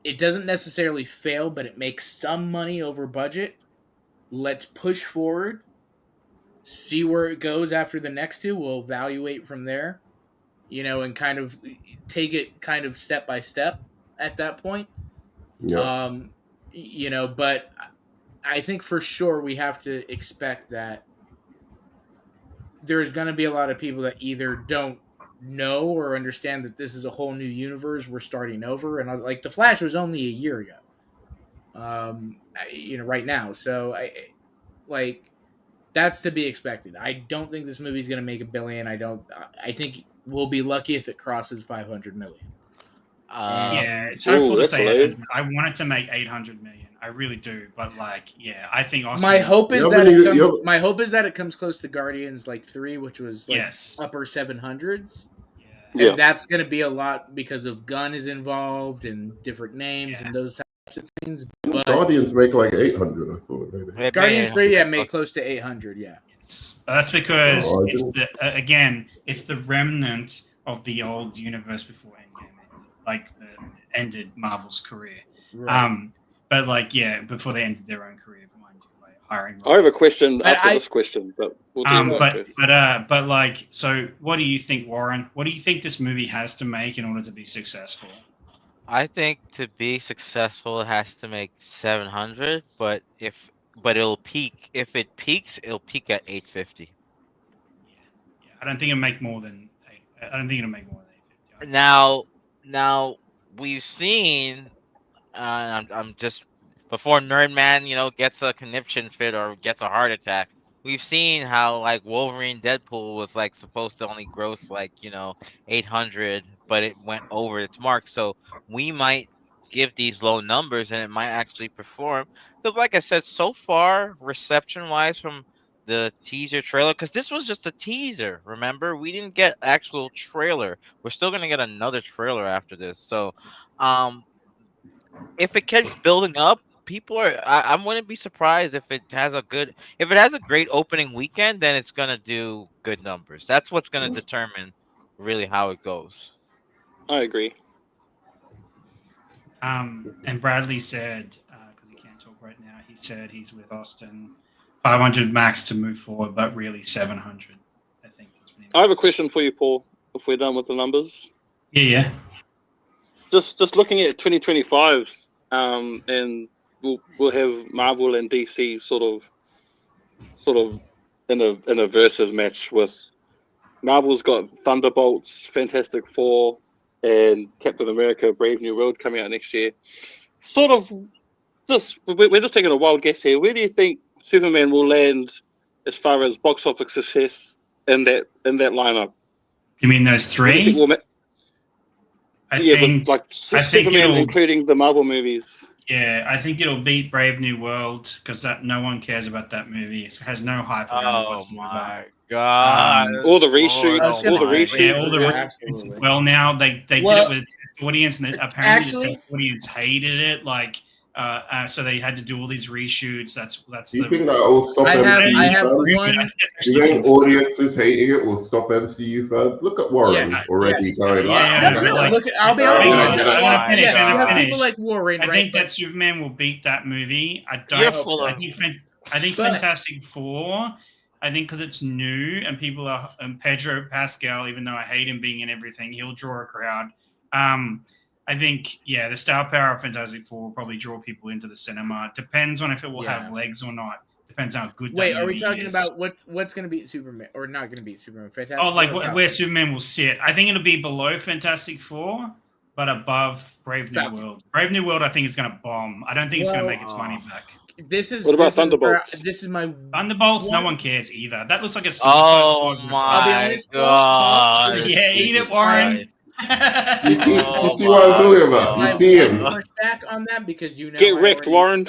it doesn't necessarily fail, but it makes some money over budget. Let's push forward, see where it goes after the next two. We'll evaluate from there, and kind of take it kind of step by step at that point. Yeah. But I think for sure we have to expect that there's going to be a lot of people that either don't know or understand that this is a whole new universe. We're starting over. And like The Flash was only a year ago, right now. So that's to be expected. I don't think this movie's going to make $1 billion. I think we'll be lucky if it crosses 500 million. It's hopeful to say I want it to make 800 million. I really do, but I think also my hope is that it comes close to Guardians 3, which was upper 700s. Yeah. And that's going to be a lot because of Gunn is involved and different names and those types of things. But Guardians make 800, I thought. Maybe. Guardians 3, made close to 800. Yeah. That's because it's the remnant of the old universe before Endgame, ended Marvel's career. Right. Before they ended their own career, mind you, hiring. I have a question after this question, but we'll do that. So what do you think, Warren? What do you think this movie has to make in order to be successful? I think to be successful, it has to make 700, but it'll peak. If it peaks, it'll peak at 850. Yeah. I don't think it'll make more than 850. Now we've seen. I'm just before Nerdman, gets a conniption fit or gets a heart attack. We've seen how Wolverine Deadpool was supposed to only gross 800, but it went over its mark. So we might give these low numbers and it might actually perform. Because like I said, so far reception wise from the teaser trailer, because this was just a teaser. Remember, we didn't get actual trailer. We're still gonna get another trailer after this. So, if it keeps building up, people are. I wouldn't be surprised if it has a great opening weekend. Then it's gonna do good numbers. That's what's gonna determine really how it goes. I agree. And Bradley said, because he can't talk right now, he said he's with Austin. 500 max to move forward, but really 700. I think. I have a question for you, Paul. If we're done with the numbers. Yeah. Just looking at 2025, and we'll have Marvel and DC sort of in a versus match with Marvel's got Thunderbolts, Fantastic Four, and Captain America: Brave New World coming out next year. We're just taking a wild guess here. Where do you think Superman will land as far as box office success in that lineup? You mean those three? Superman, including the Marvel movies. Yeah, I think it'll beat Brave New World because no one cares about that movie. It has no hype around it whatsoever. My God! All the reshoots, all the reshoots. Well, now they did it with the audience, and apparently the audience hated it. So they had to do all these reshoots. That's. Do you think that will stop MCU fans? Do you think audiences hating it will stop MCU fans? Look at Warren already going. I'll be honest. You have people like Warren. I think that Superman will beat that movie. I think Fantastic Four. I think because it's new and people are Pedro Pascal, even though I hate him being in everything, he'll draw a crowd. I think, the star power of Fantastic Four will probably draw people into the cinema. It depends on if it will have legs or not. Depends how good. Wait, are we talking about what's going to beat Superman or not going to beat Superman? Fantastic. Oh, where Superman will sit? I think it'll be below Fantastic Four, but above Brave New World. Brave New World, I think, is going to bomb. I don't think it's going to make its money back. This is What about this is where- Thunderbolts? This is my Thunderbolts, no one- one cares either. That looks like a Suicide Oh Squad. I'll be my honest, god! Yeah, eat Jesus it, Warren. Christ. You see, Oh you see what I'm talking about? I You see him. push back on that because you know Get I wrecked, already- Warren.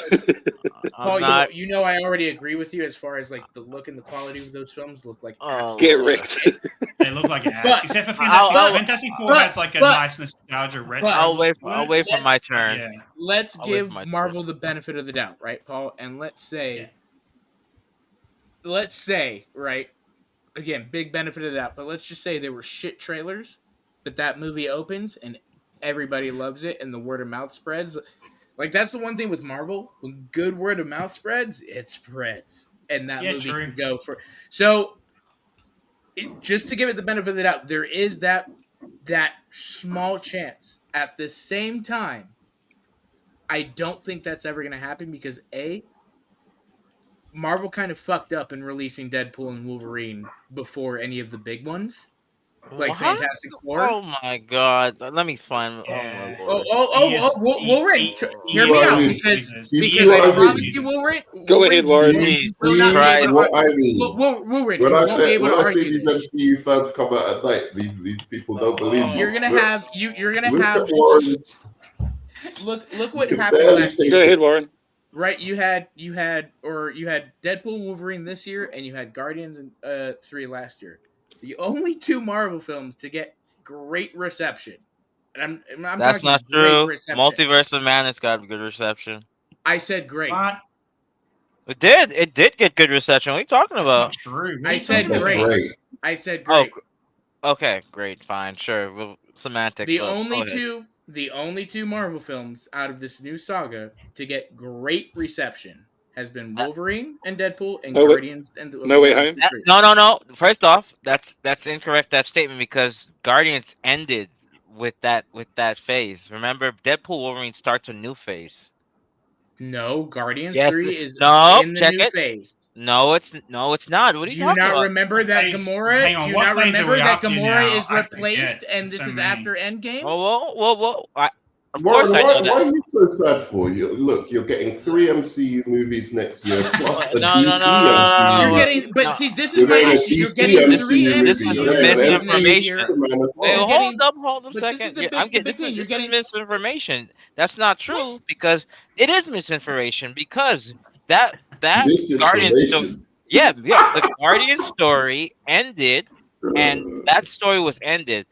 Paul, I'm not. you know I already agree with you as far as like the look and the quality of those films look like. Oh, Get Lord. wrecked. They look like ass. But- Except for I'll- Fantastic Four but- has like a but- nice nostalgia retro. but- I'll wait. look to I'll it. wait for my turn. Yeah. Let's I'll wait give for my Marvel the benefit of the doubt, right, Paul? And let's say, right, again, big benefit of the doubt, but let's just say they were shit trailers, but that movie opens and everybody loves it and the word of mouth spreads. Like, that's the one thing with Marvel. When good word of mouth spreads, it spreads. And that movie true. can go for... So, just to give it the benefit of the doubt, there is that small chance. At the same time, I don't think that's ever going to happen because, A, Marvel kind of fucked up in releasing Deadpool and Wolverine before any of the big ones, like What? Fantastic Four. Oh my god! Let me find. Yeah. Oh my lord. Wolverine! Hear me Well, I out mean, because you see because what I I promise mean? you, Wolverine. Go ahead, Warren. Jesus will not be Christ. able to- What I mean. Wolverine, you When I won't be say able to when I see argue these this. MCU fans come out at night, these people don't believe me. You're gonna Look- have you're gonna look have at Warren's- look what you can happened barely last take Go year. ahead, Warren. Right, you had Deadpool, Wolverine this year, and you had Guardians 3 last year. The only two Marvel films to get great reception, and I'm That's talking not great true. reception. Multiverse of Madness got good reception. I said great. What? It did. It did get good reception. What are you talking That's about? not true. What I are you said talking great. about? Great. I said Oh, great. okay, great, fine, sure. Well, semantics. the but go only ahead. two Marvel films out of this new saga to get great reception has been Wolverine and Deadpool and No Way- Guardians and No Way Home? Guardians 3. No. First off, that's incorrect. That statement because Guardians ended with that phase. Remember, Deadpool Wolverine starts a new phase. No, Guardians Yes, 3 is no, in the check new it. phase. No, it's not. What are Do you you talking not about? remember that Phase- Gamora? hang on, Do you what not phase are remember we that up to Gamora now? is I replaced forget. and this So is many. after Endgame? Whoa. Of Warren, course I know why that. are you so sad for? Look, you're getting 3 MCU movies next year plus a No, DC no, no, MCU. You're no. getting, but No. see, this is You're my getting a issue. You're DC getting 3 MCU This is MCU movie. You're getting an movies next MCU misinformation. year. Superman as Wait, You're well. getting- hold up a but this is second. the Yeah, big- I'm the getting big thing. You're this getting- is misinformation. That's not true What? because it is misinformation because that Guardian story. Misinformation. Yeah, the Guardian story ended, and that story was ended.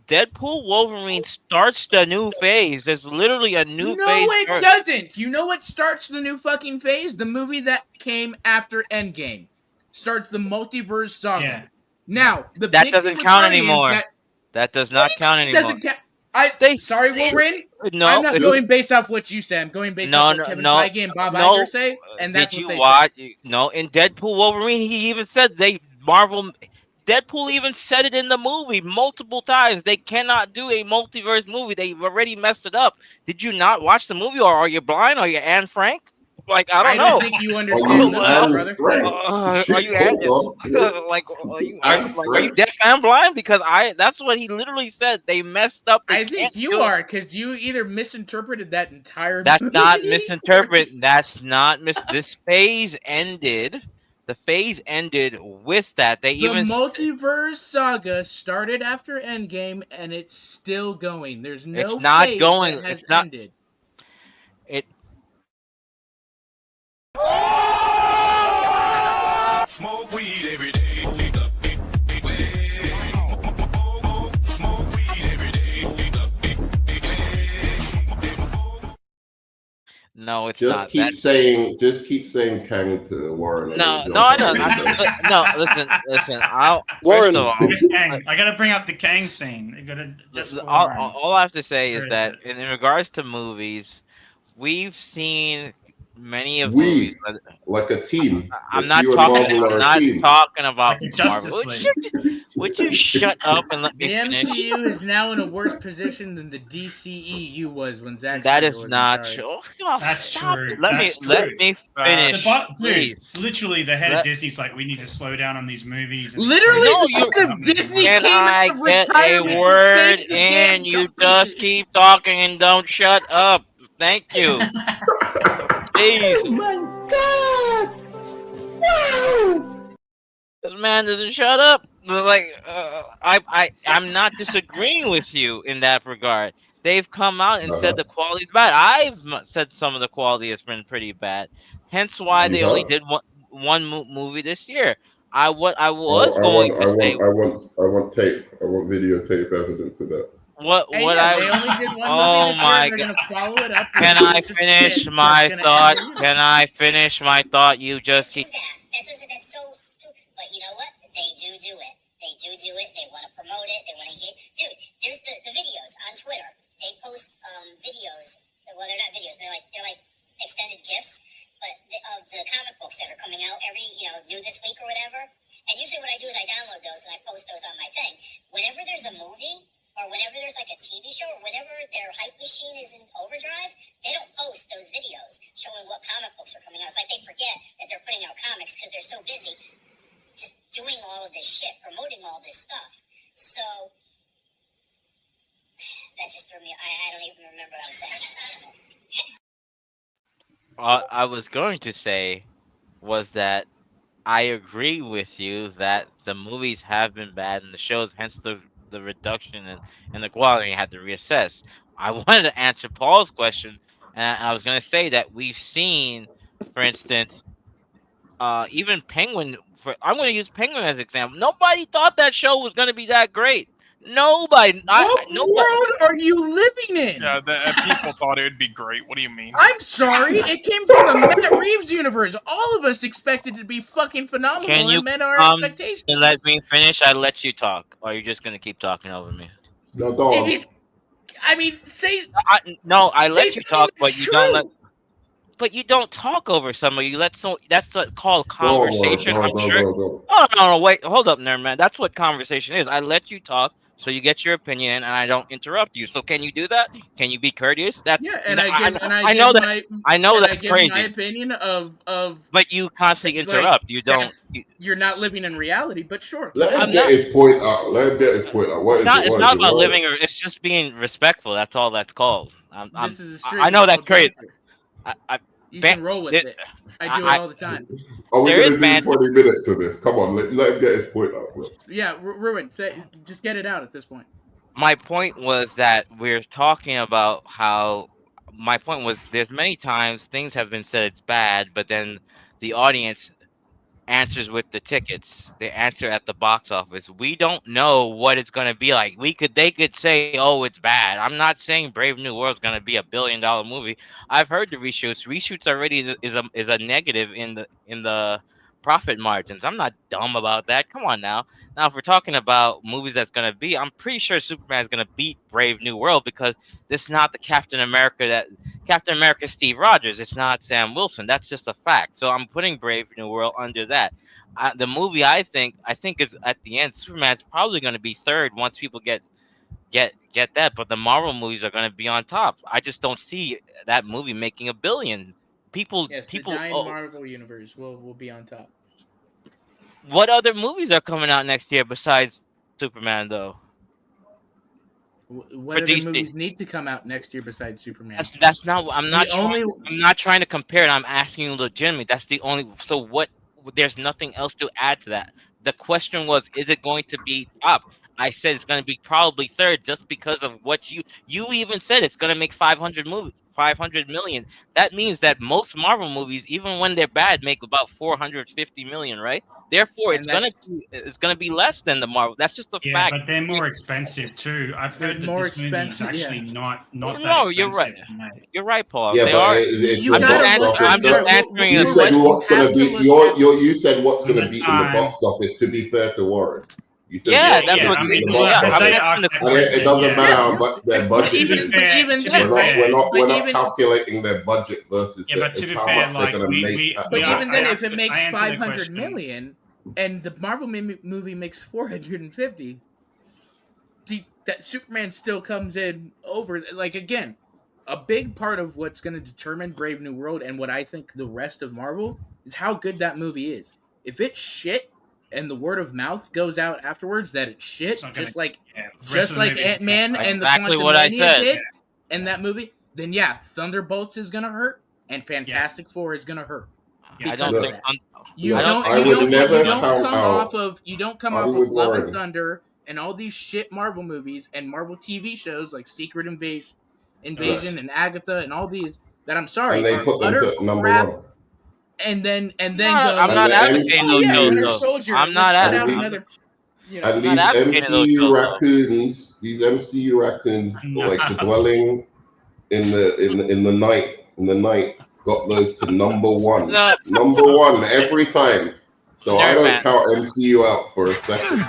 Deadpool Wolverine starts the new phase. There's literally a new No, phase. it doesn't. You know what starts the new fucking phase? The movie that came after Endgame starts the multiverse saga. Yeah. Now, the That big doesn't thing with count Guardians anymore. that- That does not count It anymore. doesn't count. Sorry, They- Wolverine. No, I'm not it's- going based off what you say. I'm going based off what Kevin Feige and Bob Iger say, and that's Did you what they watch? say. No, in Deadpool Wolverine, he even said Deadpool even said it in the movie multiple times. They cannot do a multiverse movie. They've already messed it up. Did you not watch the movie, or are you blind? Are you Anne Frank? Like I don't know. think you understand Well, brother. Are you are you deaf and blind? Because that's what he literally said. They messed up. They I think can't you do it. are because you either misinterpreted that entire. That's movie, not misinterpret. That's not this phase ended. The phase ended with that. They The even multiverse saga started after Endgame, and it's still going. There's no. It's not phase going. That has It's not. ended. It. Smoke weed every day. Smoke weed every day. No, it's Just not. keep saying Kang to Warren. No, I don't. No, listen. Warren. First of all, Where's Kang? I gotta bring up the Kang scene. I gotta just all I have to say is Where is that it? in regards to movies, we've seen many of We, movies. like a team. I'm If not you and talking. Marvel are I'm a not team. talking about Like a Justice Marvel. League. Would you shut up and let The me finish? MCU is now in a worse position than the DCEU was when Zack That Snyder is was not in charge. true. Oh, That's stop true. it. Let That's me true. finish, Dude, please. literally, the head Let- of Disney's like, we need to slow down on these movies. and Literally, No, the head of Disney Can came I out of get a retirement word to save the damn in? You company. just keep talking and don't shut up. Thank you. Please. this man doesn't shut up. Like, I'm not disagreeing with you in that regard. They've come out and said the quality's bad. I've said some of the quality has been pretty bad. Hence why they only did one movie this year. What I was going to say. I want tape. I want videotape evidence of that. They only did one movie this year. They're gonna follow it up. Can I finish my thought? Can I finish my thought? You just keep. That's so stupid. But you know what? They do it. They want to promote it. They want to get. Dude, there's the videos on Twitter. They post videos. Well, they're not videos. They're like extended GIFs, but of the comic books that are coming out every new this week or whatever. And usually what I do is I download those and I post those on my thing. Whenever there's a movie or whenever there's like a TV show or whenever their hype machine is in overdrive, they don't post those videos showing what comic books are coming out. It's like they forget that they're putting out comics because they're so busy just doing all of this shit, promoting all this stuff. So that just threw me. I don't even remember what I was saying. I was going to say was that I agree with you that the movies have been bad and the shows, hence the reduction in the quality, had to reassess. I wanted to answer Paul's question, and I was going to say that we've seen, for instance, even Penguin. I'm going to use Penguin as an example. Nobody thought that show was going to be that great. Nobody. What world are you living in? Yeah, people thought it would be great. What do you mean? I'm sorry. It came from the Matt Reeves universe. All of us expected it to be fucking phenomenal and met our expectations. Let me finish. I let you talk. Or are you just going to keep talking over me? No, go on. I mean, say... I let you talk, but you don't let... But you don't talk over somebody. That's what called conversation. I'm sure. Oh no, wait, hold up, nerd man. That's what conversation is. I let you talk, so you get your opinion, and I don't interrupt you. So can you do that? Can you be courteous? That's I know that's crazy. My opinion of. But you constantly interrupt. You don't. You're not living in reality, but sure. Let him get his point out. It's not about living, or it's just being respectful. That's all that's called. This is a street. I know that's crazy. You can roll with it. I do it all the time. Are we going to do 20 minutes of this? Come on, let him get his point out. Bro. Yeah, Ruin, just get it out at this point. My point was that we're talking about how... My point was there's many times things have been said it's bad, but then the audience answers with the tickets. They answer at the box office. We don't know what it's going to be like. They could say, oh, it's bad. I'm not saying Brave New World is going to be $1 billion movie. I've heard the reshoots already is a negative in the profit margins. I'm not dumb about that. Come on now. Now, if we're talking about movies that's going to be, I'm pretty sure Superman is going to beat Brave New World because this is not the Captain America Steve Rogers. It's not Sam Wilson. That's just a fact. So I'm putting Brave New World under that. The movie I think is at the end. Superman's probably going to be third once people get that. But the Marvel movies are going to be on top. I just don't see that movie making $1 billion. The dying Marvel universe will be on top. What other movies are coming out next year besides Superman, though? What other movies need to come out next year besides Superman? That's not. I'm not trying to compare it. I'm asking you legitimately. That's the only. So what? There's nothing else to add to that. The question was, is it going to be top? I said it's going to be probably third, just because of what you even said. It's going to make 500 million. That means that most Marvel movies, even when they're bad, make about 450 million, right? Therefore, it's gonna be less than the Marvel. That's just the fact. But they're more expensive too. I've heard that this movie is actually not that expensive. No, you're right. You're right, Paul. Yeah, they are. I'm just answering a question. You said what's going to be in the box office. To be fair to Warren. That's what I mean. It doesn't matter how much their budget is. We're not calculating their budget versus but to be fair, like even then, if it makes 500 million and the Marvel movie makes 450, see that Superman still comes in over. Like again, a big part of what's going to determine Brave New World and what I think the rest of Marvel is how good that movie is. If it's shit, and the word of mouth goes out afterwards that it's shit, just like Ant-Man and the Quantumania did in that movie, then Thunderbolts is gonna hurt and Fantastic Four is gonna hurt. I don't think You I don't would never come count off out of Hollywood Love and Warren. Thunder and all these shit Marvel movies and Marvel TV shows like Secret Invasion and Agatha and all these that I'm sorry And they are put them utter to number crap. one. And then I'm go. not And the advocating those shows, Winter though. Soldier. I'm not let's put out advocating. another. You know, And I'm these not advocating those MCU shows, though. raccoons, like dwelling in the night, got those to number one. No. Number one every time. So I don't Nerdman. count MCU out for a second.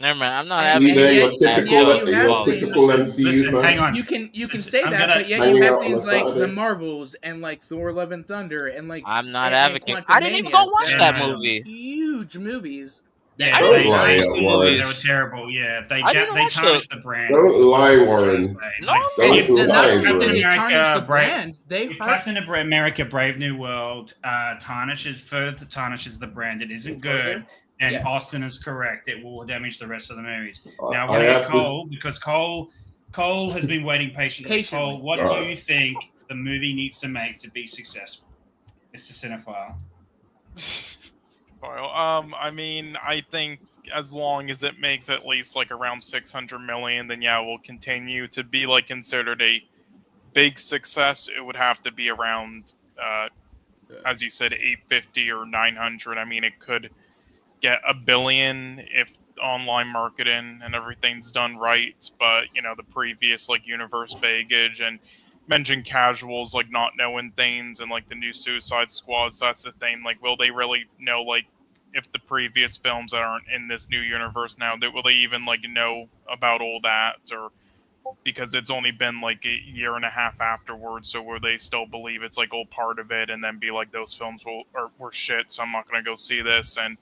Never mind. I'm not And Either advocating. your yet typical you typical have MCU Listen, fan. hang on. you can Listen, say I'm that, gonna- but yet Hang you have out on things a like the Saturday. Marvels and like Thor: Love and Thunder and like I'm not and advocating. I didn't even go Quantumania watch that that are movie. Huge movies. Yeah, I Don't didn't lie, watch the Warren. they were movies. terrible. Yeah, they I didn't watch tarnished the brand. Don't lie, Warren. No, Like, Don't if lie, Not Warren. only did they America, tarnish the Brave- brand, they if hurt. Captain America: Brave New World tarnishes the brand, it isn't good. And Yes. Austin is correct; it will damage the rest of the movies. I- Now, I we're going to have get to- Cole because Cole has been waiting patiently. Cole, what do you think the movie needs to make to be successful? Mr. Cinephile. Well, I mean, I think as long as it makes at least like around 600 million, then yeah, we'll continue to be like considered a big success. It would have to be around, as you said, 850 or 900. I mean, it could get $1 billion if online marketing and everything's done right. But you know, the previous like universe baggage and mentioned casuals like not knowing things and like the new Suicide Squads. That's the thing. Like, will they really know like if the previous films that aren't in this new universe now, will they even like know about all that? Or because it's only been like a year and a half afterwards, so will they still believe it's like all part of it and then be like those films were shit, so I'm not going to go see this? And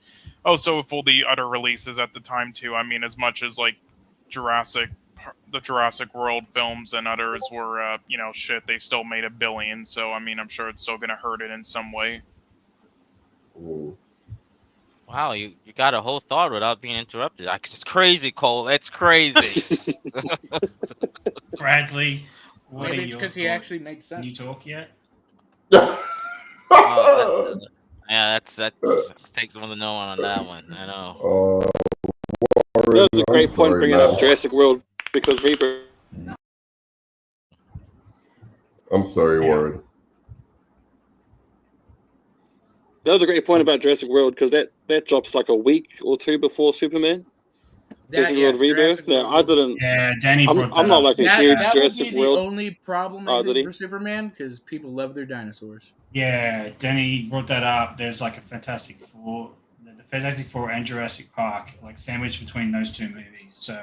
also with all the other releases at the time too, I mean, as much as like the Jurassic World films and others were shit, they still made $1 billion, so I mean, I'm sure it's still going to hurt it in some way. Wow, you got a whole thought without being interrupted. It's crazy, Cole. It's crazy. Bradley, what Maybe are it's your because he thoughts? actually makes sense. Can you talk yet? Yeah, that takes one to know on that one. I know. That was a great point sorry, bringing man. up Jurassic World because Reaper. I'm sorry, Warren. That was a great point about Jurassic World because that drops like a week or two before Superman. Jurassic World Rebirth. Now I didn't. Yeah, Danny brought I'm not like a huge that would Jurassic be World. the only problem I think for Superman because people love their dinosaurs. Yeah, Danny brought that up. There's like a Fantastic Four, the Fantastic Four and Jurassic Park, like sandwiched between those two movies. So,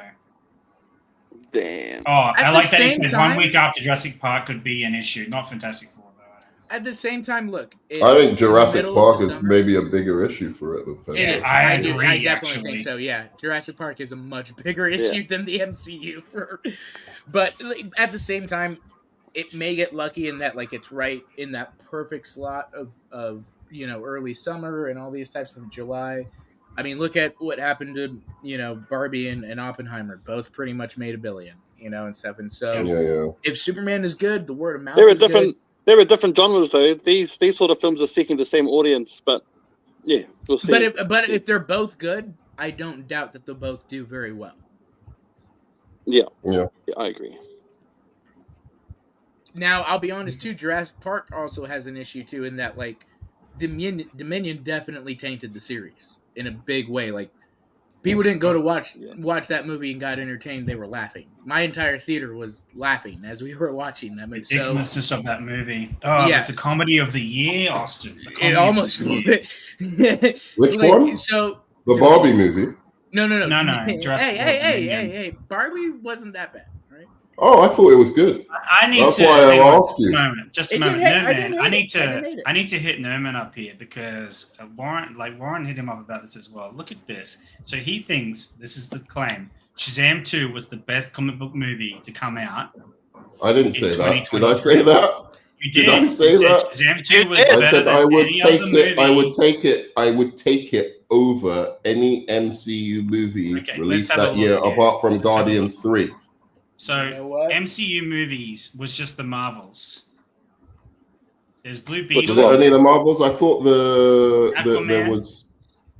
damn. oh, I like that he same said time- 1 week after Jurassic Park could be an issue, not Fantastic Four though. At the same time, look, it's I think Jurassic middle of Park the is summer. maybe a bigger issue for it than It Fantastic is. Four. I I agree, definitely actually. think so. Yeah, Jurassic Park is a much bigger issue than the MCU but like, at the same time, it may get lucky in that like it's right in that perfect slot of early summer and all these types of July. I mean, look at what happened to Barbie and Oppenheimer. Both pretty much made $1 billion, and stuff. And so Yeah. if Superman is good, the word of mouth There are is good. There are different genres though. These sort of films are seeking the same audience, but yeah, we'll see. But if they're both good, I don't doubt that they'll both do very well. Yeah, I agree. Now, I'll be honest too. Jurassic Park also has an issue too, in that like Dominion definitely tainted the series in a big way. Like people didn't go to watch that movie and got entertained; they were laughing. My entire theater was laughing as we were watching that movie. Ridiculousness of that movie. Oh, Yeah. it's the comedy of the year, Austin. The comedy It of almost. the year. Which one? So The Barbie movie. no. No, Hey, Jurassic World Dominion. hey! Barbie wasn't that bad, right? Oh, I thought it was good. I need That's to. why I hang on, asked you. Just a It moment. didn't hate- I Nerman, didn't I hate need it. I didn't hate it. to. I need to hit Nerman up here because Warren hit him up about this as well. Look at this. So he thinks this is the claim. Shazam 2 was the best comic book movie to come out. I didn't In say that. Did I 2023. say that? You Did did. I say You said that? Shazam 2 was I better said than I would any take other it. I movie. would take it. I would take it over any MCU movie Okay, released let's have a that year, look here. apart from Let's have a Guardians look. 3. So You know what? MCU movies was just the Marvels. There's Blue Which Beetle. Was it only the Marvels? I thought there Aquaman. was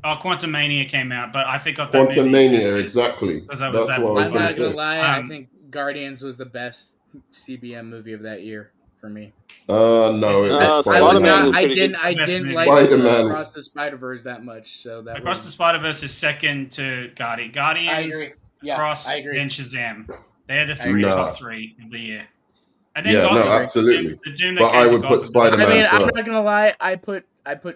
Quantumania came out, but I forgot that movie Quantumania, existed. exactly. Because I was That's that what I was I'm going not to gonna say. lie. I Um, think Guardians was the best CBM movie of that year for me. No, it was Uh, I was Spider-Man not. was I pretty didn't. good. I Best didn't movie. like Spider-Man. Across the Spider-Verse that much. So that Across the was. Spider-Verse is second to Guardians. I agree. Yeah, Cross, I agree. then Shazam. They're the I agree. top three of the year. And then Yeah, no, Gotham. absolutely. The Doom that But came I to would put Gotham. Spider-Man I mean, I'm first. not gonna lie. I put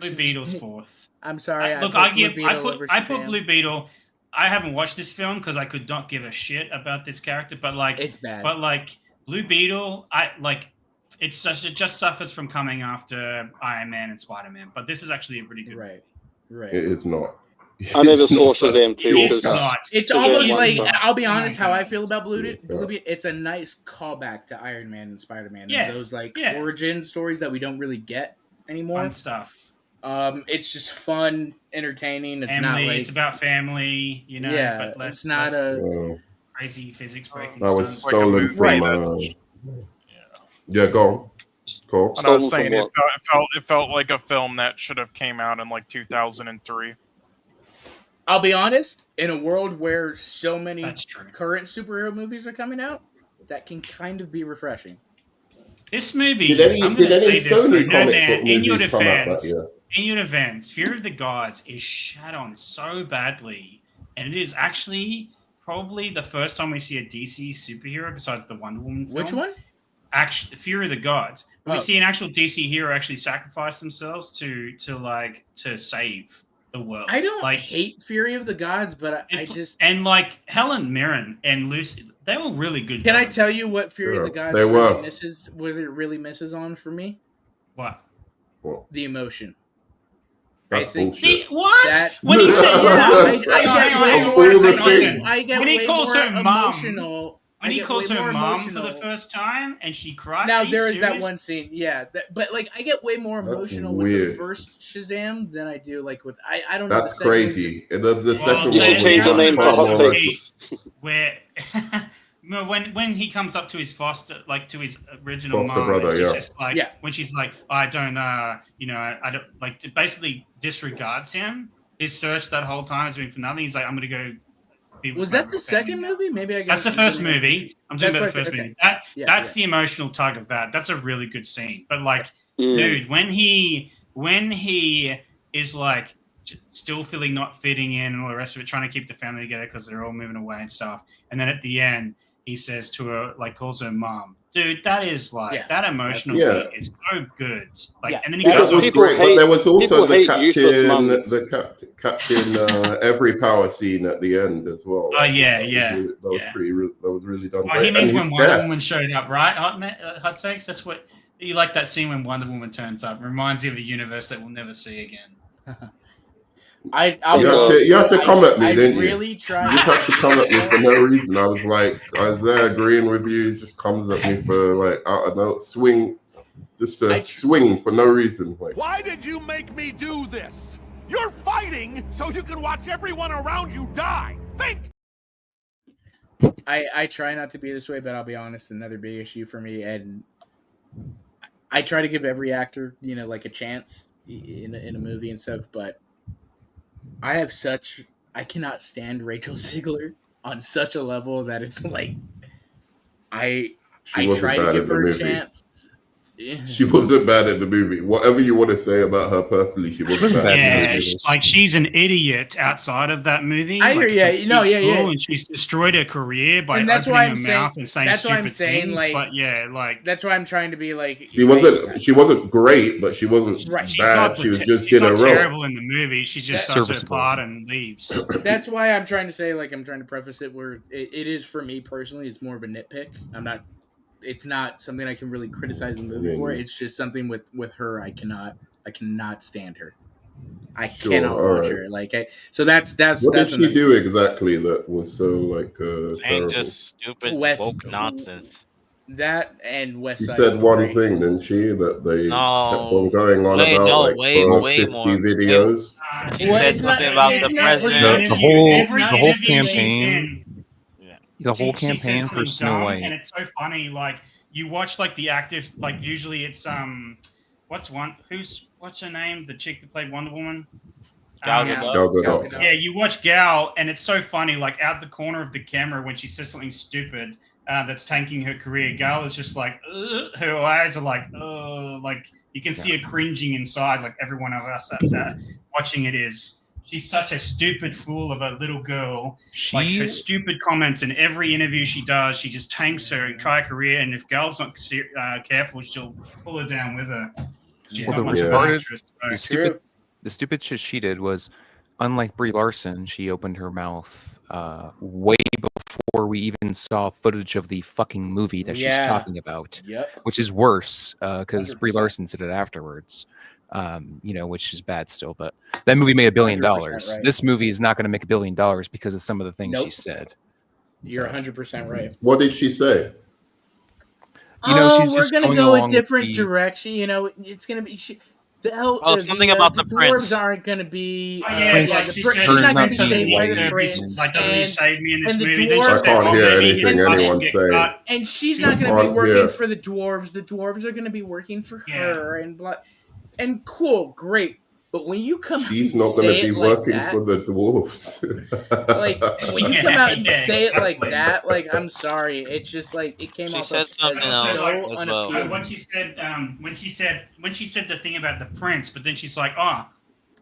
Blue Beetle's fourth. I'm sorry. Look, put I Blue put Beetle over I put Shazam. Blue Beetle. I haven't watched this film because I could not give a shit about this character. But like, It's bad. But like Blue Beetle, it just suffers from coming after Iron Man and Spider-Man. But this is actually a pretty good. Right. Right. It is not. I never It's saw not. Shazam 2 It's because not. It's Shazam almost one, like so- I'll be honest. Oh How my I feel about Blue Yeah. Beetle, it's a nice callback to Iron Man and Spider-Man. Yeah. And those like Yeah. origin stories that we don't really get anymore. Fun stuff. It's just fun, entertaining. It's Family. not like It's about family. You know. yeah. But less, It's not less Oh, crazy physics breaking. that was stunts. Like a stolen movie from. that- Yeah, go on. Go on. And I was Stolen saying from it felt like a film that should have came out in like 2003. I'll be honest. In a world where so many That's true. current superhero movies are coming out, that can kind of be refreshing. This movie, Did any I'm going to say this, Sony no comic man, book in your movies come out defense, that year? in your defense, Fear of the Gods is shat on so badly, and it is actually probably the first time we see a DC superhero besides the Wonder Woman film. Which one? Actually, Fear of the Gods. We Oh. see an actual DC hero actually sacrifice themselves to save the world. I don't like hate Fury of the Gods, but I it- just and like Helen Mirren and Lucy, they were really good. can I villains. tell you what Fury of the Yeah, Gods they really were. misses? What it really misses on for me? What? Well, The emotion. that's I think bullshit. What? That- When he says I get way Of more. all the things. I get When he way calls more her mom, emotional. when I he get calls way her more mom for the emotional. first time and she cries. Now Are you there is that serious? one scene, yeah. But like, I get way more That's emotional with the weird. first Shazam than I do like with I don't know. the That's second one just- crazy. The Well, second You one should was change your much name to far Hot more Takes. Where no, when he comes up to his foster, like to his original Foster mom, brother, and she's yeah. just like Yeah. when she's like, I don't, I don't like, basically disregards him. His search that whole time has been for nothing. He's like, I'm gonna go. Be with Was my that the real family second now. movie? Maybe I got That's the first movie. I'm talking That's about the right, first okay. movie. Yeah, That's yeah. the emotional tug of that. That's a really good scene. But like, Mm. dude, when he is like still feeling not fitting in and all the rest of it, trying to keep the family together because they're all moving away and stuff, and then at the end he says to her, like, calls her mom. Dude, that is like Yeah. that emotional Yeah. beat is so good. Like, Yeah. and then he Because goes That was off. people great, but hate- there was also people the hate useless captain, mums. captain every power scene at the end as well. Oh, yeah, That was yeah, really- that was yeah. that was really done. Oh, great. he means And when his Wonder death. Woman showed up, right? Hot takes. That's what you like, that scene when Wonder Woman turns up. Reminds you of a universe that we'll never see again. I'll You be had honest, to- you had to I- come at me, I didn't you? really tried. You just had to come at me for no reason. I was like, Isaiah agreeing with you, just comes at me for like out of no swing, just a swing for no reason. Like, Why did you make me do this? You're fighting so you can watch everyone around you die. Think! I try not to be this way, but I'll be honest, another big issue for me, and I try to give every actor, like a chance in a movie and stuff, but I cannot stand Rachel Ziegler on such a level that it's like, I wasn't try to bad give in the her a movie. chance. she wasn't bad at the movie. Whatever you want to say about her personally, she wasn't bad. Yeah, in the movie. like she's an idiot outside of that movie. I hear like, ya. a No, complete yeah. fool, and she's destroyed her career by And that's opening why her I'm saying- mouth and saying that's why I'm stupid saying, things. like- But yeah, like That's why I'm trying to be like, She wasn't great, but she wasn't Right. she's bad. not, She was the just she's in a not row. terrible in the movie. She just That- does her Serviceable. part and leaves. That's why I'm trying to say, like, I'm trying to preface it where it is for me personally. It's more of a nitpick. It's not something I can really criticize the movie for. It's just something with her. I cannot stand her. I Sure, cannot all watch right. her. Like, so that's What did she another- do exactly that was so like Saying terrible? just stupid Wes- woke nonsense. That and West She Side said Story. one thing, didn't she? That they kept on No, going on way, about no, like way, for way 50 more. Way, videos. she Well, said it's not- something about it's the not- president. The whole Every the whole interview she's campaign, in, the whole she says campaign for something Snow dumb, White. and it's so funny. Like you watch like the active, like usually it's what's her name? The chick that played Wonder Woman. Gal Gal Gadot. Gadot. Yeah, you watch Gal, and it's so funny. Like out the corner of the camera when she says something stupid that's tanking her career, Gal is just like, ugh. Her eyes are like, like you can see her cringing inside. Like everyone of us watching it is. She's such a stupid fool of a little girl. Like her stupid comments in every interview she does, she just tanks her entire career. And if Gal's not careful, she'll pull her down with her. She's not much of an actress. The stupid shit she did was, unlike Brie Larson, she opened her mouth way before we even saw footage of the fucking movie that she's talking about. Yep. Which is worse because Brie Larson did it afterwards. Which is bad still, but that movie made $1 billion. Right. This movie is not going to make $1 billion because of some of the things she said. You're 100% right. What did she say? She's we're just gonna going go a along with different direction. It's gonna be something about the dwarves prince. aren't gonna be. She's not gonna be saved by the prince. Like, doesn't he save me in this and the movie? dwarves I can't hear anything anyone say. And she's not going to be working for the dwarves. The dwarves are going to be working for her, and cool, great. But when you come out She's and not going say to be it like working that, for the dwarves. like when you come out and say it like that, like I'm sorry, it's just like it came off as so unappealing. When she said the thing about the prince, but then she's like, oh,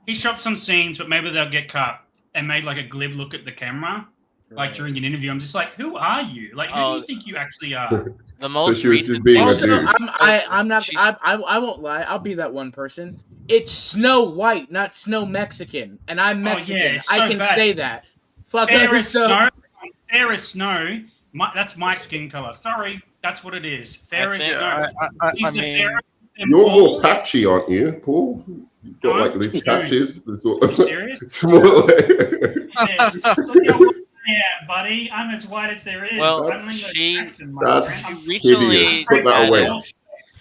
he shot some scenes, but maybe they'll get cut, and made like a glib look at the camera. Like during an interview, I'm just like, "Who are you? Like, who do you think you actually are?" The most recent. Also, I'm not. I won't lie. I'll be that one person. It's Snow White, not Snow Mexican, and I'm Mexican. I can say that. Fuck There is snow. There is snow. That's my skin color. Sorry, that's what it is. There is snow. I mean, you're more patchy, aren't you, Paul? You've got like these patches. Are you serious? Yeah, buddy, I'm as white as there is. Well, she recently put that away.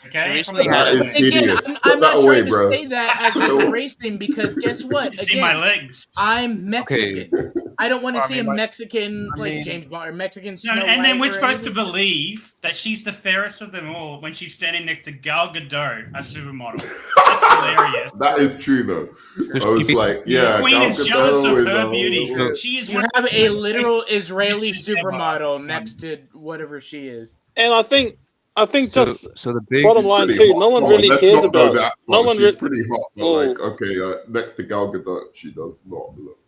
Okay, again, I'm not trying to say that as a race thing because guess what? Again, see my legs. I'm Mexican. Okay. I don't want to see a Mexican James Bond or Mexican Snow White. And then we're supposed to believe that she's the fairest of them all when she's standing next to Gal Gadot, a supermodel. That's hilarious. That is true, though. I was like, the Queen is jealous of her beauty. She is. You have a literal Israeli supermodel next to whatever she is. And I think so the big bottom line too. No one really cares about it. No one really. Pretty hot, but like okay, next to Gal Gadot, she does not look.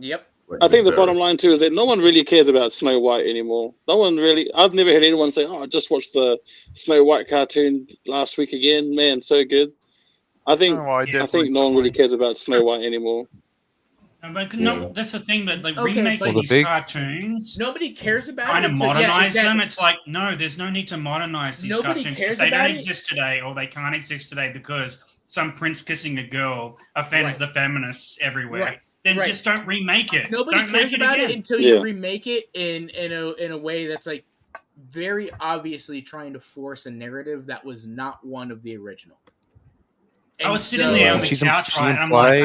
Yep. I think the bottom line too is that no one really cares about Snow White anymore. No one really. I've never heard anyone say, "Oh, I just watched the Snow White cartoon last week again. Man, so good." I think no one really cares about Snow White anymore. No, that's the thing that remaking these cartoons. Nobody cares about trying it. to modernize them. It's like no, there's no need to modernize these cartoons. They don't exist today, or they can't exist today because some prince kissing a girl offends the feminists everywhere. Then just don't remake it. Nobody cares about it until you remake it in a way that's like very obviously trying to force a narrative that was not one of the original. And I was sitting there on the couch, right, and I'm like,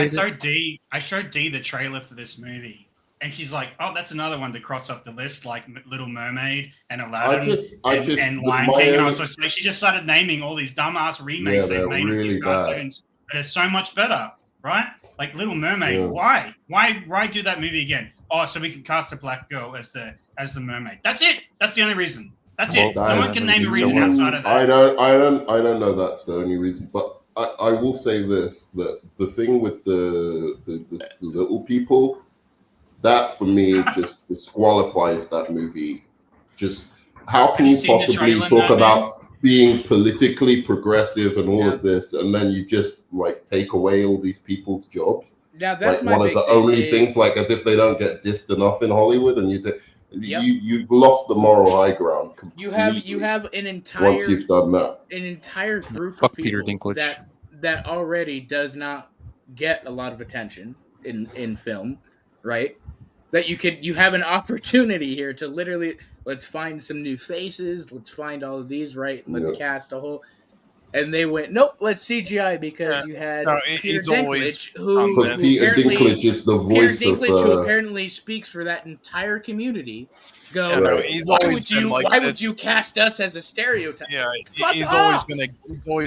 I showed Dee the trailer for this movie, and she's like, "Oh, that's another one to cross off the list, like Little Mermaid and Aladdin and Lion King." And I was just like, she just started naming all these dumbass remakes they've made of these cartoons, but it's so much better, right? Like Little Mermaid. Why do that movie again? Oh, so we can cast a black girl as the mermaid. That's it. That's the only reason. That's it. No one can name a reason outside of that. I don't know that's the only reason, but I will say this, that the thing with the little people, that for me just disqualifies that movie. Just how can you possibly talk about being politically progressive and all of this, and then you just like take away all these people's jobs? Now that's like one of the only things, like as if they don't get dissed enough in Hollywood, and you've lost the moral high ground completely. You have an entire once you've done that, an entire group of people that already does not get a lot of attention in film, right? that you have an opportunity here to literally, let's find some new faces, let's find all of these, right? Let's cast a whole. And they went, nope, let's CGI because you had Peter Dinklage, who Peter Dinklage is the voice who apparently speaks for that entire community. Why would you cast us as a stereotype? Yeah, he's always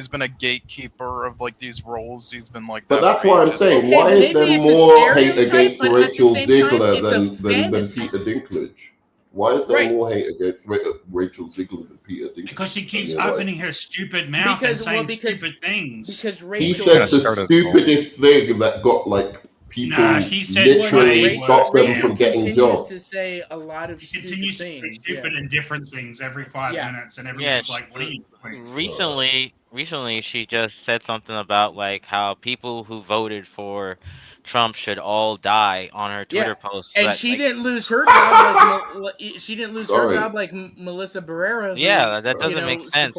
been a gatekeeper of like these roles. He's been like that. But that's what I'm saying. Why is there more hate against Rachel Ziegler than Peter Dinklage? Why is there more hate against Rachel Ziegler than Peter Dinklage? Because she keeps opening her stupid mouth and saying stupid things. Because Rachel he said the stupidest thing that got like people literally stopped them from getting jobs. To say a lot of stupid things, stupid and different things every 5 minutes, and everyone's like, "What are you doing?" Recently, she just said something about like how people who voted for Trump should all die on her Twitter post. And she didn't lose her job like Melissa Barrera. Yeah, that doesn't make sense.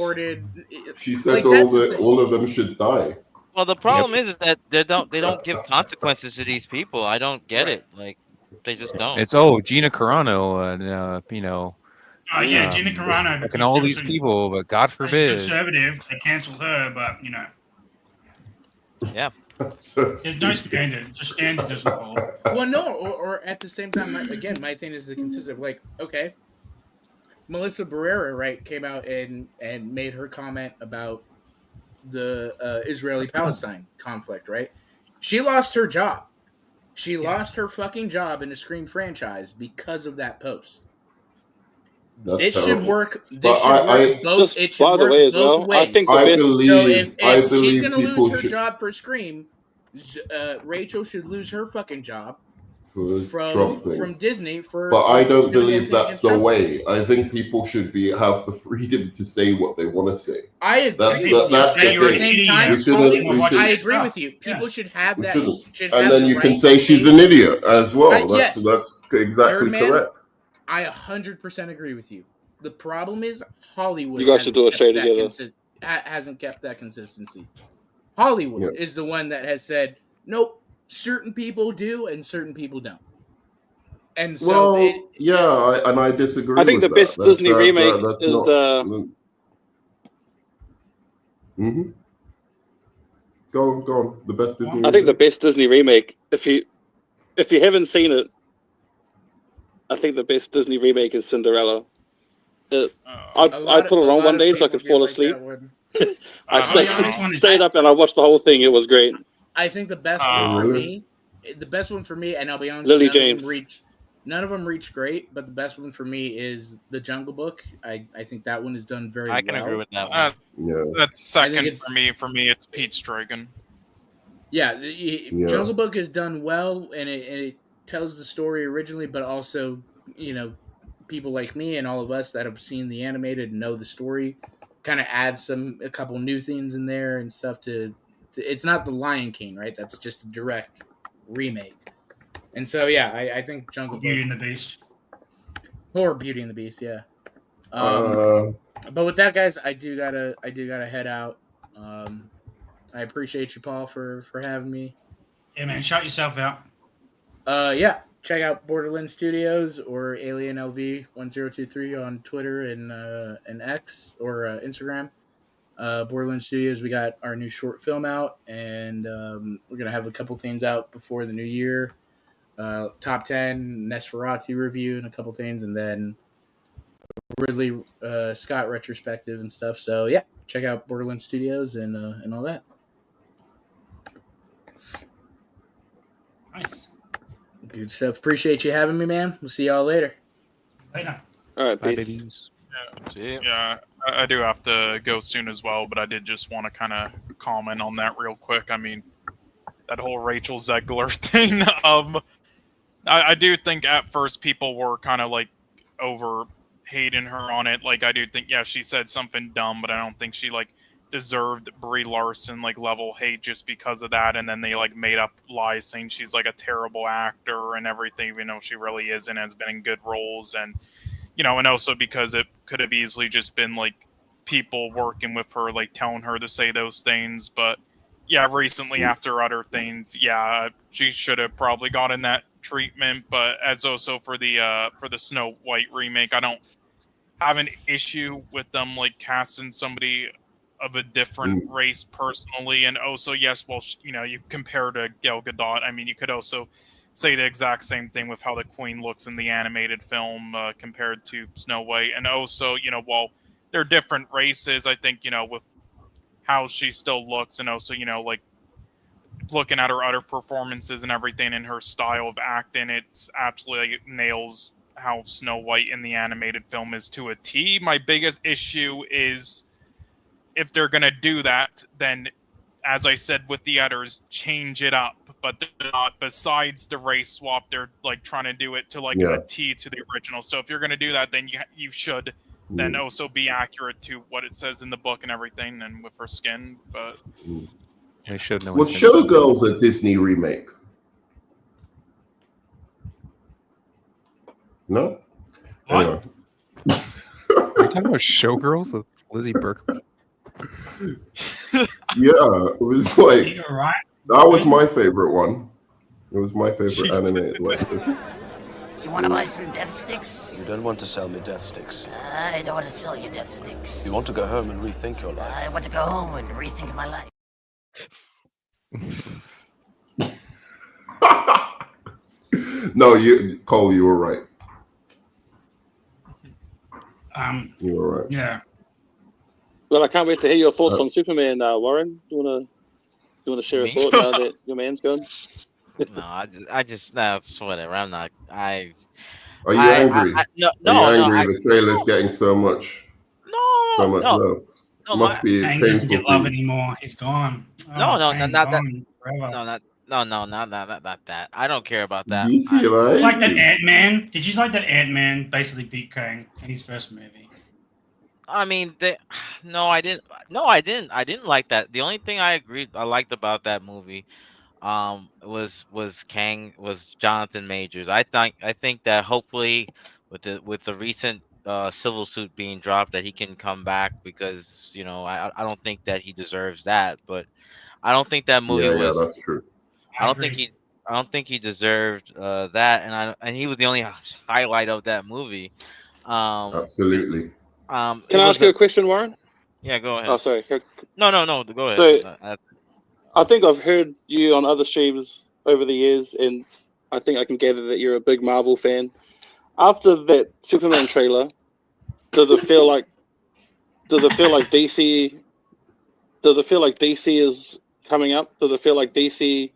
She said all of them should die. Well, the problem is that they don't give consequences to these people. I don't get it. Like they just don't. It's Gina Carano and Oh yeah, Gina Carano. Fucking all these people, but God forbid. Conservative, they cancelled her, but Yeah. There's no standard. The standard doesn't hold. Well, no, or at the same time, my thing is the consistent. Like, okay, Melissa Barrera, right, came out and made her comment about the Israeli-Palestine conflict, right? She lost her job. She lost her fucking job in the Scream franchise because of that post. This should work. This should work both. It should work both ways. I believe if she's going to lose her job for Scream, Rachel should lose her fucking job from Disney for. But I don't believe that's the way. I think people should have the freedom to say what they want to say. I agree. At the same time, I agree with you. People should have that. And then you can say she's an idiot as well. That's exactly correct. I 100% agree with you. The problem is Hollywood. You guys should do a show together. Hasn't kept that consistency. Hollywood is the one that has said, nope, certain people do and certain people don't. And so, and I disagree. I think the best Disney remake is Go on. The best Disney. I think the best Disney remake, if you haven't seen it, I think the best Disney remake is Cinderella. I put it on one day so I could fall asleep. I stayed up and I watched the whole thing. It was great. I think the best one for me, and I'll be honest, Lily James. None of them reach great, but the best one for me is The Jungle Book. I think that one is done very well. I can agree with that one. That's second for me. For me, it's Pete's Dragon. Yeah, Jungle Book is done well, and it tells the story originally, but also, people like me and all of us that have seen the animated and know the story kind of adds a couple new things in there and stuff to it's not the Lion King, right? That's just a direct remake. And so, I think Jungle Book. Beauty and the Beast. Or Beauty and the Beast, yeah. But with that, guys, I do gotta head out. I appreciate you, Paul, for having me. Yeah, man, shout yourself out. Check out Borderland Studios or Alien LV 1023 on Twitter and X or Instagram. Borderland Studios, we got our new short film out, and we're gonna have a couple things out before the new year. Top 10 Nosferatu review and a couple things, and then Ridley Scott retrospective and stuff. So check out Borderland Studios and all that. Nice. Good stuff. Appreciate you having me, man. We'll see y'all later. Later. All right, Bye, peace. babies. Yeah, I do have to go soon as well, but I did just want to kind of comment on that real quick. I mean, that whole Rachel Zegler thing. I do think at first people were kind of like over hating her on it. Like, I do think, she said something dumb, but I don't think she like deserved Brie Larson like level hate just because of that. And then they like made up lies saying she's like a terrible actor and everything, even though she really isn't, has been in good roles. And, and also because it could have easily just been like people working with her, like telling her to say those things. But recently after other things, she should have probably gotten that treatment. But as also for the Snow White remake, I don't have an issue with them like casting somebody of a different race personally. And also, yes, well, you compare to Gal Gadot. I mean, you could also say the exact same thing with how the Queen looks in the animated film compared to Snow White. And also, while they're different races, I think, with how she still looks, and also, like looking at her other performances and everything and her style of acting, it's absolutely nails how Snow White in the animated film is to a T. My biggest issue is if they're going to do that, then, as I said with the others, change it up. But they're not. Besides the race swap, they're like trying to do it to like a T to the original. So if you're going to do that, then you should then also be accurate to what it says in the book and everything, and with her skin. But they should know. Was Showgirls a Disney remake? No. What? Anyway. Are you talking about Showgirls with Lizzie Berkley? Yeah, it was like You're right. that was my favorite one. It was my favorite animated one. You want to buy some death sticks? You don't want to sell me death sticks. I don't want to sell you death sticks. You want to go home and rethink your life. I want to go home and rethink my life. No, Cole, you were right. You were right. Yeah. Well, I can't wait to hear your thoughts on Superman, Warren. Do you want to share a thought now that your man's gone? No, I just whatever. I'm not. Are you angry? No. Are you angry the trailer's getting so much love? Must be Hank painful. doesn't get love anymore. He's gone. Not that. Forever. Not that. I don't care about that. Like that Ant-Man. Did you like that Ant-Man basically beat Kang in his first movie? I mean, I didn't. No, I didn't. I didn't like that. The only thing I liked about that movie, was Jonathan Majors. I think that hopefully with the recent civil suit being dropped, that he can come back, because I don't think that he deserves that. But I don't think that movie was. Yeah, that's true. I don't think he deserved that, and he was the only highlight of that movie. Absolutely. Can I ask you a question, Warren? Yeah, go ahead. Oh, sorry. No, go ahead. So, I think I've heard you on other streams over the years, and I think I can gather that you're a big Marvel fan. After that Superman trailer, does it feel like DC? Does it feel like DC is coming up? Does it feel like DC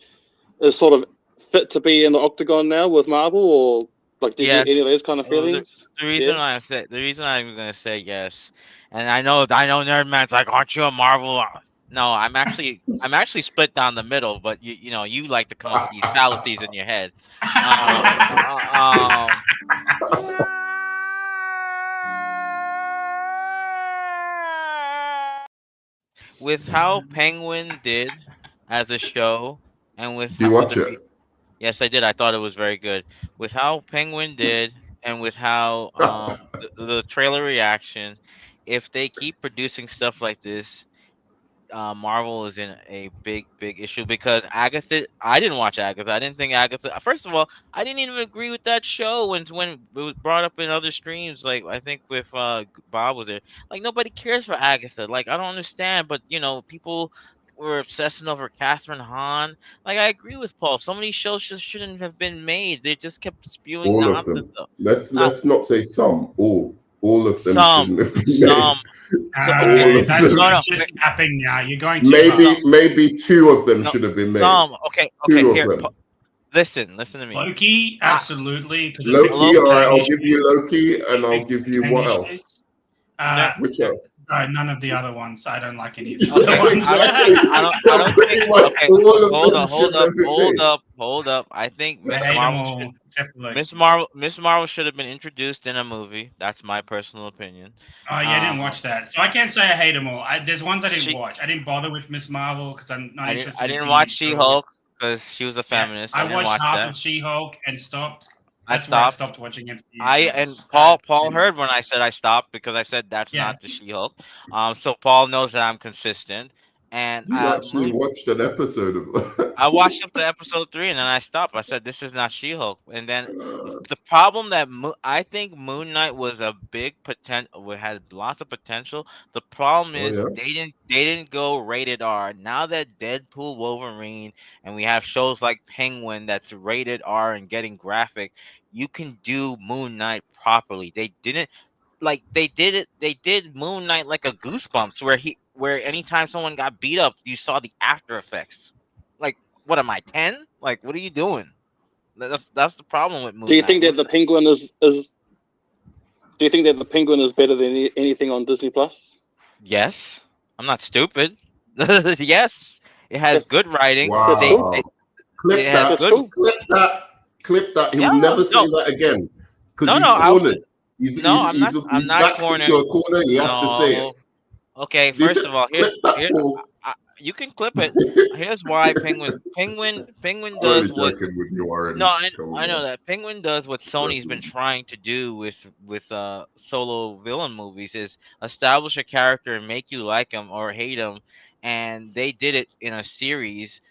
is sort of fit to be in the octagon now with Marvel, or like do you get any of those kind of feelings? The reason I'm going to say yes, and I know Nerdman's like, aren't you a Marvel? No, I'm actually split down the middle, but you like to come up with these fallacies in your head. With how Penguin did as a show, and with Do you watch it? Yes, I did. I thought it was very good. With how Penguin did, and with how the trailer reaction, if they keep producing stuff like this, Marvel is in a big issue, because Agatha. I didn't watch Agatha. I didn't think Agatha. First of all, I didn't even agree with that show when it was brought up in other streams. Like, I think with Bob was there. Like, nobody cares for Agatha. Like, I don't understand. But people were obsessing over Catherine Hahn. Like, I agree with Paul. So many shows just shouldn't have been made. They just kept spewing All of nonsense. them. Let's not say some. All of them. Some. Okay, that's just happening now. You're going to maybe two of them should have been made. Okay. Here, listen to me. Loki, absolutely. Loki, all right. I'll give you Loki, and I'll give you what else? Which else? No, none of the other ones. I don't like any of the other ones. I don't think. Okay, hold up. I think Miss Marvel should have been introduced in a movie. That's my personal opinion. Oh yeah, I didn't watch that, so I can't say I hate them all. There's ones I didn't watch. I didn't bother with Miss Marvel because I'm not interested. I didn't watch She-Hulk because she was a feminist. I didn't watched watch half of She-Hulk and stopped. I stopped watching MCU. And Paul heard when I said I stopped, because I said that's not the She-Hulk. So Paul knows that I'm consistent, And You actually watched an episode of I watched up to episode 3 and then I stopped. I said, "This is not She-Hulk." And then the problem that I think Moon Knight was a big potential, had lots of potential. The problem Oh, is yeah? they didn't go rated R. Now that Deadpool, Wolverine, and we have shows like Penguin that's rated R and getting graphic, you can do Moon Knight properly. They didn't. Like they did Moon Knight like a Goosebumps where anytime someone got beat up, you saw the after effects. Like, what am I, 10? Like, what are you doing? That's the problem with Moon Knight. Do you think that the Penguin is do you think that the Penguin is better than anything on Disney Plus? Yes. I'm not stupid. Yes. It has good writing. Wow. Clip it has that. good Clip that. He Yeah, will never say no. that again. Because No, he's no, I was cornered. I'm not backed cornered. into a corner. He has to say it. No. Okay, first of all, here you can clip it. Here's why Penguin I'm does only what joking with you already. No, I Come know on. that Penguin does what Sony's been trying to do with solo villain movies is establish a character and make you like him or hate him, and they did it in a series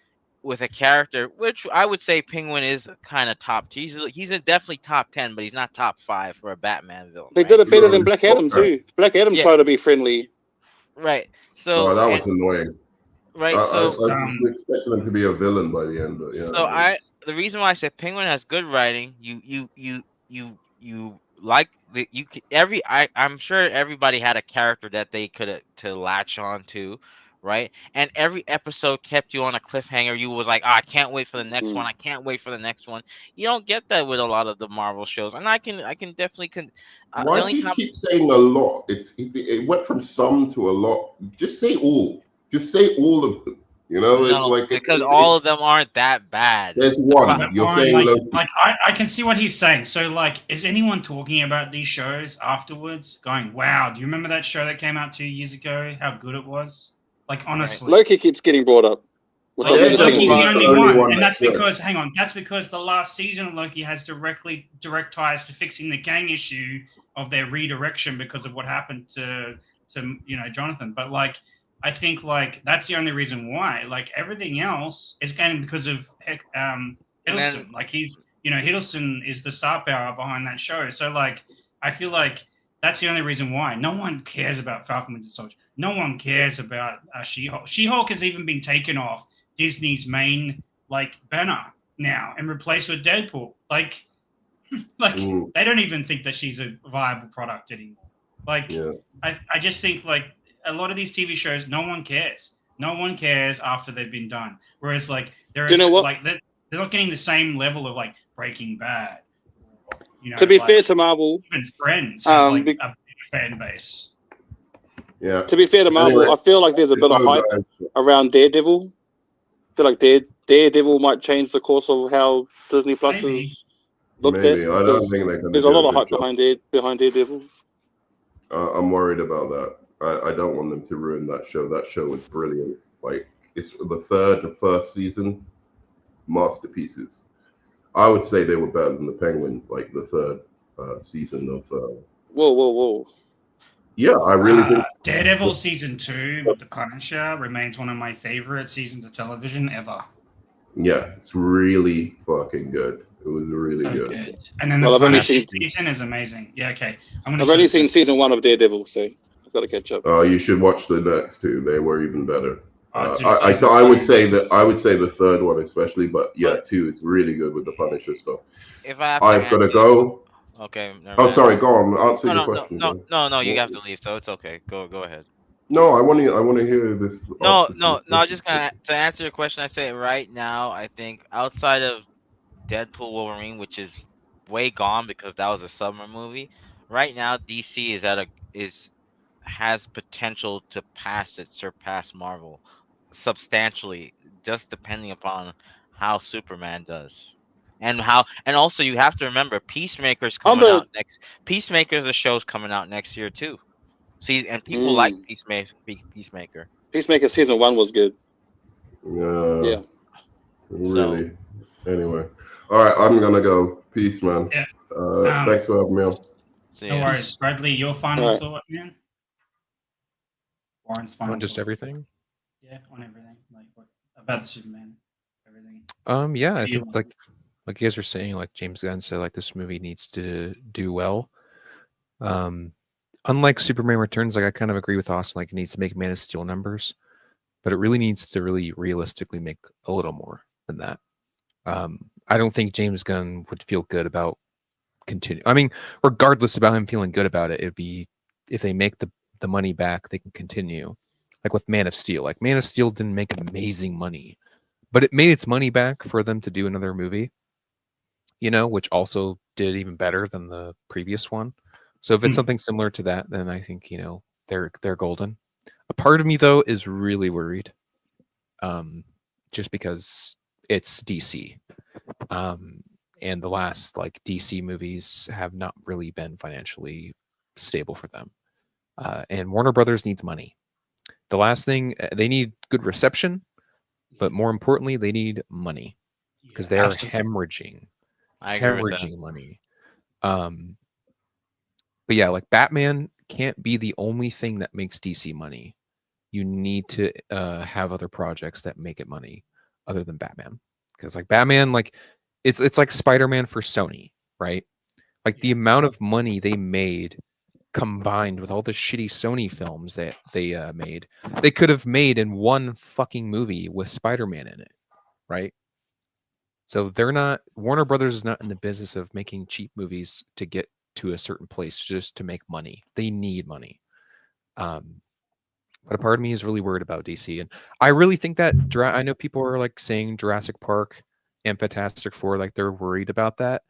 with a character which I would say Penguin is kind of top. He's definitely top 10, but he's not top 5 for a Batman villain. They Right? did it better than Black Adam too. Black Adam tried to be friendly. Right. So Oh, that was annoying. Right. I So just expected him to be a villain by the end, but yeah. So the reason why I said Penguin has good writing, you like I'm sure everybody had a character that they could to latch on to, right? And every episode kept you on a cliffhanger. You was like, oh, I can't wait for the next one. I can't wait for the next one. You don't get that with a lot of the Marvel shows, and I can definitely Why do you keep saying a lot? It went from some to a lot. Just say all. Just say all of them. You know, it's like because all of them aren't that bad. There's one. You're saying Loki. Like I can see what he's saying. So like, is anyone talking about these shows afterwards? Going, wow, do you remember that show that came out 2 years ago? How good it was. Like honestly, Loki keeps getting brought up. Loki's the only one, and that's because that's because the last season of Loki has direct ties to fixing the gang issue of their redirection because of what happened to Jonathan. But like, I think like that's the only reason why. Like everything else is going because of Hiddleston. Like Hiddleston is the star power behind that show. So like, I feel like that's the only reason why. No one cares about Falcon Winter Soldier. No one cares about She-Hulk. She-Hulk has even been taken off Disney's main like banner now and replaced with Deadpool. Like they don't even think that she's a viable product anymore. Like I just think like a lot of these TV shows, no one cares. No one cares after they've been done. Whereas like they're not getting the same level of like Breaking Bad. To be fair to Marvel, even Friends has like a big fan base. Yeah. To be fair to Marvel, Anyway, I feel like there's a bit of hype around Daredevil. I feel like Daredevil might change the course of how Disney Plus is looked at. Maybe. I don't think they can. There's a lot of hype behind Daredevil. I'm worried about that. I don't want them to ruin that show. That show was brilliant. Like it's the first season, masterpieces. I would say they were better than the Penguin, like the third season of. Whoa! Yeah, I really think Daredevil season 2 with the Punisher remains one of my favorite seasons of television ever. Yeah, it's really fucking good. It was really good. And then the Punisher season is amazing. Yeah, okay. I've only seen season 1 of Daredevil, so I've got to catch up. You should watch the next 2. They were even better. I would say the third one especially, but yeah, 2 is really good with the Punisher stuff. If I've got to go. Okay. Sorry. Go on. Answer your question. No. You have to leave, so it's okay. Go ahead. No, I want to hear this. No. Just to answer your question, I say right now, I think outside of Deadpool, Wolverine, which is way gone because that was a summer movie. Right now, DC has potential to surpass Marvel substantially, just depending upon how Superman does. And also you have to remember Peacemaker's coming out next. The show's coming out next year too. See, and people like Peacemaker. Peacemaker season 1 was good. Yeah. Really. Anyway, all right. I'm gonna go. Peace, man. Yeah. Thanks for having me on. No worries, Bradley. Your final thought, man. Warren's final. Just everything. Yeah, on everything. Like what about the Superman? Everything. Yeah, What I do you think like you guys were saying, like James Gunn said, like this movie needs to do well. Unlike Superman Returns, like I kind of agree with Austin, like it needs to make Man of Steel numbers, but it really needs to really realistically make a little more than that. I don't think James Gunn would feel good about continue. I mean, regardless about him feeling good about it, it'd be if they make the money back, they can continue. Like with Man of Steel. Like Man of Steel didn't make amazing money, but it made its money back for them to do another movie, which also did even better than the previous one. So if it's something similar to that, then I think, they're golden. A part of me though is really worried. Just because it's DC. And the last like DC movies have not really been financially stable for them. And Warner Brothers needs money. The last thing they need good reception, but more importantly, they need money because they are hemorrhaging. I agree with that. Hemorrhaging money. But yeah, like Batman can't be the only thing that makes DC money. You need to have other projects that make it money other than Batman. Because like Batman, like it's like Spider-Man for Sony, right? Like the amount of money they made combined with all the shitty Sony films that they made, they could have made in one fucking movie with Spider-Man in it, right? So Warner Brothers is not in the business of making cheap movies to get to a certain place just to make money. They need money. But a part of me is really worried about DC, and I really think that I know people are like saying Jurassic Park and Fantastic Four, like they're worried about that.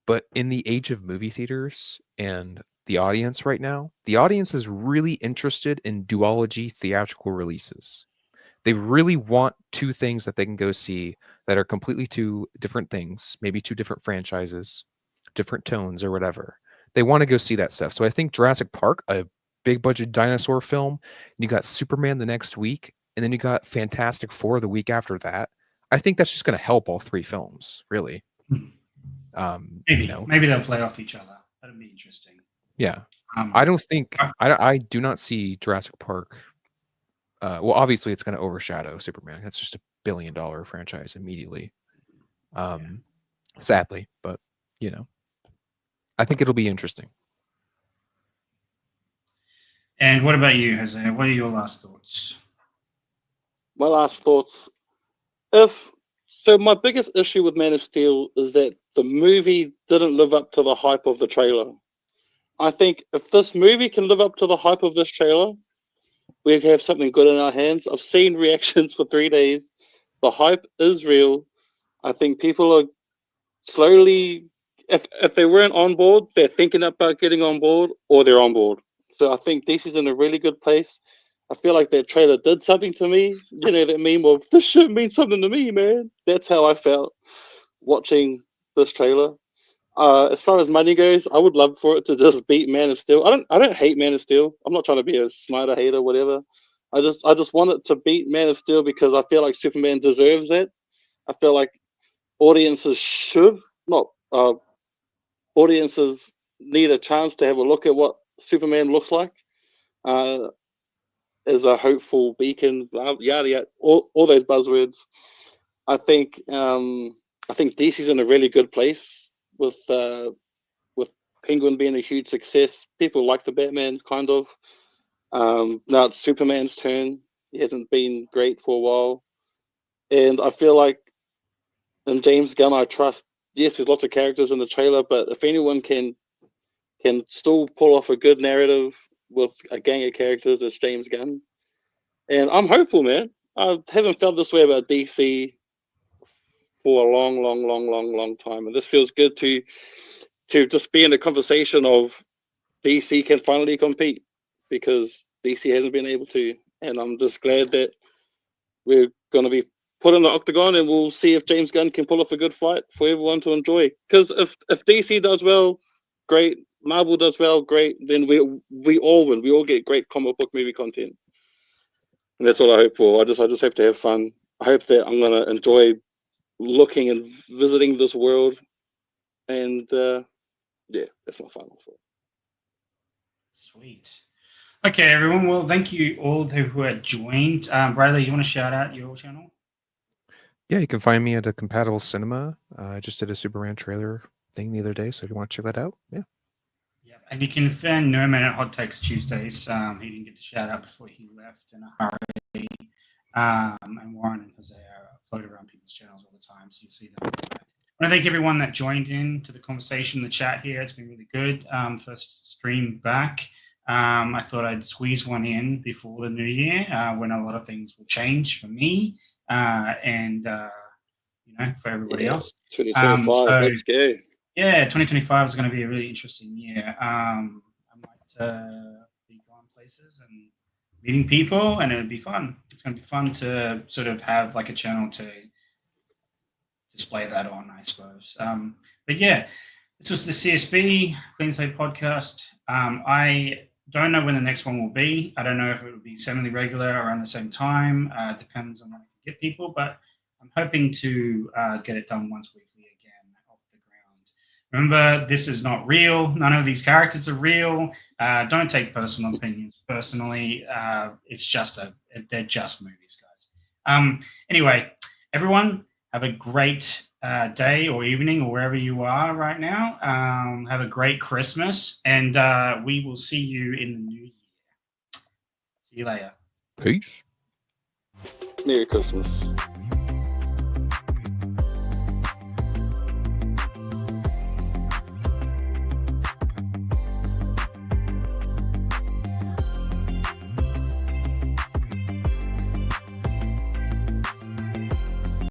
But in the age of movie theaters and the audience right now, the audience is really interested in duology theatrical releases. They really want two things that they can go see that are completely two different things, maybe two different franchises, different tones or whatever. They want to go see that stuff. So I think Jurassic Park, a big budget dinosaur film, you got Superman the next week, and then you got Fantastic Four the week after that. I think that's just going to help all three films, really. Maybe they'll play off each other. That'd be interesting. Yeah. I don't think I do not see Jurassic Park. Well, obviously it's going to overshadow Superman. That's just $1 billion franchise immediately. Sadly, but I think it'll be interesting. And what about you, Jose? What are your last thoughts? My last thoughts. My biggest issue with Man of Steel is that the movie didn't live up to the hype of the trailer. I think if this movie can live up to the hype of this trailer, we have something good in our hands. I've seen reactions for 3 days. The hype is real. I think people are slowly, if they weren't on board, they're thinking about getting on board, or they're on board. So I think DC's in a really good place. I feel like that trailer did something to me. That meme of, this shit means something to me, man. That's how I felt watching this trailer. As far as money goes, I would love for it to just beat Man of Steel. I don't hate Man of Steel. I'm not trying to be a Snyder hater or whatever. I just want it to beat Man of Steel because I feel like Superman deserves it. I feel like audiences need a chance to have a look at what Superman looks like. As a hopeful beacon, yada yada, all those buzzwords. I think DC's in a really good place with Penguin being a huge success. People like the Batman, kind of. Now it's Superman's turn. He hasn't been great for a while, and I feel like in James Gunn, I trust. Yes, there's lots of characters in the trailer, but if anyone can still pull off a good narrative with a gang of characters, it's James Gunn. And I'm hopeful, man. I haven't felt this way about DC for a long time. And this feels good to just be in the conversation of DC can finally compete, because DC hasn't been able to. And I'm just glad that we're going to be put in the octagon, and we'll see if James Gunn can pull off a good fight for everyone to enjoy. Because if DC does well, great. Marvel does well, great. Then we all win. We all get great comic book movie content. And that's all I hope for. I just hope to have fun. I hope that I'm going to enjoy looking and visiting this world. And yeah, that's my final thought. Sweet. Okay, everyone. Well, thank you all who had joined. Bradley, you want to shout out your channel? Yeah, you can find me at a Compatible Cinema. I just did a Superman trailer thing the other day, so if you want to check that out, yeah. And you can find Nerman at Hot Takes Tuesdays. He didn't get the shout out before he left in a hurry. And Warren and Jose float around people's channels all the time, so you see them. I want to thank everyone that joined in to the conversation, the chat here. It's been really good. First stream back. I thought I'd squeeze one in before the new year when a lot of things will change for me and for everybody else. 2025, let's go. Yeah, 2025 is going to be a really interesting year. I might be going places and meeting people, and it would be fun. It's going to be fun to sort of have like a channel to display that on, I suppose. But yeah, this was the CSP Clean Slate Podcast. I don't know when the next one will be. I don't know if it will be semi-regular around the same time. Depends on when I can get people, but I'm hoping to get it done once weekly again off the ground. Remember, this is not real. None of these characters are real. Don't take personal opinions personally. It's just they're just movies, guys. Anyway, everyone, have a great day or evening or wherever you are right now. Have a great Christmas, and we will see you in the new year. See you later. Peace. Merry Christmas.